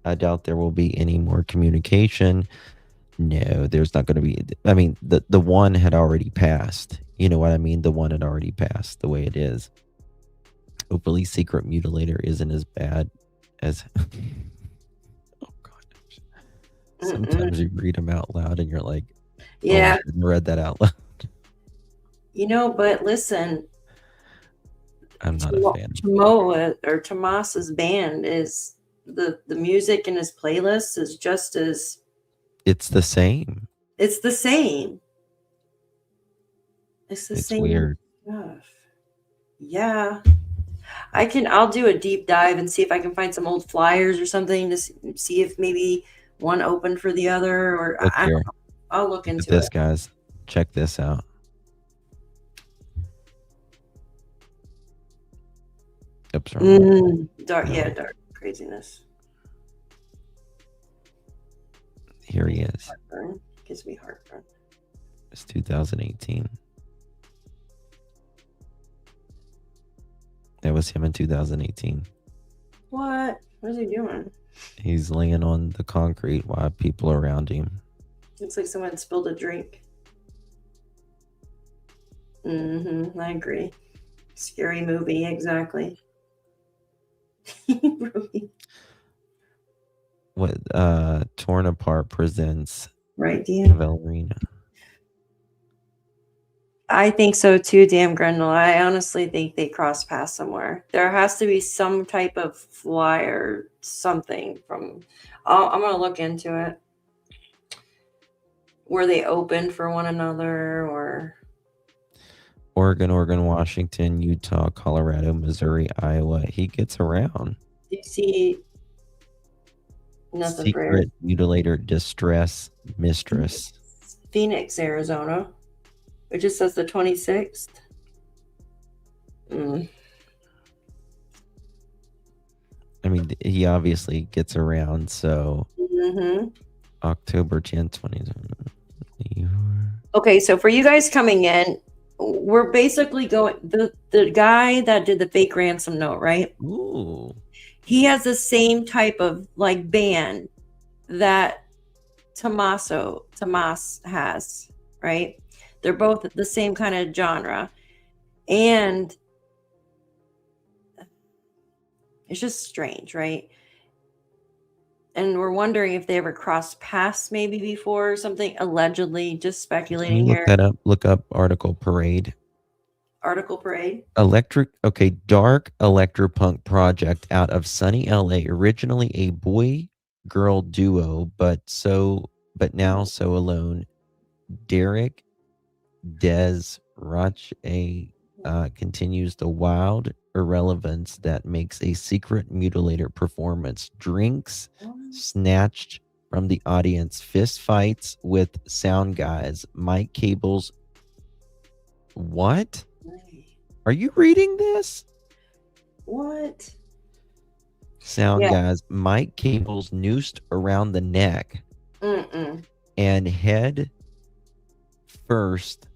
I doubt there will be any more communication. No, there's not going to be... I mean, the one had already passed. You know what I mean? The one had already passed the way it is. Hopefully Secret Mutilator isn't as bad as... Oh, God. Sometimes you read them out loud and you're like, yeah, I read that out loud. You know, but listen, I'm not a fan. Tomas's band is the music in his playlist is just as... It's the same. It's the same. It's the same weird stuff. Yeah. I'll do a deep dive and see if I can find some old flyers or something to see if maybe one opened for the other, or I don't know. I'll look into this, it. Guys. Check this out. Oops, Dark, yeah, dark craziness. Here he is. Heartburn. Gives me heartburn. It's 2018. That was him in 2018. What? What is he doing? He's laying on the concrete while people are around him. Looks like someone spilled a drink. I agree. Scary movie, exactly. What Torn Apart presents Right, Dan? Valerina. I think so too, Dan Grendel. I honestly think they cross paths somewhere. There has to be some type of flyer, something from. I'm gonna look into it. Were they open for one another, or Oregon, Washington, Utah, Colorado, Missouri, Iowa. He gets around. do you see nothing? Secret mutilator distress mistress. Phoenix, Arizona. It just says the 26th. I mean, he obviously gets around. So October 10th, 2020. Okay, so for you guys coming in, we're basically going the guy that did the fake ransom note, right? Ooh. He has the same type of like band that Tomas has, right? They're both the same kind of genre. And it's just strange, right? And we're wondering if they ever crossed paths maybe before or something, allegedly, just speculating Can you here. look that up? Look up Article Parade. Article Parade. Dark electropunk project out of sunny LA, originally a boy-girl duo, but now so alone. Derek Des Roche continues the wild irrelevance that makes a secret mutilator performance. Drinks snatched from the audience, fist fights with sound guys, mic cables. What? Are you reading this? What? Sound guys, mic cables noosed around the neck and head first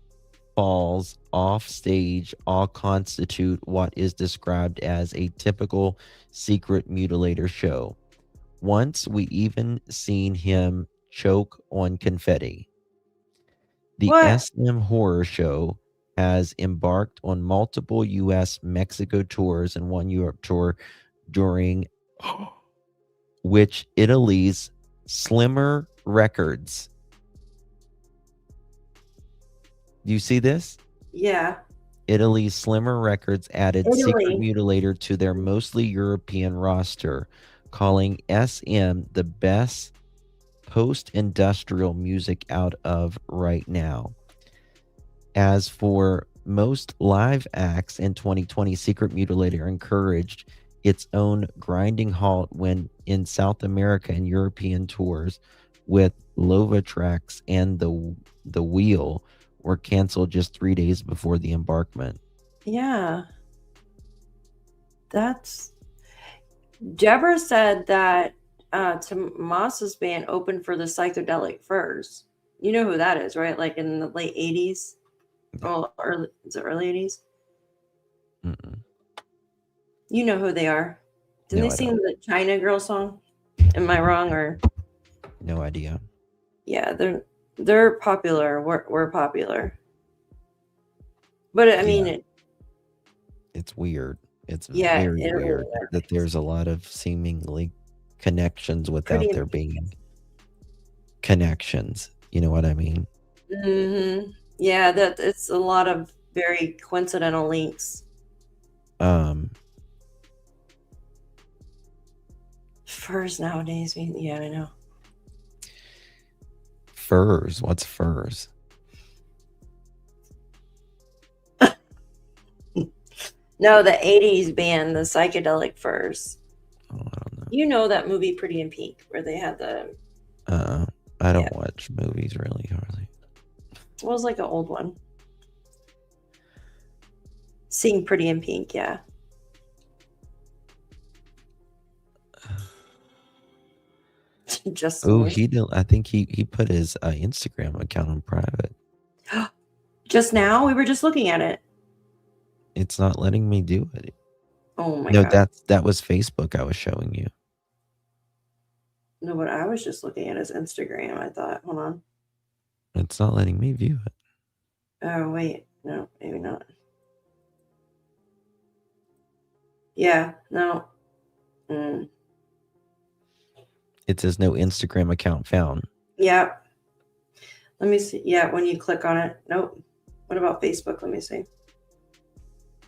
falls off stage all constitute what is described as a typical secret mutilator show. Once we even seen him choke on confetti. The SM Horror Show has embarked on multiple U.S., Mexico tours and one Europe tour during which Italy's Slimmer Records. Do you see this? Yeah. Italy's Slimmer Records added Secret Mutilator to their mostly European roster, calling SM the best post-industrial music out of right now. As for most live acts in 2020, Secret Mutilator encouraged its own grinding halt when in South America and European tours with Lovatrax and the Wheel were canceled just 3 days before the embarkment. Yeah. That's... Deborah said that Tomas's band opened for the Psychedelic Furs. You know who that is, right? Like in the late 80s? Oh, early, is it early 80s? You know who they are. Didn't they sing the China Girl song? Am I wrong or? No idea. Yeah, they're popular. We're popular. But I mean, it's weird. It's Yeah, very it weird really that there's a lot of seemingly connections without Pretty there being connections. You know what I mean? Yeah, that it's a lot of very coincidental links. Furs nowadays, yeah, I know. Furs. What's furs? No, the 80s band, the Psychedelic Furs. Oh, I don't know. You know that movie Pretty in Pink where they had the... I don't watch movies really hardly. It was like an old one. Seeing Pretty in Pink, yeah. Just I think he put his Instagram account on private. Just now? We were just looking at it. It's not letting me do it. Oh my No, god. that was Facebook I was showing you. No, but I was just looking at his Instagram. I thought, hold on. It's not letting me view it. Oh wait, no, maybe not. Yeah, no. It says no Instagram account found. Yeah. Let me see. Yeah, when you click on it. Nope. What about Facebook? Let me see.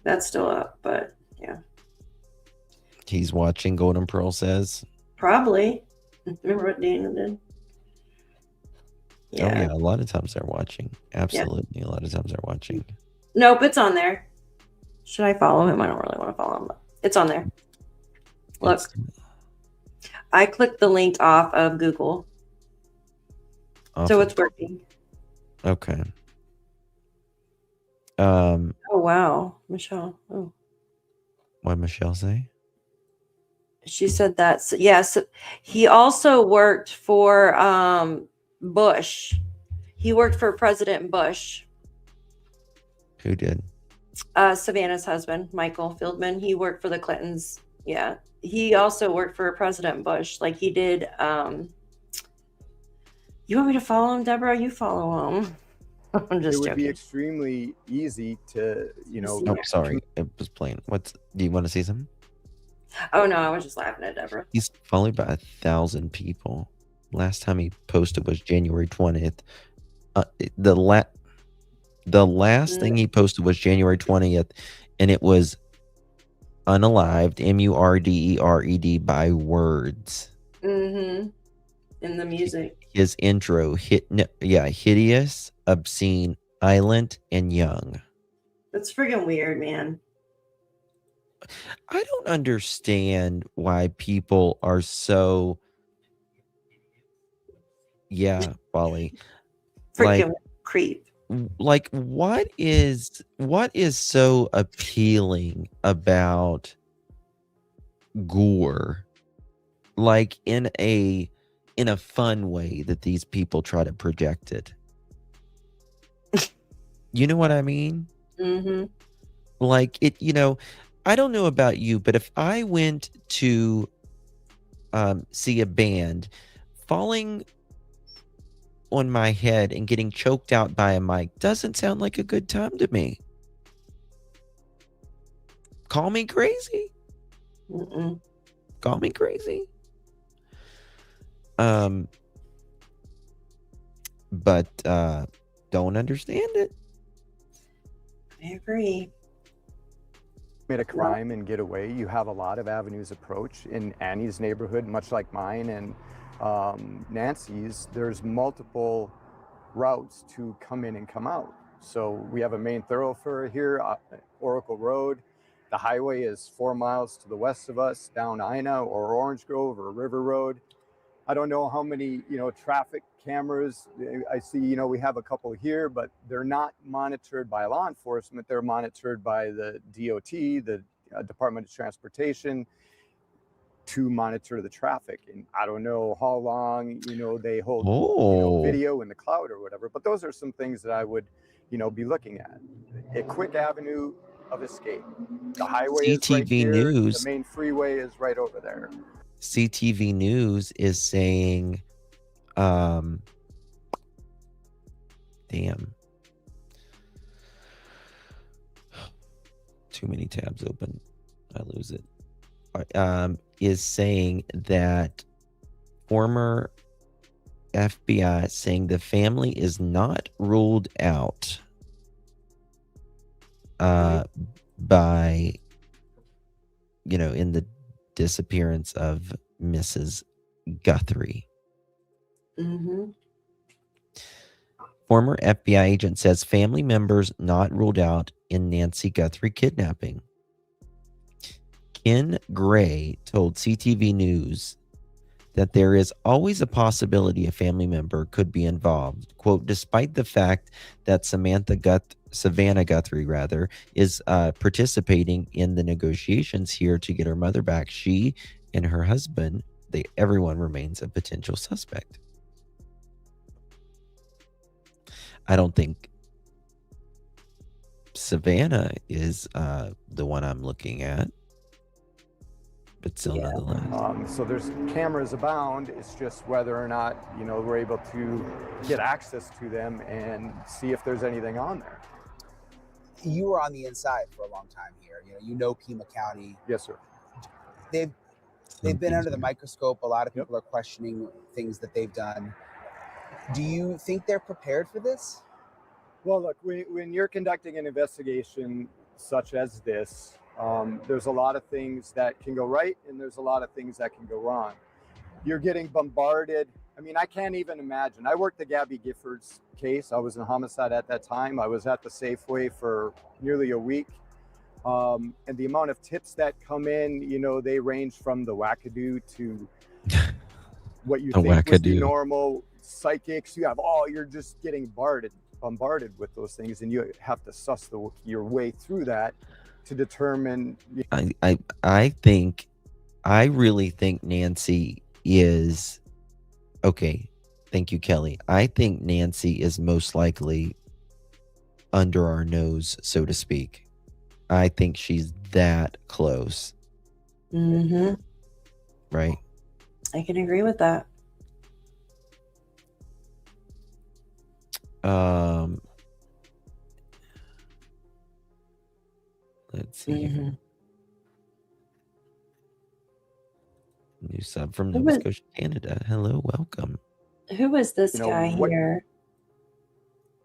That's still up, but yeah. He's watching, Golden Pearl says. Probably. Remember what Daniel did? Yeah. Oh yeah, a lot of times they're watching. Absolutely, yeah. A lot of times they're watching. Nope, it's on there. Should I follow him? I don't really want to follow him, but it's on there. Look. I clicked the link off of Google. So it's working. Okay. Oh wow, Michelle. Oh. What did Michelle say? She said that. Yes, he also worked for Bush. He worked for President Bush. Who did? Savannah's husband, Michael Fieldman. He worked for the Clintons. Yeah. He also worked for President Bush. Like he did. You want me to follow him, Deborah? You follow him. I'm just It would joking. be extremely easy to, Oh, sorry. It was playing. Do you want to see something? Oh no, I was just laughing at Deborah. He's followed by 1,000 people. Last time he posted was January 20th. The last thing he posted was January 20th, and it was unalived, MURDERED by words. In the music. His intro, hideous, obscene, violent, and young. That's friggin' weird, man. I don't understand why people are so. Yeah, Wally. Freaking creep. Like, what is so appealing about gore? Like in a fun way that these people try to project it. You know what I mean? Mm-hmm. Like it, I don't know about you, but if I went to see a band, falling on my head and getting choked out by a mic doesn't sound like a good time to me. Call me crazy. Call me crazy. But don't understand it. I agree. Commit a crime and get away. You have a lot of avenues approach in Annie's neighborhood, much like mine and Nancy's. There's multiple routes to come in and come out. So we have a main thoroughfare here, Oracle Road. The highway is 4 miles to the west of us, down Ina or Orange Grove or River Road. I don't know how many, traffic cameras. I see, we have a couple here, but they're not monitored by law enforcement. They're monitored by the DOT, the Department of Transportation, to monitor the traffic. And I don't know how long, they hold video in the cloud or whatever, but those are some things that I would, be looking at. A quick avenue of escape. The highway is right here. News. The main freeway is right over there. CTV News is saying, damn. Too many tabs open. I lose it. Is saying that former FBI saying the family is not ruled out by, in the disappearance of Mrs. Guthrie. Mm-hmm. Former FBI agent says family members not ruled out in Nancy Guthrie kidnapping. Ken Gray told CTV News that there is always a possibility a family member could be involved. Quote, despite the fact that Savannah Guthrie is participating in the negotiations here to get her mother back, she and her husband, everyone remains a potential suspect. I don't think Savannah is the one I'm looking at. but still nonetheless. So there's cameras abound. It's just whether or not, we're able to get access to them and see if there's anything on there. You were on the inside for a long time here. You know Pima County. Yes, sir. They've been under the microscope. A lot of people are questioning things that they've done. Do you think they're prepared for this? Well, look, when you're conducting an investigation such as this, there's a lot of things that can go right and there's a lot of things that can go wrong. You're getting bombarded. I mean, I can't even imagine. I worked the Gabby Giffords case. I was in homicide at that time. I was at the Safeway for nearly a week. And the amount of tips that come in, they range from the wackadoo to what you think would be normal. Psychics, you're just getting bombarded with those things, and you have to suss your way through that to determine. I really think Nancy is okay. Thank you, Kelly. I think Nancy is most likely under our nose, so to speak. I think she's that close. Mm-hmm. Right? I can agree with that. Let's see. New sub from Nova Scotia, Canada. Hello, welcome. Who was this guy here?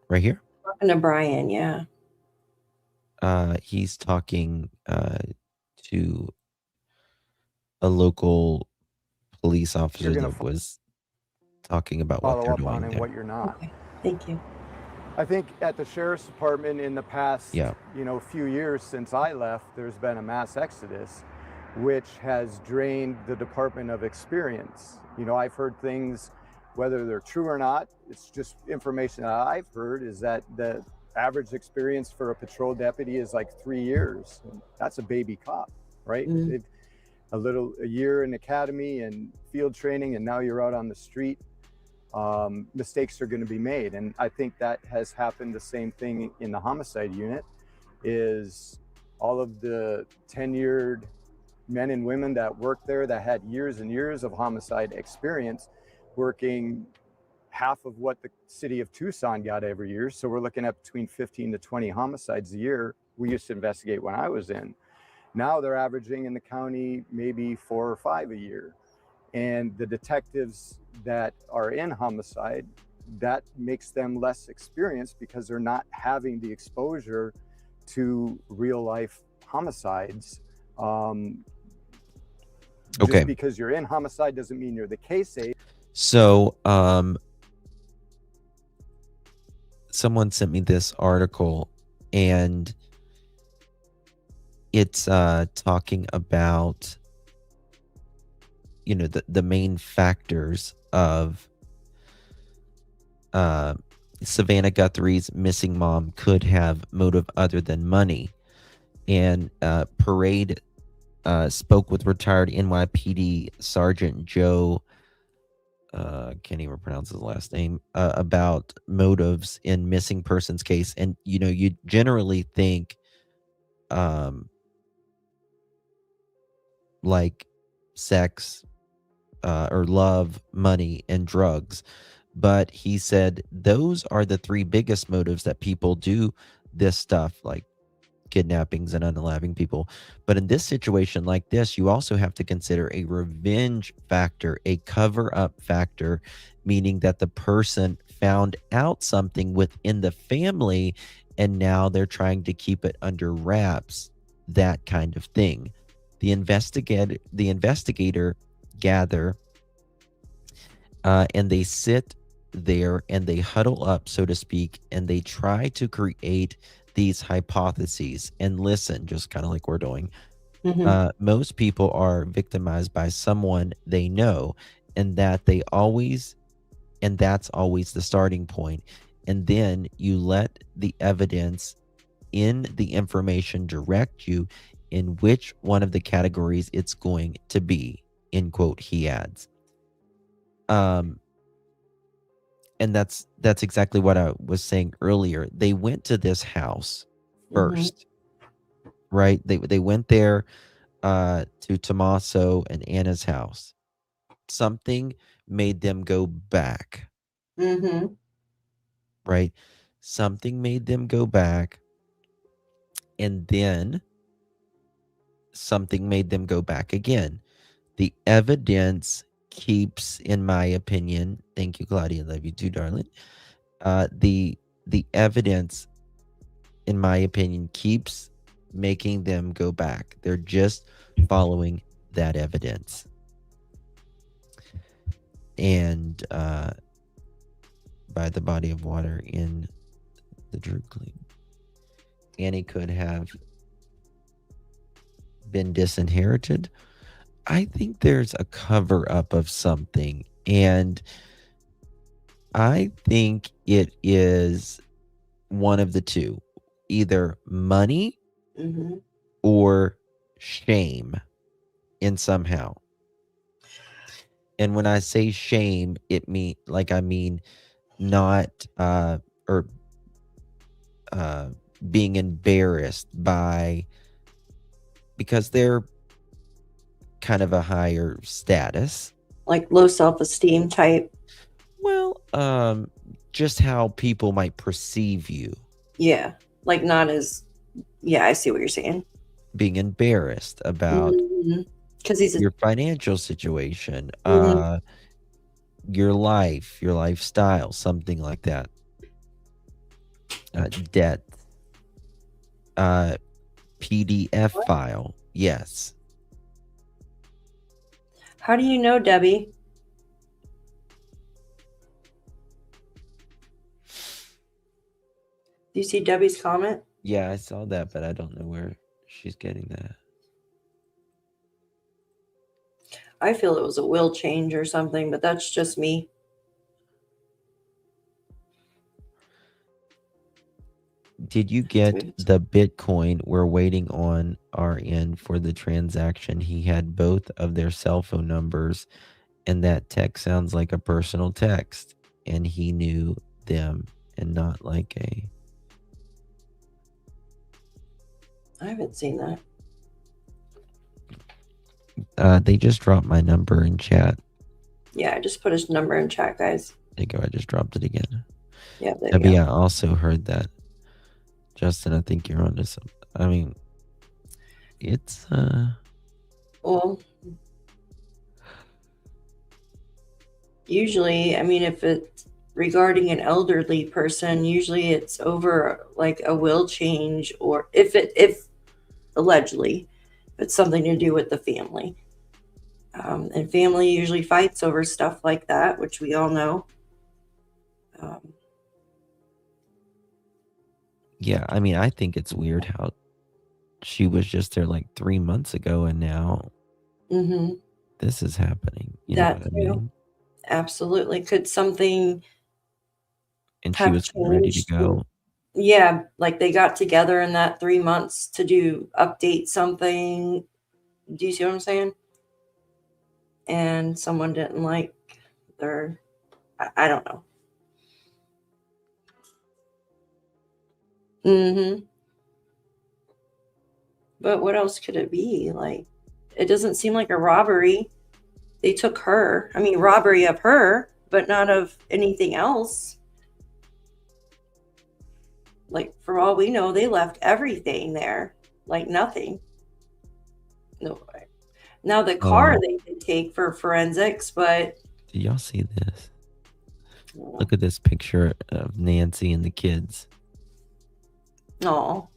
Right here? Talking to Brian, yeah. He's talking to a local police officer that was talking about what they're doing and what you're not. Okay. Thank you. I think at the sheriff's department in the past, few years since I left, there's been a mass exodus, which has drained the department of experience. I've heard things, whether they're true or not, it's just information that I've heard, is that the average experience for a patrol deputy is like 3 years. That's a baby cop, right? A year in academy and field training, and now you're out on the street. Mistakes are going to be made, and I think that has happened. The same thing in the homicide unit is all of the tenured men and women that worked there that had years and years of homicide experience, working half of what the city of Tucson got every year. So we're looking at between 15 to 20 homicides a year. We used to investigate when I was in. Now they're averaging in the county maybe 4 or 5 a year. And the detectives that are in homicide, that makes them less experienced because they're not having the exposure to real life homicides. Just because you're in homicide doesn't mean you're the case aide. So, someone sent me this article, and it's talking about the main factors of Savannah Guthrie's missing mom could have motive other than money. And Parade spoke with retired NYPD Sergeant Joe, can't even pronounce his last name, about motives in missing persons case. And, you generally think like sex, or love, money, and drugs. But he said those are the 3 biggest motives that people do this stuff, like kidnappings and unaliving people. But in this situation like this, you also have to consider a revenge factor, a cover-up factor, meaning that the person found out something within the family and now they're trying to keep it under wraps, that kind of thing. The investigator gather, and they sit there and they huddle up, so to speak, and they try to create these hypotheses. And listen, just kind of like we're doing, most people are victimized by someone they know, and that's always the starting point. And then you let the evidence in the information direct you in which one of the categories it's going to be, end quote, he adds. And that's exactly what I was saying earlier. They went to this house first, right? They went there. to Tommaso and Anna's house. Something made them go back. Mm-hmm. Right? Something made them go back. And then something made them go back again. The evidence keeps, in my opinion, thank you, Claudia, love you too, darling. The evidence, in my opinion, keeps making them go back. They're just following that evidence. And by the body of water in the Drew Clean, Annie could have been disinherited. I think there's a cover up of something, and I think it is one of the two, either money or shame in somehow. And when I say shame, I mean not being embarrassed by, because they're kind of a higher status, like low self-esteem type. Well, just how people might perceive you. Yeah, like not as. Yeah, I see what you're saying. Being embarrassed about because he's your financial situation, your life, your lifestyle, something like that. Debt, PDF file. Yes. How do you know, Debbie? Do you see Debbie's comment? Yeah, I saw that, but I don't know where she's getting that. I feel it was a will change or something, but that's just me. Did you get the Bitcoin? We're waiting on our end for the transaction. He had both of their cell phone numbers, and that text sounds like a personal text, and he knew them and not like a... I haven't seen that. They just dropped my number in chat. Yeah, I just put his number in chat, guys. There you go. I just dropped it again. Yeah, there Debbie, you go. I also heard that. Justin, I think you're onto some. I mean, it's Well, usually, I mean, if it's regarding an elderly person, usually it's over like a will change, or if allegedly, if it's something to do with the family. And family usually fights over stuff like that, which we all know. yeah, I mean, I think it's weird how she was just there like 3 months ago, and now this is happening. You know That what I too. mean? Absolutely. Could something And she have was ready to changed? go. Yeah, like they got together in that 3 months to update something. Do you see what I'm saying? And someone didn't like their, I don't know. But what else could it be? Like, it doesn't seem like a robbery. They took her. I mean, robbery of her, but not of anything else. Like, for all we know, they left everything there. Like, nothing. No. Now, the car they did take for forensics, but... Did y'all see this? Look at this picture of Nancy and the kids. No.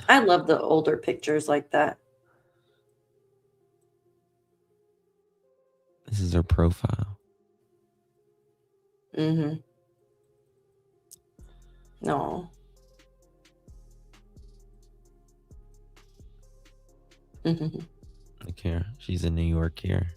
I love the older pictures like that. This is her profile. No. Look here. She's in New York here.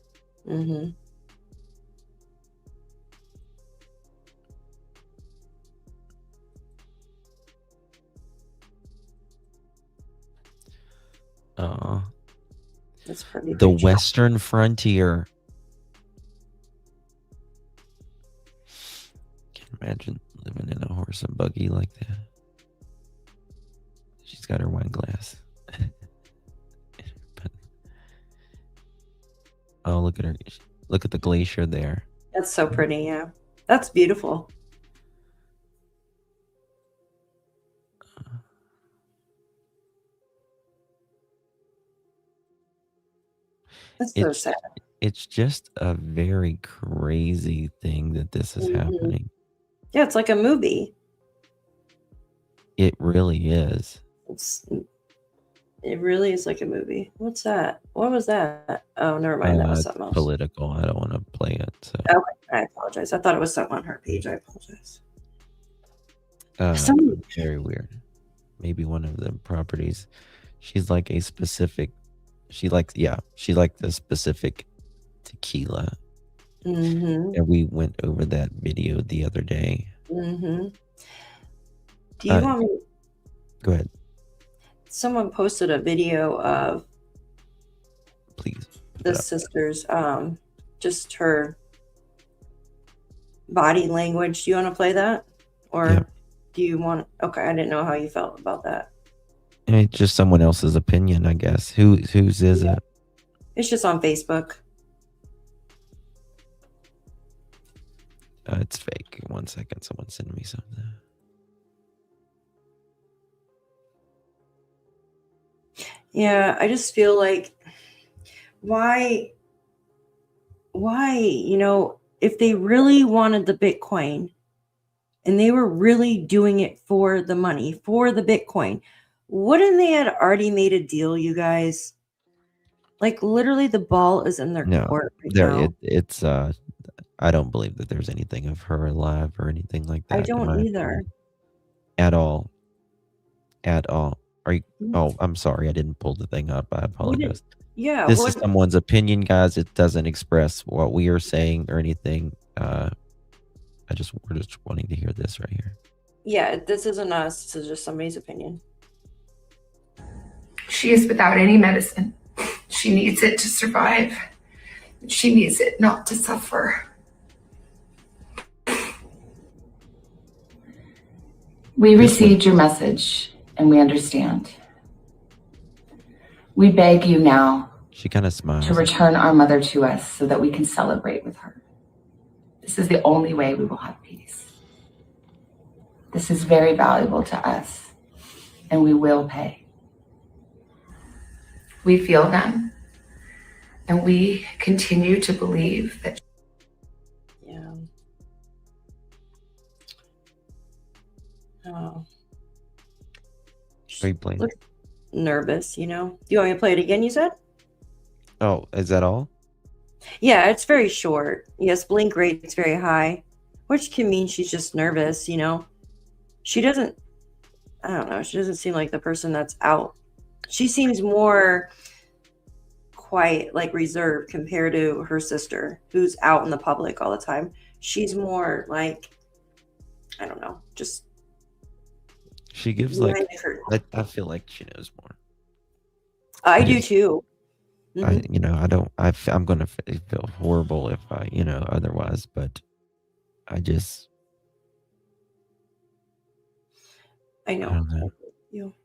Oh. That's pretty. The Western Frontier. Can't imagine living in a horse and buggy like that. She's got her wine glass. Oh, look at her. Look at the glacier there. That's so pretty. Yeah. That's beautiful. That's so sad. It's just a very crazy thing that this is happening. Yeah, it's like a movie. It really is. It really is like a movie. What's that? What was that? Oh, never mind. That was something else. Political. I don't want to play it. So. Okay, I apologize. I thought it was something on her page. I apologize. Very weird. Maybe one of the properties. She's like a specific. She likes the specific tequila. And we went over that video the other day. Do you want me? Go ahead. Someone posted a video of please the sisters, just her body language. Do you want to play that, or do you want? Okay, I didn't know how you felt about that. It's just someone else's opinion, I guess. Whose is it? It's just on Facebook. It's fake. 1 second. Someone send me something. Yeah, I just feel like why, if they really wanted the Bitcoin and they were really doing it for the money, for the Bitcoin, wouldn't they had already made a deal, you guys? Like literally the ball is in their court right now. It's I don't believe that there's anything of her alive or anything like that. I don't either. At all. Are you? Oh, I'm sorry. I didn't pull the thing up. I apologize. Yeah. This is someone's opinion, guys. It doesn't express what we are saying or anything. We're just wanting to hear this right here. Yeah, this isn't us. This is just somebody's opinion. She is without any medicine. She needs it to survive. She needs it not to suffer. We received your message and we understand. We beg you now She kind of smiles. to return our mother to us so that we can celebrate with her. This is the only way we will have peace. This is very valuable to us and we will pay. We feel them and we continue to believe that. Yeah. Oh. Are you playing? Look nervous, Do you want me to play it again, you said? Oh, is that all? Yeah, it's very short. Yes, blink rate's very high, which can mean she's just nervous, She doesn't, I don't know, she doesn't seem like the person that's out. She seems more quiet, like reserved compared to her sister, who's out in the public all the time. She's more like, I don't know, just. She gives I feel like she knows more. I do too. I'm gonna feel horrible if I, otherwise, but I just. I know.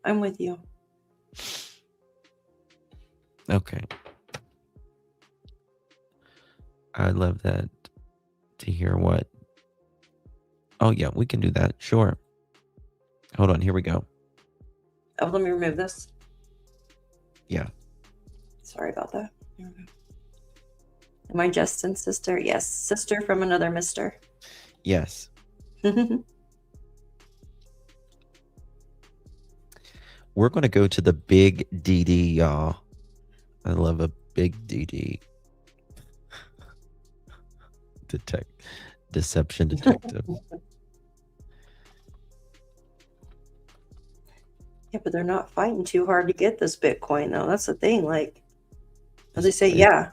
I'm with you. Okay. I'd love that to hear what. Oh yeah, we can do that. Sure. Hold on, here we go. Oh, let me remove this. Yeah. Sorry about that. Here we go. Am I Justin's sister? Yes, sister from another mister. Yes. We're going to go to the big DD, y'all. I love a big DD. Deception detective. Yeah, but they're not fighting too hard to get this Bitcoin, though. That's the thing. Like, as they say, yeah.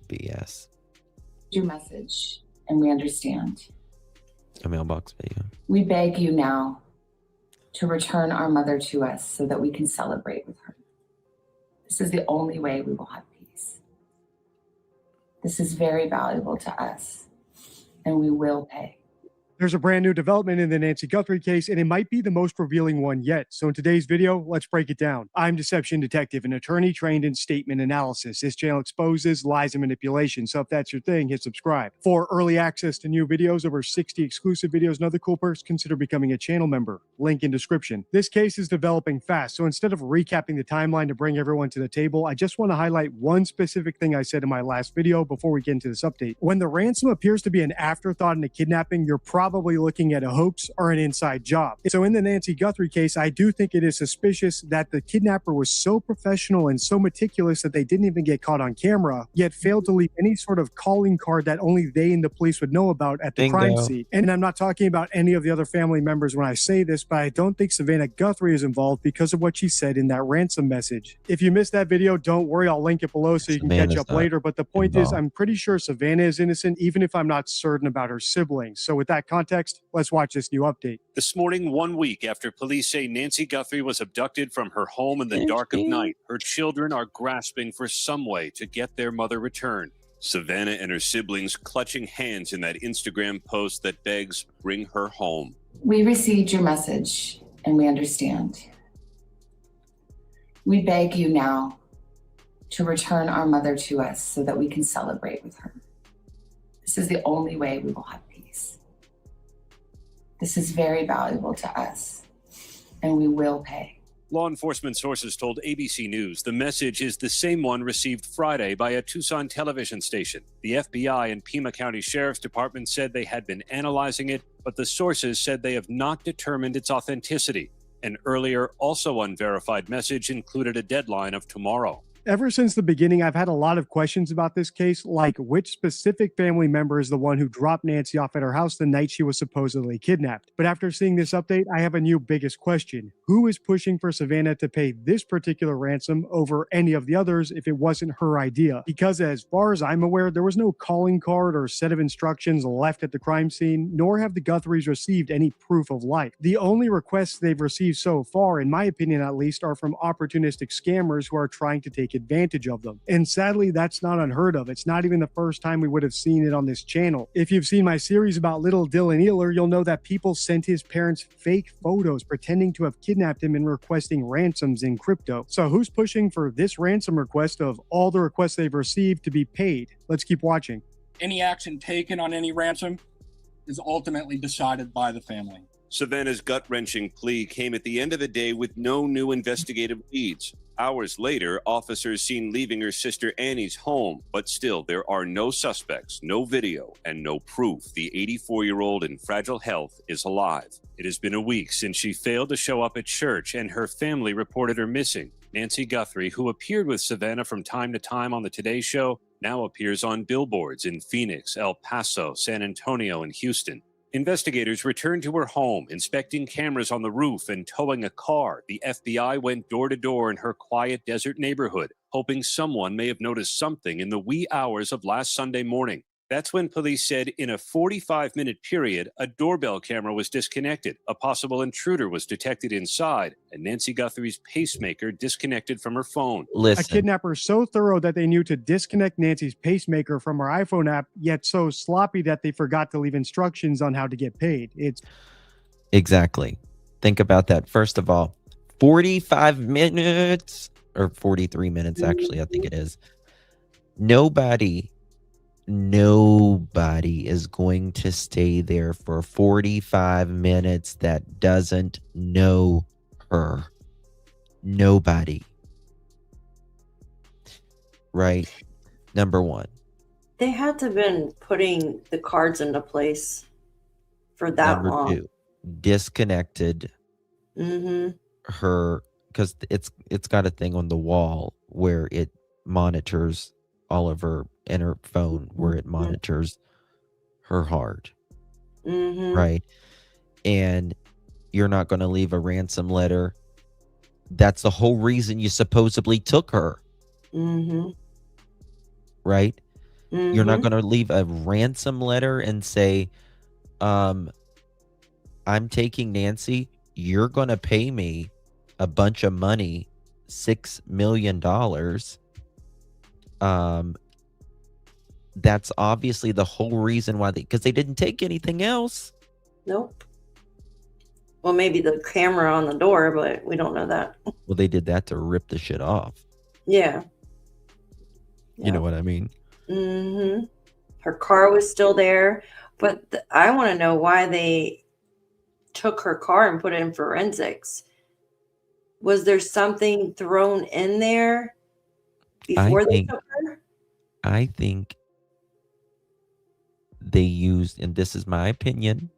BS. Your message, and we understand. A mailbox video. We beg you now to return our mother to us so that we can celebrate with her. This is the only way we will have peace. This is very valuable to us, and we will pay. There's a brand new development in the Nancy Guthrie case, and it might be the most revealing one yet. So in today's video, let's break it down. I'm Deception Detective, an attorney trained in statement analysis. This channel exposes lies and manipulation. So if that's your thing, hit subscribe. For early access to new videos, over 60 exclusive videos, and other cool perks, consider becoming a channel member. Link in description. This case is developing fast. So instead of recapping the timeline to bring everyone to the table, I just want to highlight one specific thing I said in my last video before we get into this update. When the ransom appears to be an afterthought in a kidnapping, you're probably looking at a hoax or an inside job. So in the Nancy Guthrie case, I do think it is suspicious that the kidnapper was so professional and so meticulous that they didn't even get caught on camera, yet failed to leave any sort of calling card that only they and the police would know about at the crime scene. And I'm not talking about any of the other family members when I say this, but I don't think Savannah Guthrie is involved because of what she said in that ransom message. If you missed that video, don't worry, I'll link it below so you can catch up later. But the point is, I'm pretty sure Savannah is innocent, even if I'm not certain about her siblings. So with that context, let's watch this new update. This morning, 1 week after police say Nancy Guthrie was abducted from her home in the dark of night, her children are grasping for some way to get their mother returned. Savannah and her siblings clutching hands in that Instagram post that begs, bring her home. We received your message and we understand. We beg you now to return our mother to us so that we can celebrate with her. This is the only way we will have peace. This is very valuable to us, and we will pay. Law enforcement sources told ABC News the message is the same one received Friday by a Tucson television station. The FBI and Pima County Sheriff's Department said they had been analyzing it, but the sources said they have not determined its authenticity. An earlier, also unverified message included a deadline of tomorrow. Ever since the beginning, I've had a lot of questions about this case, like which specific family member is the one who dropped Nancy off at her house the night she was supposedly kidnapped. But after seeing this update, I have a new biggest question. Who is pushing for Savannah to pay this particular ransom over any of the others if it wasn't her idea? Because as far as I'm aware, there was no calling card or set of instructions left at the crime scene, nor have the Guthries received any proof of life. The only requests they've received so far, in my opinion at least, are from opportunistic scammers who are trying to take advantage of them. And sadly, that's not unheard of. It's not even the first time we would have seen it on this channel. If you've seen my series about little Dylan Ealer, you'll know that people sent his parents fake photos pretending to have kidnapped him and requesting ransoms in crypto. So who's pushing for this ransom request of all the requests they've received to be paid? Let's keep watching. Any action taken on any ransom is ultimately decided by the family. Savannah's gut-wrenching plea came at the end of the day with no new investigative leads. Hours later, officers seen leaving her sister Annie's home, but still there are no suspects, no video, and no proof the 84-year-old in fragile health is alive. It has been a week since she failed to show up at church and her family reported her missing. Nancy Guthrie, who appeared with Savannah from time to time on the Today Show, now appears on billboards in Phoenix, El Paso, San Antonio, and Houston. Investigators returned to her home, inspecting cameras on the roof and towing a car. The FBI went door to door in her quiet desert neighborhood, hoping someone may have noticed something in the wee hours of last Sunday morning. That's when police said in a 45-minute period, a doorbell camera was disconnected, a possible intruder was detected inside, and Nancy Guthrie's pacemaker disconnected from her phone. A kidnapper so thorough that they knew to disconnect Nancy's pacemaker from her iPhone app, yet so sloppy that they forgot to leave instructions on how to get paid. It's exactly. Think about that. First of all, 45 minutes or 43 minutes, actually, I think it is. Nobody is going to stay there for 45 minutes that doesn't know her. Nobody. Right? Number one. They had to have been putting the cards into place for that long. Number two, disconnected her, because it's got a thing on the wall where it monitors all of her in her phone, where it monitors her heart, right? And you're not going to leave a ransom letter. That's the whole reason you supposedly took her, right? You're not going to leave a ransom letter and say, I'm taking Nancy, you're going to pay me a bunch of money, $6 million. That's obviously the whole reason why because they didn't take anything else. Nope. Well, maybe the camera on the door, but we don't know that. Well, they did that to rip the shit off. Yeah. You know what I mean? Mm-hmm. Her car was still there, but I want to know why they took her car and put it in forensics. Was there something thrown in there before they took her? I think they used, and this is my opinion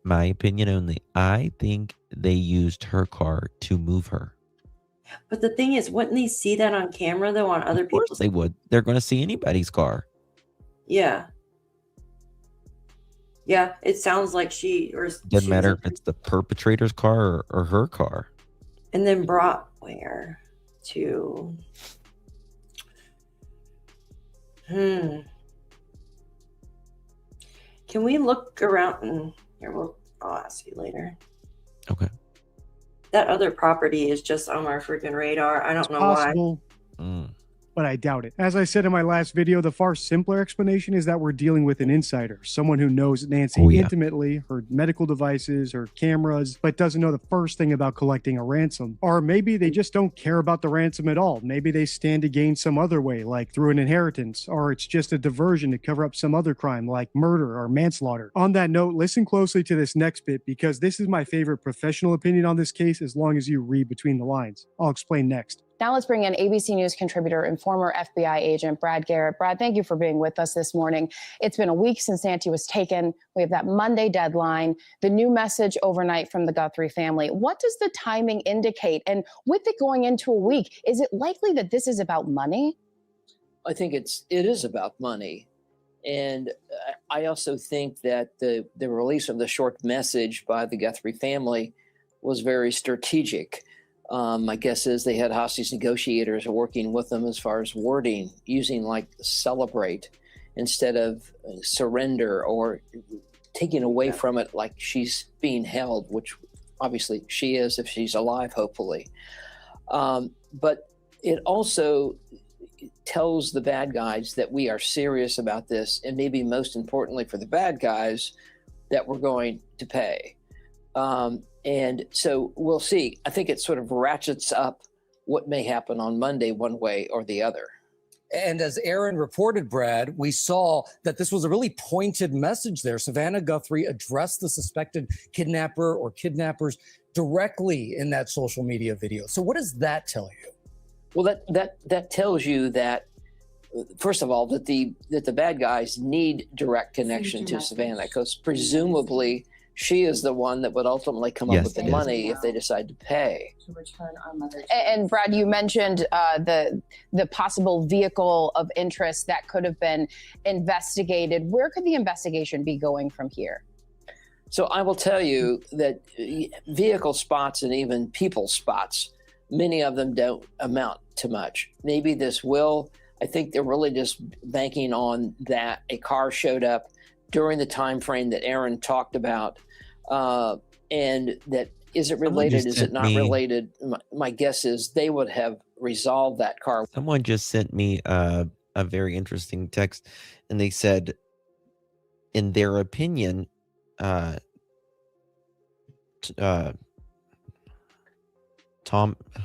only, I think they used her car to move her. But the thing is, wouldn't they see that on camera, though, on other people's? They would. They're going to see anybody's car. Yeah. Yeah, it sounds like Doesn't matter if it's the perpetrator's car or her car. And then brought where to? Can we look around? Here, I'll ask you later. Okay. That other property is just on our freaking radar. I don't know Possible. why. But I doubt it. As I said in my last video, the far simpler explanation is that we're dealing with an insider, someone who knows Nancy intimately, her medical devices, her cameras, but doesn't know the first thing about collecting a ransom. Or maybe they just don't care about the ransom at all. Maybe they stand to gain some other way, like through an inheritance, or it's just a diversion to cover up some other crime like murder or manslaughter. On that note, listen closely to this next bit because this is my favorite professional opinion on this case as long as you read between the lines. I'll explain next. Now let's bring in ABC News contributor and former FBI agent Brad Garrett. Brad, thank you for being with us this morning. It's been a week since Nancy was taken. We have that Monday deadline, the new message overnight from the Guthrie family. What does the timing indicate? And with it going into a week, is it likely that this is about money? I think it is about money. And I also think that the release of the short message by the Guthrie family was very strategic. My guess is they had hostage negotiators working with them as far as wording, using like celebrate instead of surrender, or taking away from it like she's being held, which obviously she is if she's alive, hopefully. But it also tells the bad guys that we are serious about this, and maybe most importantly for the bad guys, that we're going to pay. And so we'll see. I think it sort of ratchets up what may happen on Monday one way or the other. And as Aaron reported, Brad, we saw that this was a really pointed message there. Savannah Guthrie addressed the suspected kidnapper or kidnappers directly in that social media video. So what does that tell you? Well, that tells you that, first of all, that the bad guys need direct connection to Savannah, because presumably she is the one that would ultimately come up with the money if they decide to pay. To return our mother. And Brad, you mentioned the possible vehicle of interest that could have been investigated. Where could the investigation be going from here? So I will tell you that vehicle spots and even people spots, many of them don't amount to much. Maybe this will. I think they're really just banking on that a car showed up during the time frame that Aaron talked about, and that is it related? Is it not related? My guess is they would have resolved that car. Someone just sent me a very interesting text, and they said, in their opinion, Tom,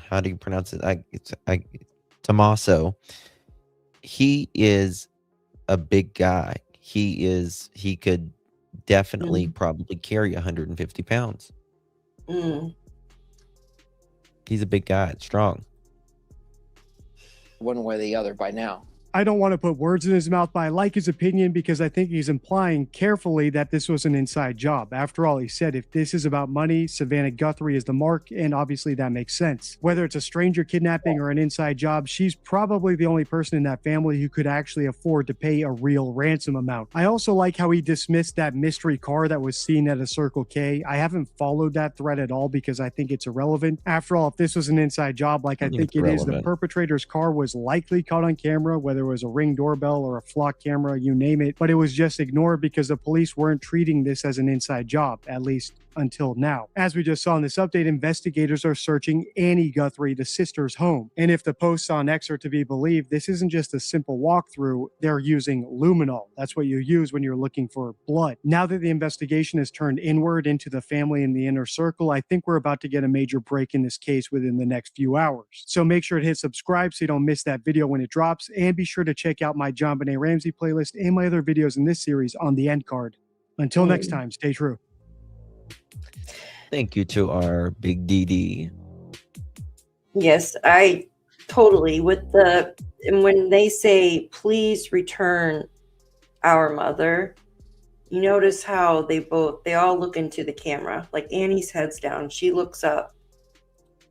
how do you pronounce it? Tommaso. He is a big guy. He could definitely probably carry 150 pounds. He's a big guy, strong. One way or the other by now. I don't want to put words in his mouth, but I like his opinion because I think he's implying carefully that this was an inside job. After all, he said if this is about money, Savannah Guthrie is the mark, and obviously that makes sense. Whether it's a stranger kidnapping or an inside job, she's probably the only person in that family who could actually afford to pay a real ransom amount. I also like how he dismissed that mystery car that was seen at a Circle K. I haven't followed that thread at all because I think it's irrelevant. After all, if this was an inside job, like I think it is, the perpetrator's car was likely caught on camera, whether it was a Ring doorbell or a flock camera, you name it, but it was just ignored because the police weren't treating this as an inside job, at least until now. As we just saw in this update, investigators are searching Annie Guthrie, the sister's home. And if the posts on X are to be believed, this isn't just a simple walkthrough. They're using luminol. That's what you use when you're looking for blood. Now that the investigation has turned inward into the family and the inner circle, I think we're about to get a major break in this case within the next few hours. So make sure to hit subscribe so you don't miss that video when it drops, and be sure to check out my John Benet Ramsey playlist and my other videos in this series on the end card. Until next time, stay true. Thank you to our big DD. Yes, I totally and when they say please return our mother, you notice how they all look into the camera. Like Annie's head's down, she looks up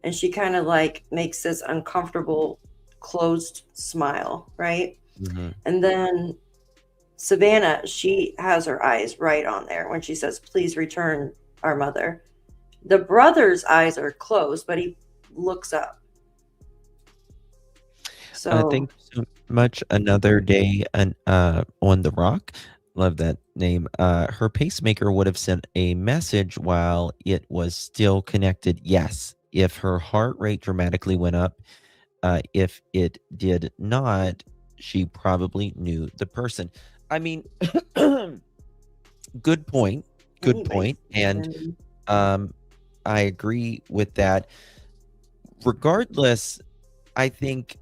and she kind of like makes this uncomfortable closed smile, right? Mm-hmm. And then Savannah, she has her eyes right on there when she says please return our mother. The brother's eyes are closed, but he looks up. So Thank you so much. Another day on the rock. Love that name. Her pacemaker would have sent a message while it was still connected. Yes. If her heart rate dramatically went up, if it did not, she probably knew the person. I mean, good point. Good point. And I agree with that. Regardless, I think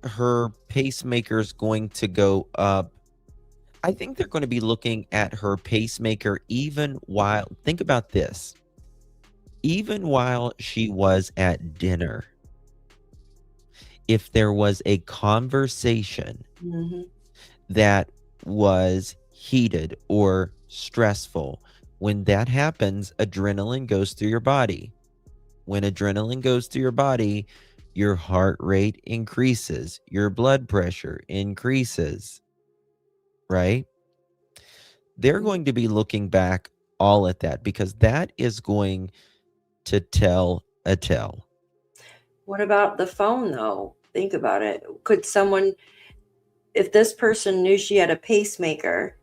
her pacemaker's going to go up. I think they're going to be looking at her pacemaker even while, think about this, even while she was at dinner. If there was a conversation that was heated or stressful, when that happens, adrenaline goes through your body. When adrenaline goes through your body, your heart rate increases, your blood pressure increases, right? They're going to be looking back all at that because that is going to tell a tale. what about the phone though? Think about it. Could someone, if this person knew she had a pacemaker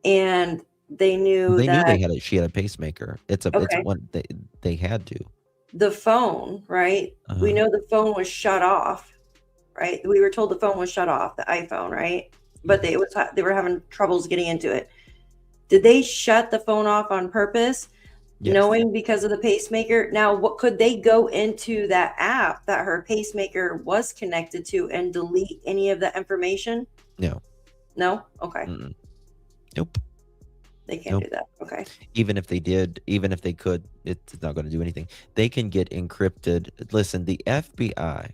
and they knew that she had a pacemaker. It's one they had to. The phone, right? We know the phone was shut off, right? We were told the phone was shut off, the iPhone, right? But they were having troubles getting into it. Did they shut the phone off on purpose, knowing because of the pacemaker? Now, what could they go into that app that her pacemaker was connected to and delete any of the information? No. No? Okay. Nope. They can't do that. Okay. Even if they did, even if they could, it's not going to do anything. They can get encrypted. Listen, the FBI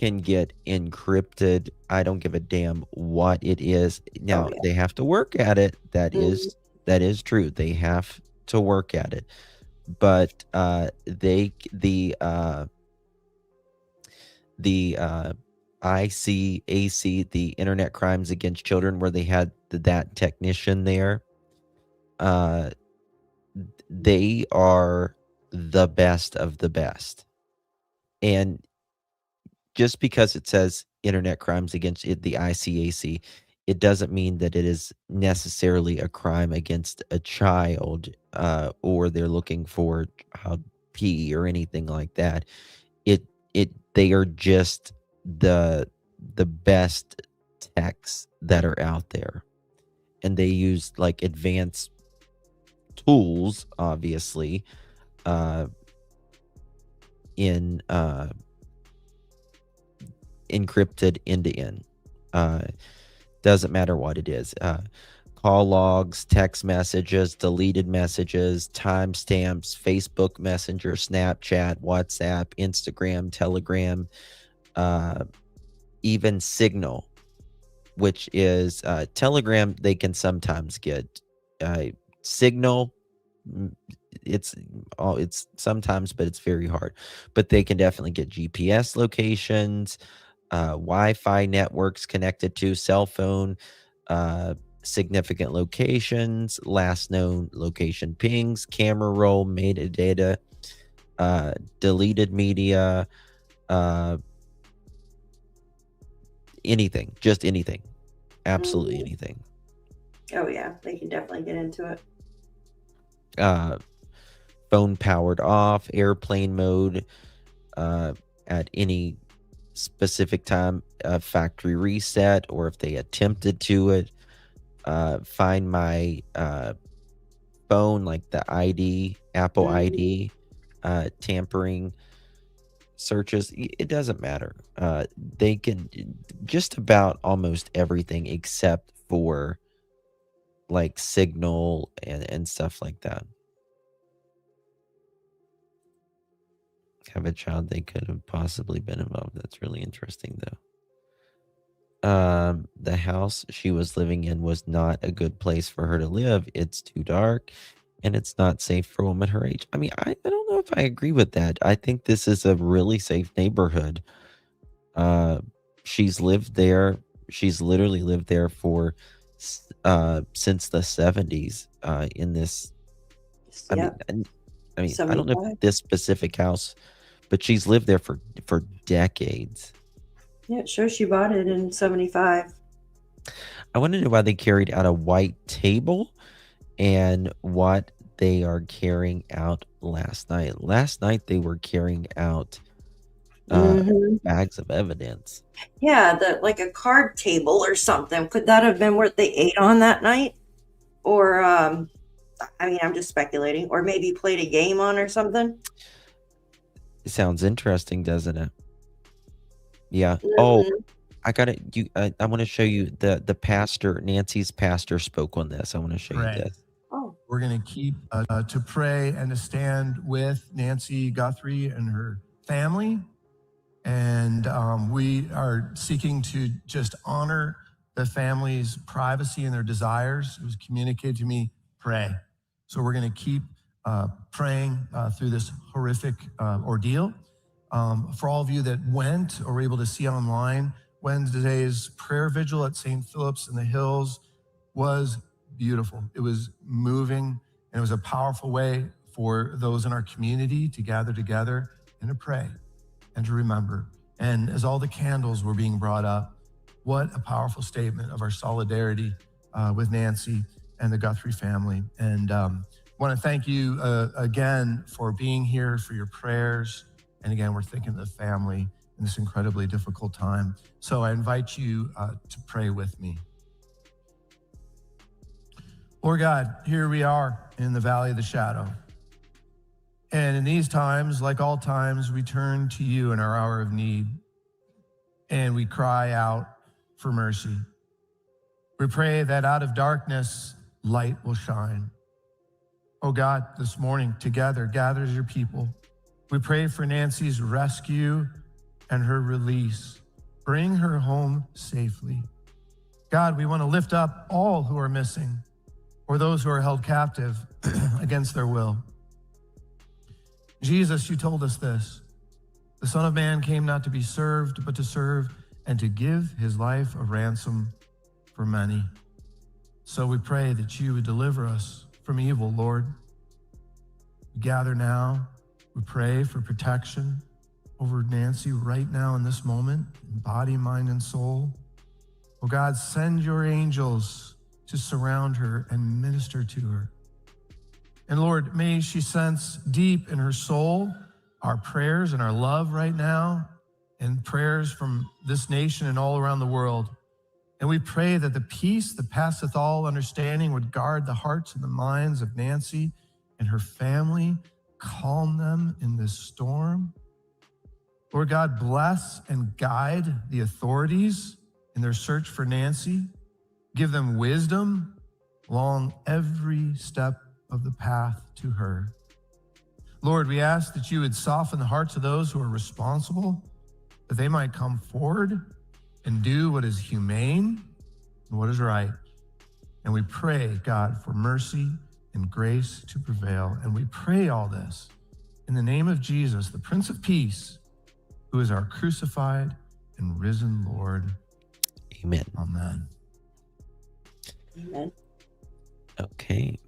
can get encrypted. I don't give a damn what it is. Now, they have to work at it. That is true. They have to work at it. But the ICAC, the Internet Crimes Against Children, where they had that technician there, they are the best of the best. And just because it says Internet Crimes Against the ICAC, it doesn't mean that it is necessarily a crime against a child, or they're looking for PE or anything like that. They are just the best techs that are out there, and they use like advanced tools, obviously, in encrypted end-to-end. Doesn't matter what it is. Call logs, text messages, deleted messages, timestamps, Facebook Messenger, Snapchat, WhatsApp, Instagram, Telegram, even Signal, which is Telegram. They can sometimes get Signal. It's sometimes, but it's very hard. But they can definitely get GPS locations, Wi-Fi networks connected to cell phone, significant locations, last known location pings, camera roll, metadata, deleted media, anything, just anything, absolutely anything. Oh yeah, they can definitely get into it. Phone powered off, airplane mode, at any specific time, factory reset, or if they attempted to it, find my phone, like the ID, Apple ID, tampering searches. It doesn't matter. They can just about almost everything except for like signal and stuff like that. Have a child they could have possibly been involved. That's really interesting, though. The house she was living in was not a good place for her to live. It's too dark, and it's not safe for a woman her age. I mean, I don't know if I agree with that. I think this is a really safe neighborhood. She's lived there. She's literally lived there for since the 70s. In this, I mean, I don't know if this specific house, but she's lived there for decades. Yeah, it shows she bought it in 75. I want to know why they carried out a white table and what they are carrying out last night. Last night they were carrying out bags of evidence. Yeah, like a card table or something. Could that have been what they ate on that night? Or, I mean, I'm just speculating. Or maybe played a game on or something. It sounds interesting, doesn't it? Yeah. Oh, I got it. I want to show you the pastor. Nancy's pastor spoke on this. I want to show you this. Oh. We're going to keep to pray and to stand with Nancy Guthrie and her family. And we are seeking to just honor the family's privacy and their desires. It was communicated to me, pray. So we're going to keep praying through this horrific ordeal. For all of you that went or were able to see online, Wednesday's prayer vigil at St. Philip's in the Hills was beautiful. It was moving, and it was a powerful way for those in our community to gather together and to pray and to remember. And as all the candles were being brought up, what a powerful statement of our solidarity with Nancy and the Guthrie family. And want to thank you again for being here, for your prayers. And again, we're thinking of the family in this incredibly difficult time. So I invite you to pray with me. Lord God, here we are in the valley of the shadow. And in these times, like all times, we turn to you in our hour of need. And we cry out for mercy. We pray that out of darkness, light will shine. Oh God, this morning together, gather as your people. We pray for Nancy's rescue and her release. Bring her home safely. God, we want to lift up all who are missing or those who are held captive against their will. Jesus, you told us this. The Son of Man came not to be served, but to serve and to give his life a ransom for many. So we pray that you would deliver us from evil, Lord. We gather now. We pray for protection over Nancy right now in this moment, in body, mind, and soul. Oh God, send your angels to surround her and minister to her. And Lord, may she sense deep in her soul our prayers and our love right now, and prayers from this nation and all around the world. And we pray that the peace that passeth all understanding would guard the hearts and the minds of Nancy and her family, calm them in this storm. Lord God, bless and guide the authorities in their search for Nancy. Give them wisdom along every step of the path to her. Lord, we ask that you would soften the hearts of those who are responsible, that they might come forward and do what is humane and what is right. And we pray, God, for mercy and grace to prevail. And we pray all this in the name of Jesus, the Prince of Peace, who is our crucified and risen Lord. Amen. Amen. Amen. Okay.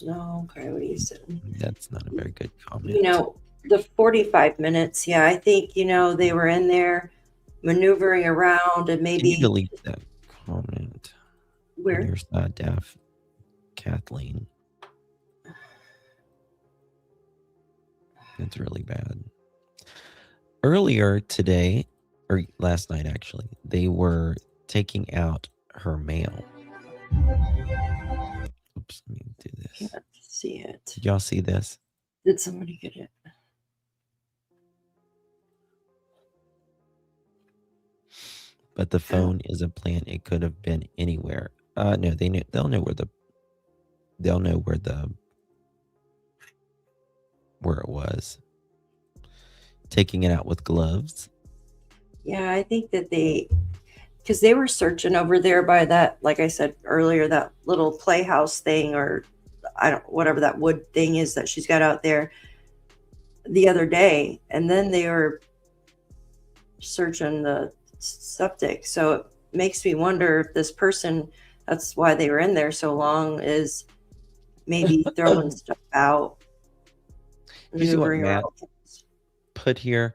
No, okay, what are you saying? That's not a very good comment. You know, The 45 minutes. Yeah, I think, they were in there maneuvering around and Can you maybe delete that comment? Where? There's Daff Kathleen. It's really bad. Earlier today, or last night actually, they were taking out her mail. Oops, let me do this. Can't see it. Did y'all see this? Did somebody get it? But the phone is a plant. It could have been anywhere. No, they'll know where it was. Taking it out with gloves. Yeah, I think that because they were searching over there by that, like I said earlier, that little playhouse thing, or whatever that wood thing is that she's got out there the other day. And then they were searching the septic. So it makes me wonder if this person, that's why they were in there so long, is maybe throwing stuff out. You see what Matt put here?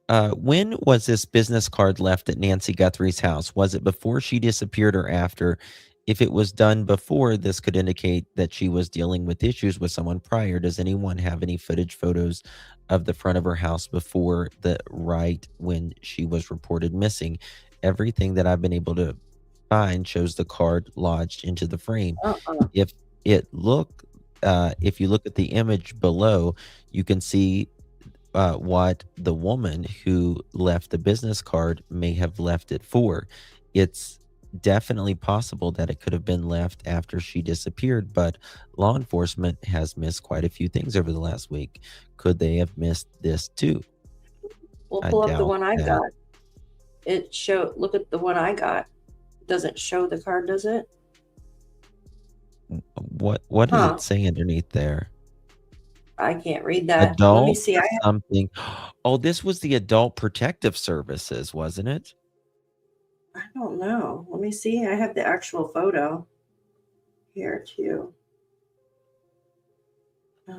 When was this business card left at Nancy Guthrie's house? Was it before she disappeared or after? If it was done before, this could indicate that she was dealing with issues with someone prior. Does anyone have any photos of the front of her house before when she was reported missing? Everything that I've been able to find shows the card lodged into the frame. If you look at the image below, you can see what the woman who left the business card may have left it for. It's definitely possible that it could have been left after she disappeared, but law enforcement has missed quite a few things over the last week. Could they have missed this too? We'll pull up the one I got. Look at the one I got. Doesn't show the card, does it? What does it say underneath there? I can't read that. Adult Let me see. Something. Oh, this was the Adult Protective Services, wasn't it? I don't know. Let me see. I have the actual photo here too. It's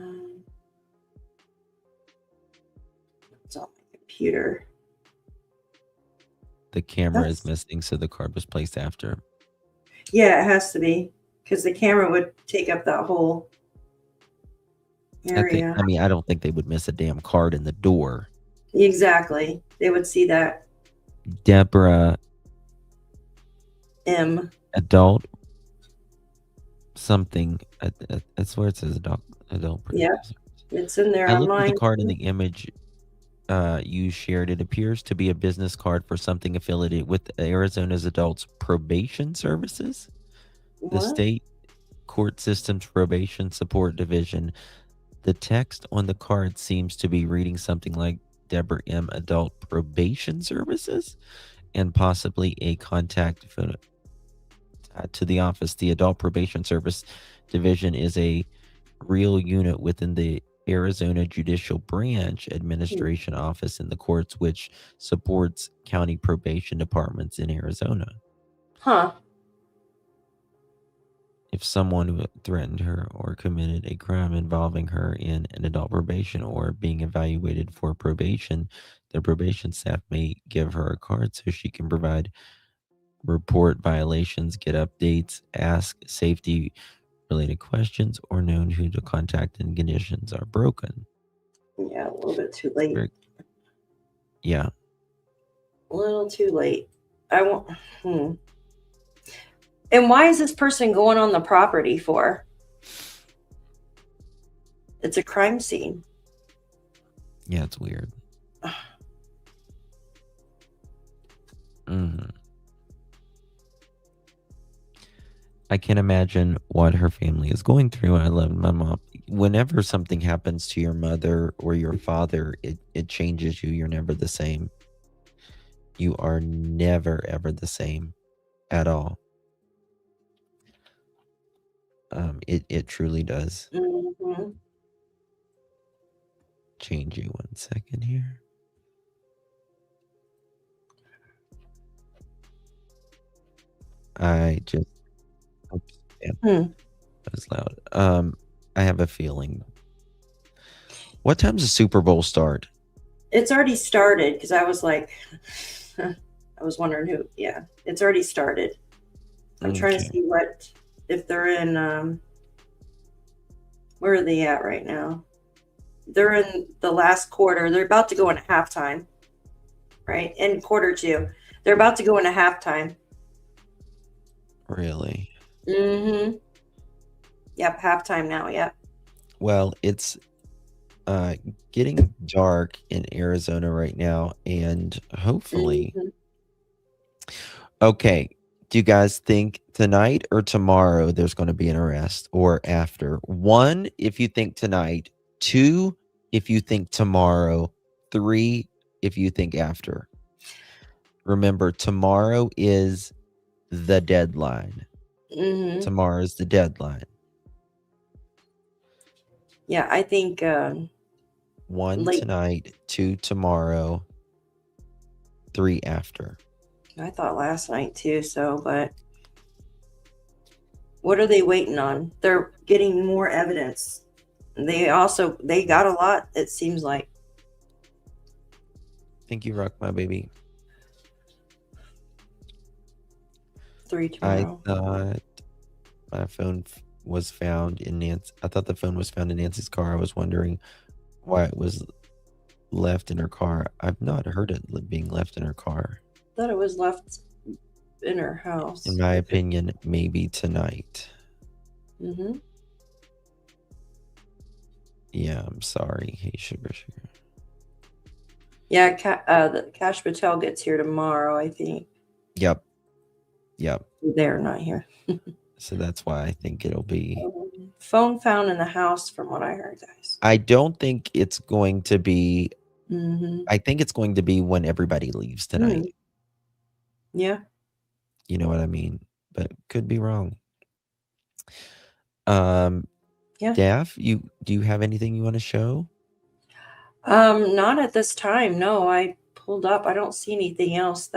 on my computer. The camera is missing, so the card was placed after. Yeah, it has to be, because the camera would take up that whole area. I don't think they would miss a damn card in the door. Exactly. They would see that. Deborah M. Adult something. That's where it says adult. Yeah, it's in there I on looked at mine. the card in the image you shared. It appears to be a business card for something affiliated with Arizona's Adults Probation Services, the state court system's probation support division. The text on the card seems to be reading something like Deborah M. Adult Probation Services, and possibly a contact phone to the office. The Adult Probation Service Division is a real unit within the Arizona Judicial Branch Administration Office in the courts, which supports county probation departments in Arizona. Huh. If someone threatened her or committed a crime involving her in an adult probation or being evaluated for probation, the probation staff may give her a card so she can report violations, get updates, ask safety-related questions, or know who to contact when conditions are broken. Yeah, a little bit too late. Yeah. A little too late. And why is this person going on the property for? It's a crime scene. Yeah, it's weird. I can imagine what her family is going through. I love my mom. Whenever something happens to your mother or your father, it changes you. You're never the same. You are never, ever the same at all. It truly does change you. 1 second here. I just that was loud. I have a feeling What time's the Super Bowl start? It's already started because I was like, I was wondering who. Yeah, it's already started. I'm trying to see if they're in. Where are they at right now? They're in the last quarter. They're about to go into halftime, right? In quarter two, they're about to go into halftime. Really? Mm-hmm. Yep, halftime now. Yep. Well, it's getting dark in Arizona right now, and hopefully. Okay, do you guys think tonight or tomorrow there's going to be an arrest, or after? 1, if you think tonight. 2, if you think tomorrow. 3, if you think after. Remember, tomorrow is the deadline. Tomorrow is the deadline. Yeah, I think 1 late. tonight, 2 tomorrow, 3 after. I thought last night too. So, but what are they waiting on? They're getting more evidence. They got a lot. It seems like. Thank you, Rock, my baby. 3 tomorrow. I thought my phone was found in Nancy. I thought the phone was found in Nancy's car. I was wondering why it was left in her car. I've not heard it being left in her car. I thought it was left in her house. In my opinion, maybe tonight. Mm-hmm. Yeah, I'm sorry. Hey, sugar. Yeah, the Cash Patel gets here tomorrow, I think. Yep. They're not here. So that's why I think it'll be. Phone found in the house, from what I heard, guys. I don't think it's going to be. Mm-hmm. I think it's going to be when everybody leaves tonight. Yeah. You know what I mean? But could be wrong. Yeah. Daff, do you have anything you want to show? Not at this time. No, I pulled up. I don't see anything else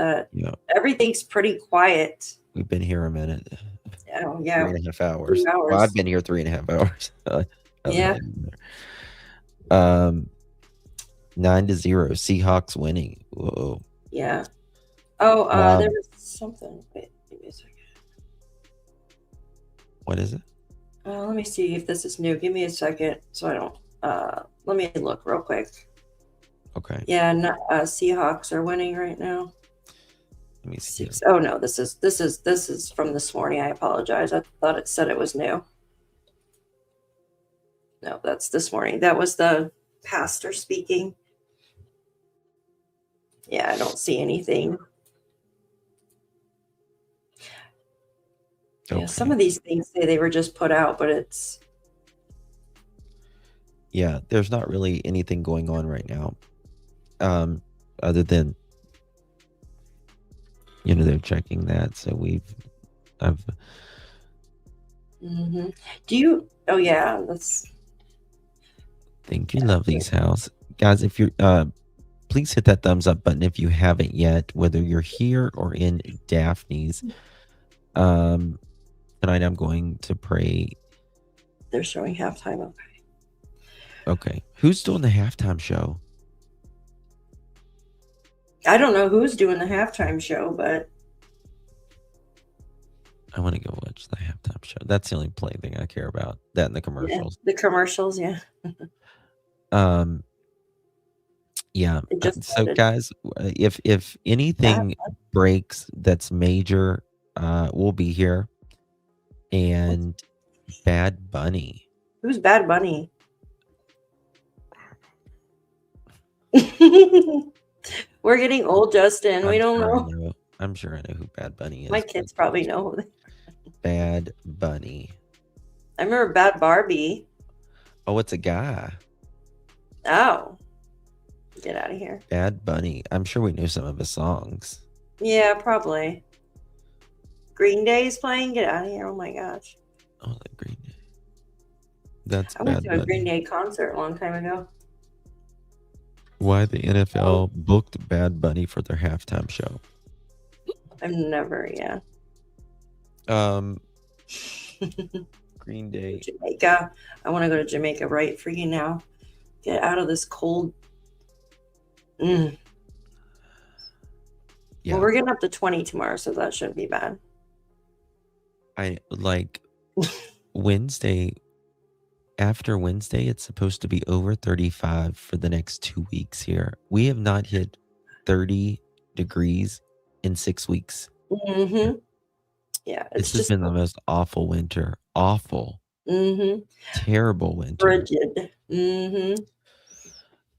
everything's pretty quiet. We've been here a minute. Oh, yeah. 3.5 hours. 3 hours. Well, I've been here 3.5 hours. Yeah. 9-0. Seahawks winning. Whoa. Yeah. Oh, there was something. Wait, give me a second. What is it? Let me see if this is new. Give me a second so I don't. Let me look real quick. Okay. Yeah, Seahawks are winning right now. Let me see. Oh no, this is from this morning. I apologize. I thought it said it was new. No, that's this morning. That was the pastor speaking. Yeah, I don't see anything. Okay. Yeah, some of these things say they were just put out, but it's. Yeah, there's not really anything going on right now. Other than, they're checking that. So I've. Mm-hmm. Do you? Oh yeah, that's. Thank you, Lovely's house, guys. If you're, please hit that thumbs up button if you haven't yet. Whether you're here or in Daphne's, tonight I'm going to pray. They're showing halftime. Okay. Okay, who's doing the halftime show? I don't know who's doing the halftime show, but I want to go watch the halftime show. That's the only play thing I care about. That and the commercials. Yeah, the commercials, yeah. Yeah. So guys, if anything breaks that's major, we'll be here. And Bad Bunny. Who's Bad Bunny? We're getting old, Justin. We don't know. I'm sure I know who Bad Bunny is. My kids probably know. Bad Bunny. I remember Bad Barbie. Oh, it's a guy. Oh. Get out of here. Bad Bunny. I'm sure we knew some of his songs. Yeah, probably. Green Day is playing? Get out of here. Oh my gosh. Oh, the Green Day. That's I went Bad to a Bunny. Green Day concert a long time ago. Why the NFL booked Bad Bunny for their halftime show? I've never, yeah. Green Day. Jamaica. I want to go to Jamaica right freaking now. Get out of this cold. Yeah. Well, we're getting up to 20 tomorrow, so that shouldn't be bad. I like Wednesday. After Wednesday, it's supposed to be over 35 for the next 2 weeks here. We have not hit 30 degrees in 6 weeks. Mm-hmm. Yeah, This has been the most awful winter. Awful. Mm-hmm. Terrible winter. Frigid. Mm-hmm.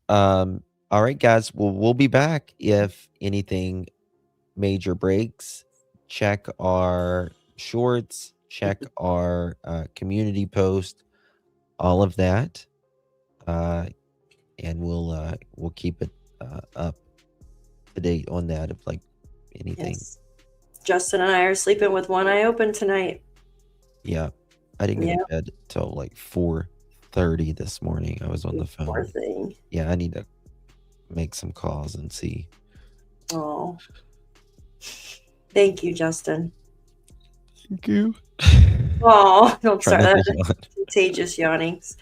All right, guys. Well, we'll be back if anything major breaks. Check our shorts. Check our community post. All of that, and we'll keep it up to date on that if like anything. Yes. Justin and I are sleeping with one eye open tonight. Yeah, I didn't go to bed till like 4:30 this morning. I was on the phone. Poor thing. Yeah, I need to make some calls and see. Oh, thank you, Justin. Thank you. Oh, don't Try start not that. to yawn. Contagious yawnings.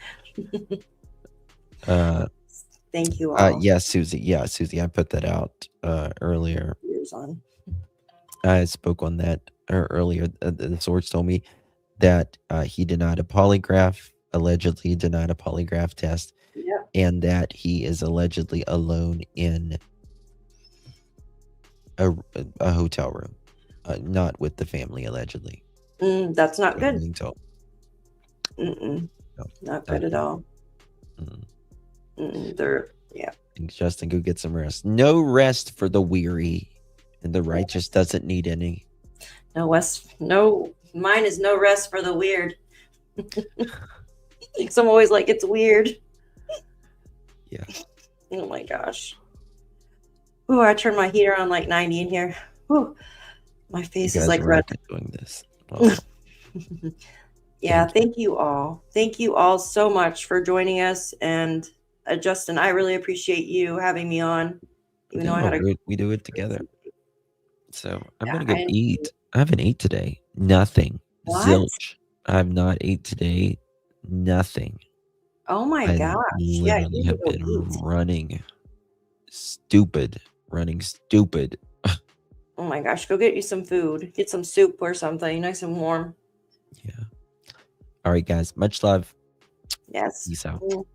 Thank you all. Yeah, Susie. Yeah, Susie. I put that out earlier. Years on. I spoke on that earlier. The source told me that he denied a polygraph, allegedly denied a polygraph test, and that he is allegedly alone in a hotel room, not with the family, allegedly. That's not I'm good. being told. Not good at all. They're Justin, go get some rest. No rest for the weary, and the righteous doesn't need any. No, mine is no rest for the weird. I'm always like, it's weird. Yeah. Oh my gosh. Oh, I turned my heater on like 90 in here. Whew. My face You is guys like are red. doing this. Oh. Yeah, thank you all. Thank you all so much for joining us. And Justin, I really appreciate you having me on. Even though I had we do it together. So I'm Yeah, gonna go I- eat. I haven't ate today. Nothing. What? Zilch. I have not ate today. Nothing. Oh my I gosh. Yeah, literally you have need to been go eat. running stupid. Oh my gosh, go get you some food. Get some soup or something nice and warm. All right, guys. Much love. Yes. Peace out. Mm.